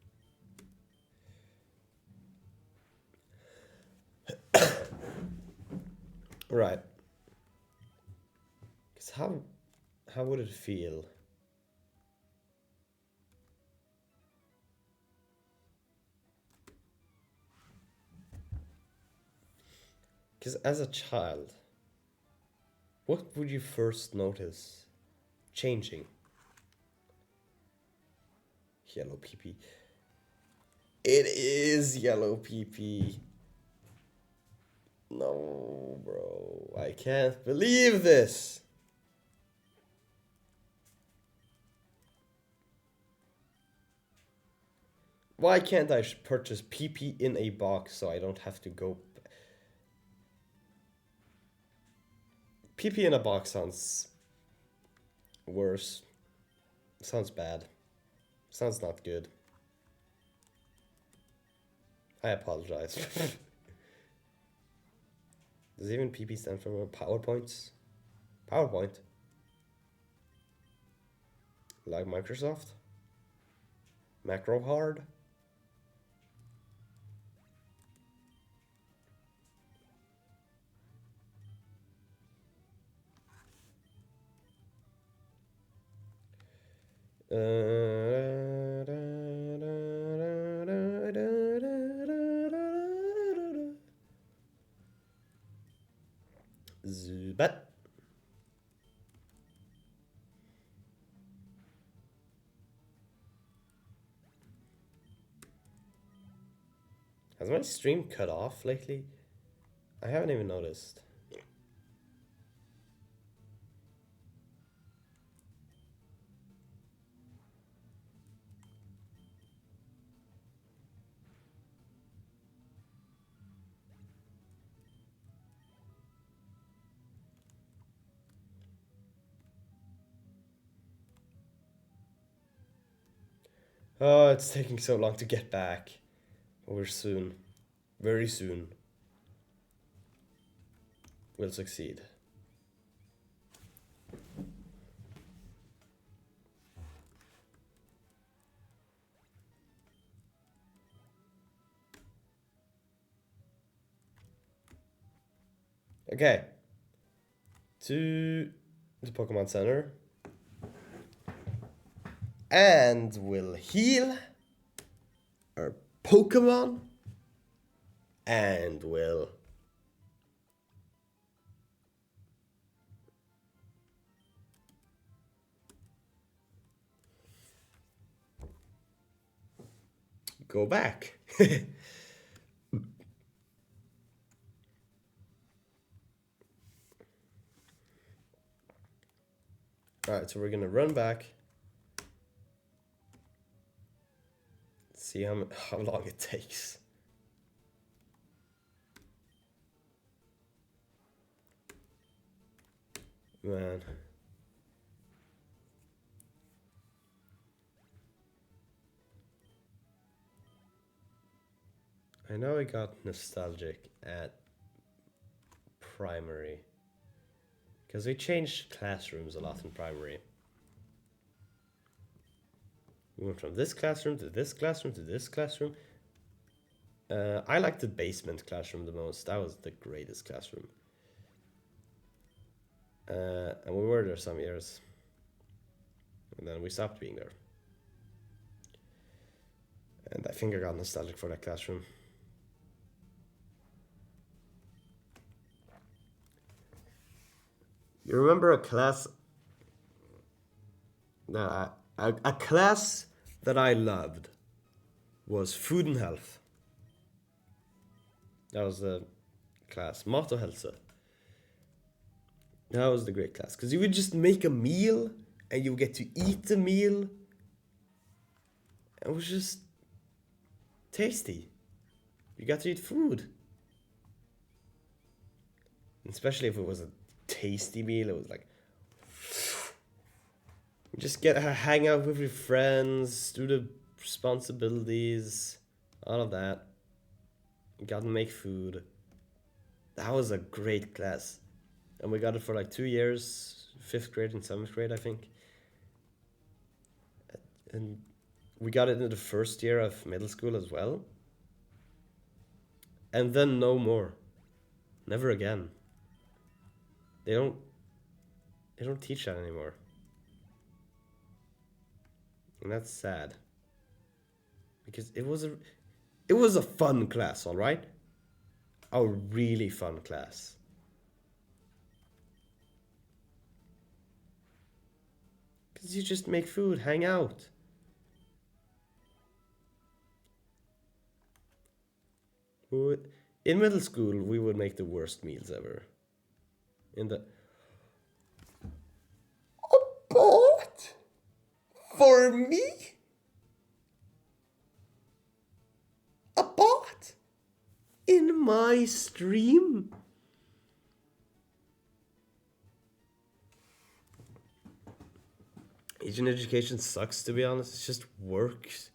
Right. Because how would it feel Because as a child, what would you first notice changing? Yellow PP. It is yellow PP. No, bro. I can't believe this. Why can't I purchase PP in a box so I don't have to go... PP in a box sounds worse. Sounds bad. Sounds not good. I apologize. Does even PP stand for PowerPoints? PowerPoint? Like Microsoft? Macro hard? Zubat. Has my stream cut off lately? I haven't even noticed. Oh, it's taking so long to get back. We're soon. Very soon. We'll succeed. Okay. To the Pokemon Center. And we'll heal our Pokemon. And we'll go back. Alright, so we're gonna run back. See how long it takes. Man. I know I got nostalgic at primary. Because we changed classrooms a lot in primary. We went from this classroom to this classroom to this classroom. I liked the basement classroom the most. That was the greatest classroom. And we were there some years. And then we stopped being there. And I think I got nostalgic for that classroom. You remember a class... No, a class that I loved was food and health. That was the class. Mat och hälsa. That was the great class. Because you would just make a meal and you would get to eat the meal. It was just tasty. You got to eat food. Especially if it was a tasty meal. It was like... You just get to hang out with your friends, do the responsibilities, all of that. You got to make food. That was a great class. And we got it for like 2 years, 5th grade and 7th grade, I think. And we got it in the first year of middle school as well. And then no more. Never again. They don't teach that anymore. And that's sad. Because it was a fun class, all right? a really fun class. Because you just make food, hang out. In middle school, we would make the worst meals ever. In the a bot for me, a bot in my stream. Asian education sucks, to be honest. It's just works.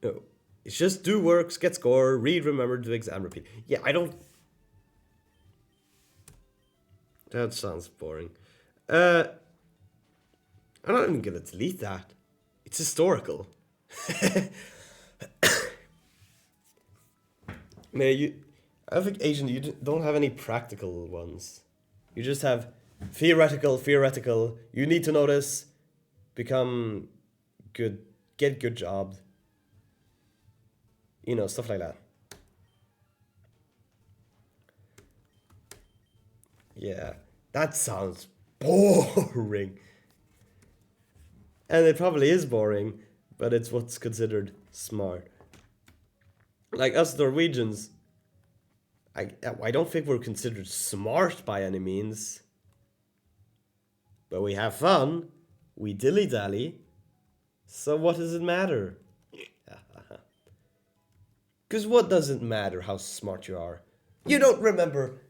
No, it's just do works, get score, read, remember, do exam, repeat. Yeah, I don't. That sounds boring. I'm not even gonna delete that. It's historical. No, I think Asian, you don't have any practical ones. You just have theoretical. You need to know this, become good, get good job. You know, stuff like that. Yeah, that sounds boring. And it probably is boring, but it's what's considered smart. Like us Norwegians, I don't think we're considered smart by any means. But we have fun, we dilly dally, so what does it matter? Because what does it matter how smart you are? You don't remember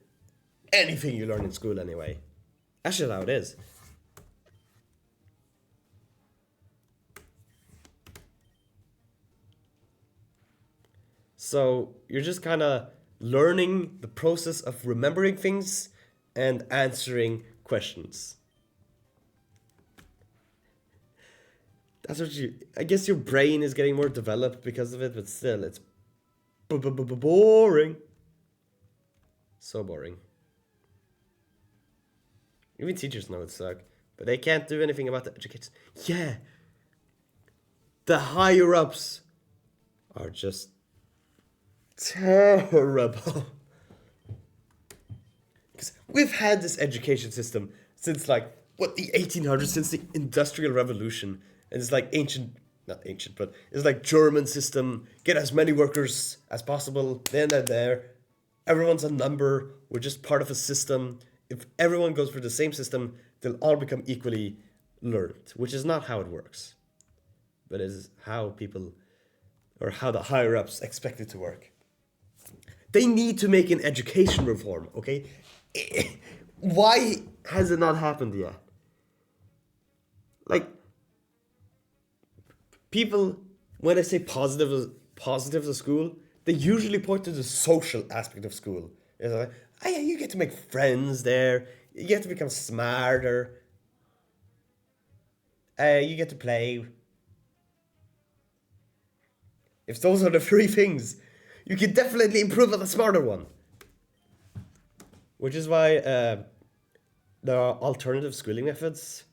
anything you learn in school anyway. That's just how it is. So you're just kind of learning the process of remembering things and answering questions. That's what you. I guess your brain is getting more developed because of it, but still, it's boring. So boring. Even teachers know it sucks, but they can't do anything about the educators. Yeah, the higher ups are just terrible. Because we've had this education system since like what the 1800s, since the Industrial Revolution, and it's like ancient, not ancient, but it's like German system. Get as many workers as possible. Then they're there. Everyone's a number. We're just part of a system. If everyone goes for the same system, they'll all become equally learned, which is not how it works, but is how people, or how the higher ups expect it to work. They need to make an education reform, okay? Why has it not happened yet? Like, people, when they say positives of school, they usually point to the social aspect of school. It's like, oh yeah, you get to make friends there. You get to become smarter. You get to play. If those are the three things, you can definitely improve on the smarter one. Which is why there are alternative schooling methods.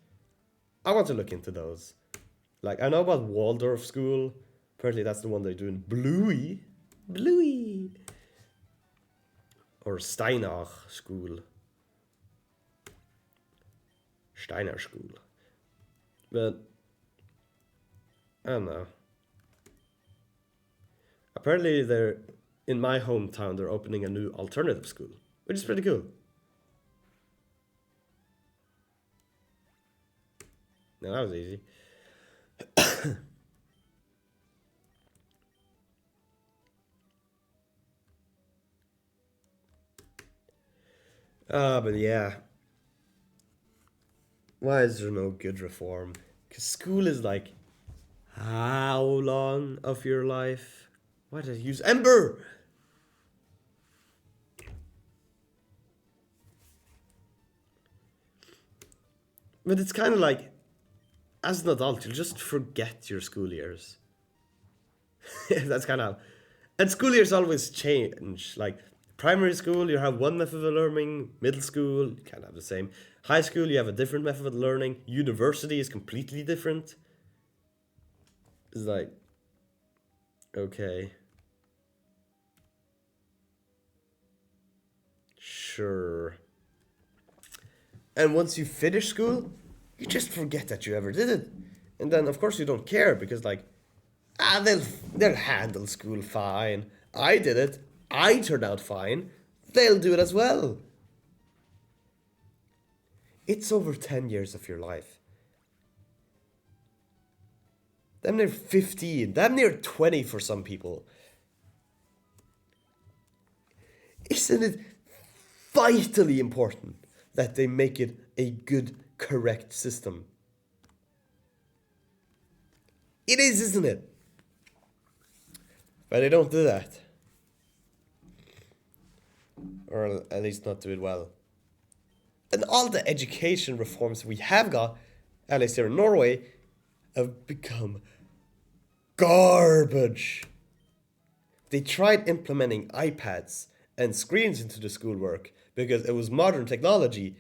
I want to look into those. Like, I know about Waldorf school. Apparently that's the one they do in Bluey. Or Steiner school. But, I don't know. Apparently they're, in my hometown, they're opening a new alternative school, which is pretty cool. No, that was easy. But yeah. Why is there no good reform? Because school is like, how long of your life? Why did I use Ember? But it's kind of like, as an adult, you'll just forget your school years. That's kind of, and school years always change. Like primary school, you have one method of learning. Middle school, you can't have the same. High school, you have a different method of learning. University is completely different. It's like, okay. sure. And once you finish school, you just forget that you ever did it. And then of course you don't care because like, they'll handle school fine. I did it. I turned out fine. They'll do it as well. It's over 10 years of your life. Damn near 15. Damn near 20 for some people. Isn't it vitally important that they make it a good, correct system? It is, isn't it? But they don't do that. Or at least not do it well. And all the education reforms we have got, at least here in Norway, have become garbage. They tried implementing iPads and screens into the schoolwork because it was modern technology.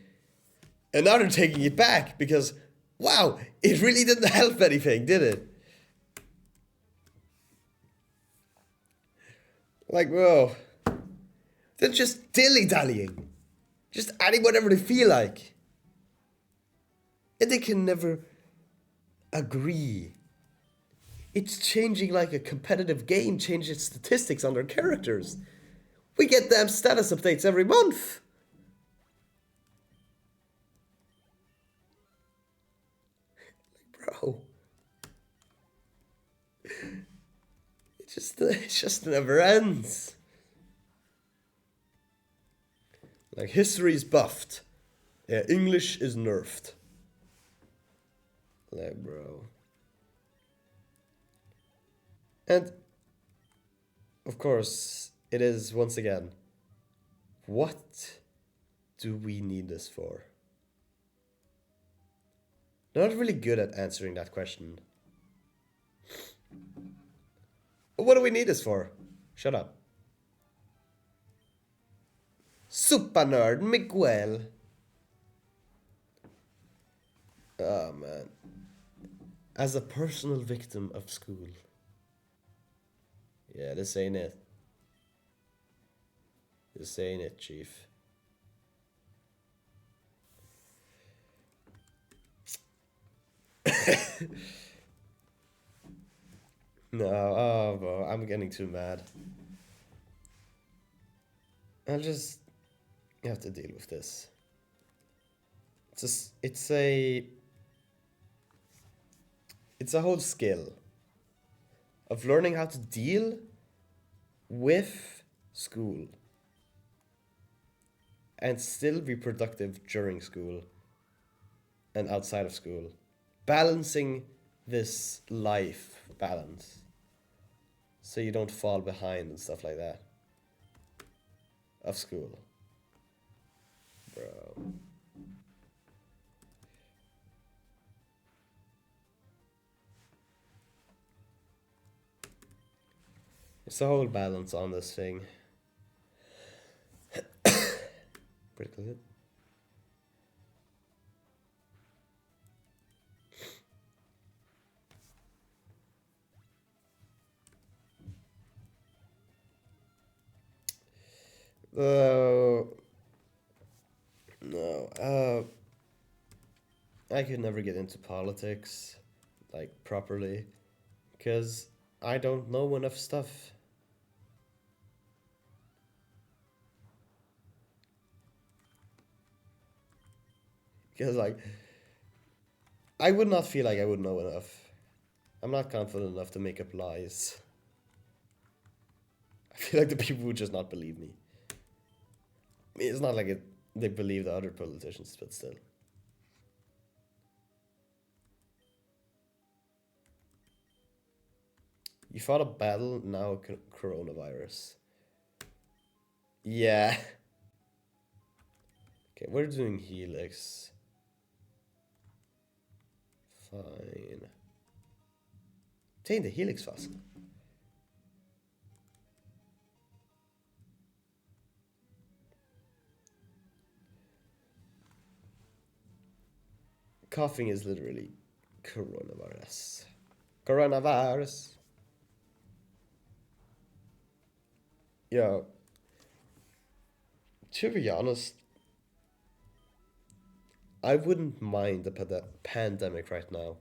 And now they're taking it back because, wow, it really didn't help anything, did it? Like, whoa. They're just dilly-dallying. Just adding whatever they feel like. And they can never agree. It's changing like a competitive game changes statistics on their characters. We get damn status updates every month. Like, bro. It just never ends. Like, history is buffed. Yeah, English is nerfed. Like, bro. And, of course, it is, once again, what do we need this for? They're not really good at answering that question. What do we need this for? Shut up. Super nerd Miguel. Oh, man. As a personal victim of school. Yeah, this ain't it. This ain't it, Chief. No, oh, bro, I'm getting too mad. I'll just have to deal with this. It's a whole skill of learning how to deal with school and still be productive during school and outside of school. Balancing this life balance so you don't fall behind and stuff like that of school. Bro. It's a whole balance on this thing. Pretty good. No. I could never get into politics, like, properly, because I don't know enough stuff. Because, like, I would not feel like I would know enough. I'm not confident enough to make up lies. I feel like the people would just not believe me. I mean, it's not like they believe the other politicians, but still. You fought a battle, now coronavirus. Yeah. Okay, we're doing Helix. Fine. Obtain the Helix fossil. Coughing is literally coronavirus. Coronavirus. Yo. To be honest, I wouldn't mind the pandemic right now.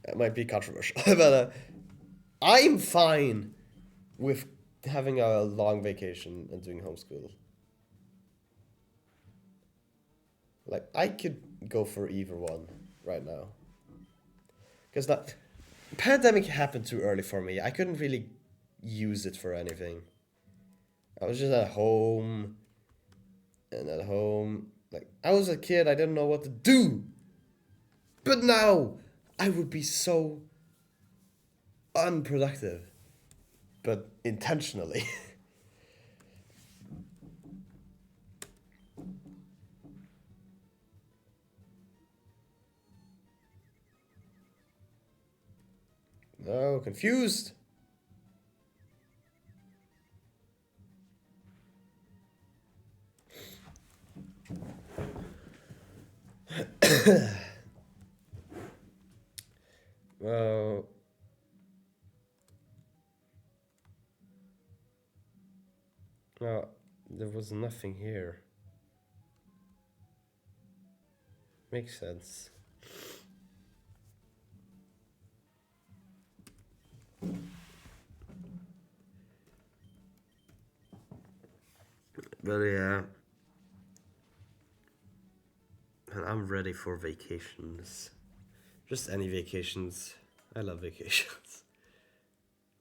It might be controversial, but I'm fine with having a long vacation and doing homeschool. Like I could go for either one right now because that pandemic happened too early for me. I couldn't really use it for anything. I was just at home and at home. Like I was a kid, I didn't know what to do. But now I would be so unproductive, but intentionally. Oh, confused. Well, well, there was nothing here. Makes sense. But yeah, and I'm ready for vacations. Just any vacations. I love vacations.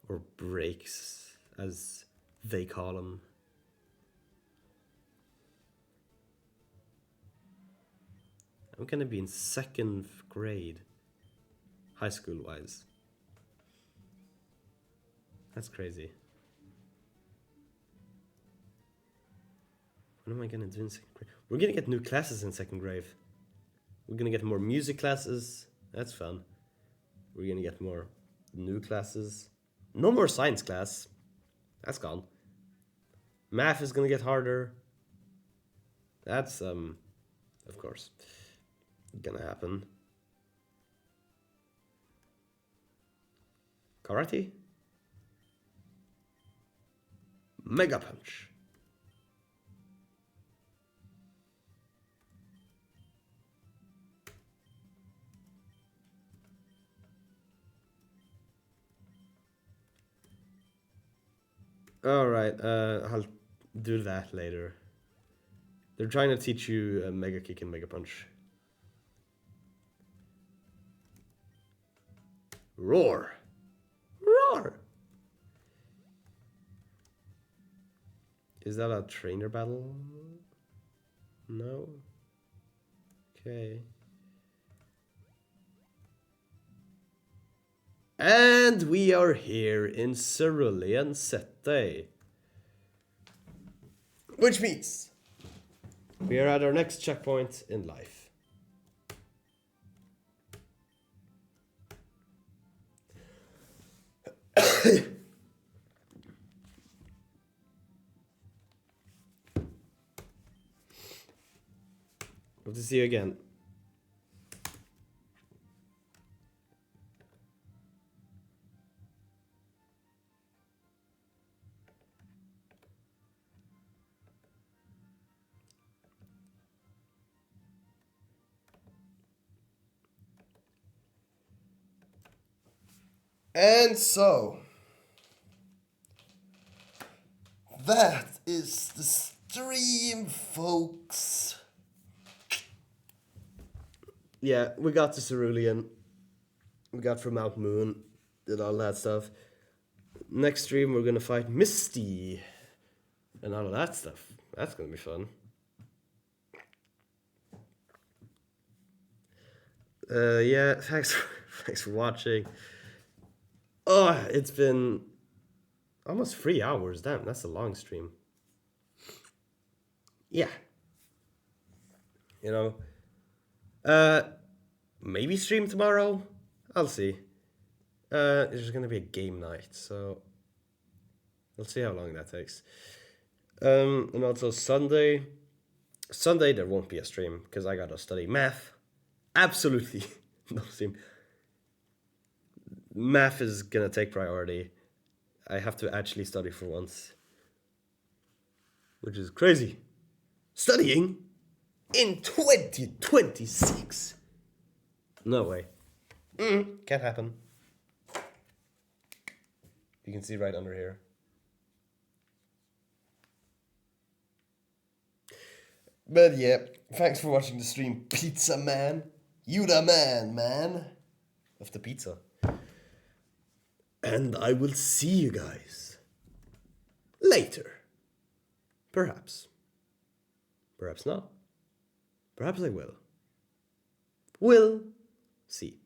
Or breaks, as they call them. I'm gonna be in second grade, high school wise. That's crazy. What am I gonna do in second grade? We're gonna get new classes in second grade. We're gonna get more music classes. That's fun. We're gonna get more new classes. No more science class. That's gone. Math is gonna get harder. That's of course, gonna happen. Karate? Mega Punch. Alright, I'll do that later. They're trying to teach you a Mega Kick and Mega Punch. Roar! Roar! Is that a trainer battle? No? Okay. And we are here in Cerulean City. Which means we are at our next checkpoint in life. Hope to see you again. And so, that is the stream, folks. Yeah, we got to Cerulean. We got from Mount Moon. Did all that stuff. Next stream, we're gonna fight Misty. And all of that stuff. That's gonna be fun. Yeah, thanks for watching. Oh, it's been almost 3 hours. Damn, that's a long stream. Yeah. You know, maybe stream tomorrow. I'll see. There's gonna be a game night, so we'll see how long that takes. And also Sunday. Sunday there won't be a stream because I gotta study math. Absolutely no stream. Math is gonna take priority. I have to actually study for once, which is crazy. Studying in 2026? No way. Can't happen. You can see right under here. But yeah, thanks for watching the stream, Pizza Man. You the man of the pizza. And I will see you guys later. Perhaps. Perhaps not. Perhaps I will. Will see.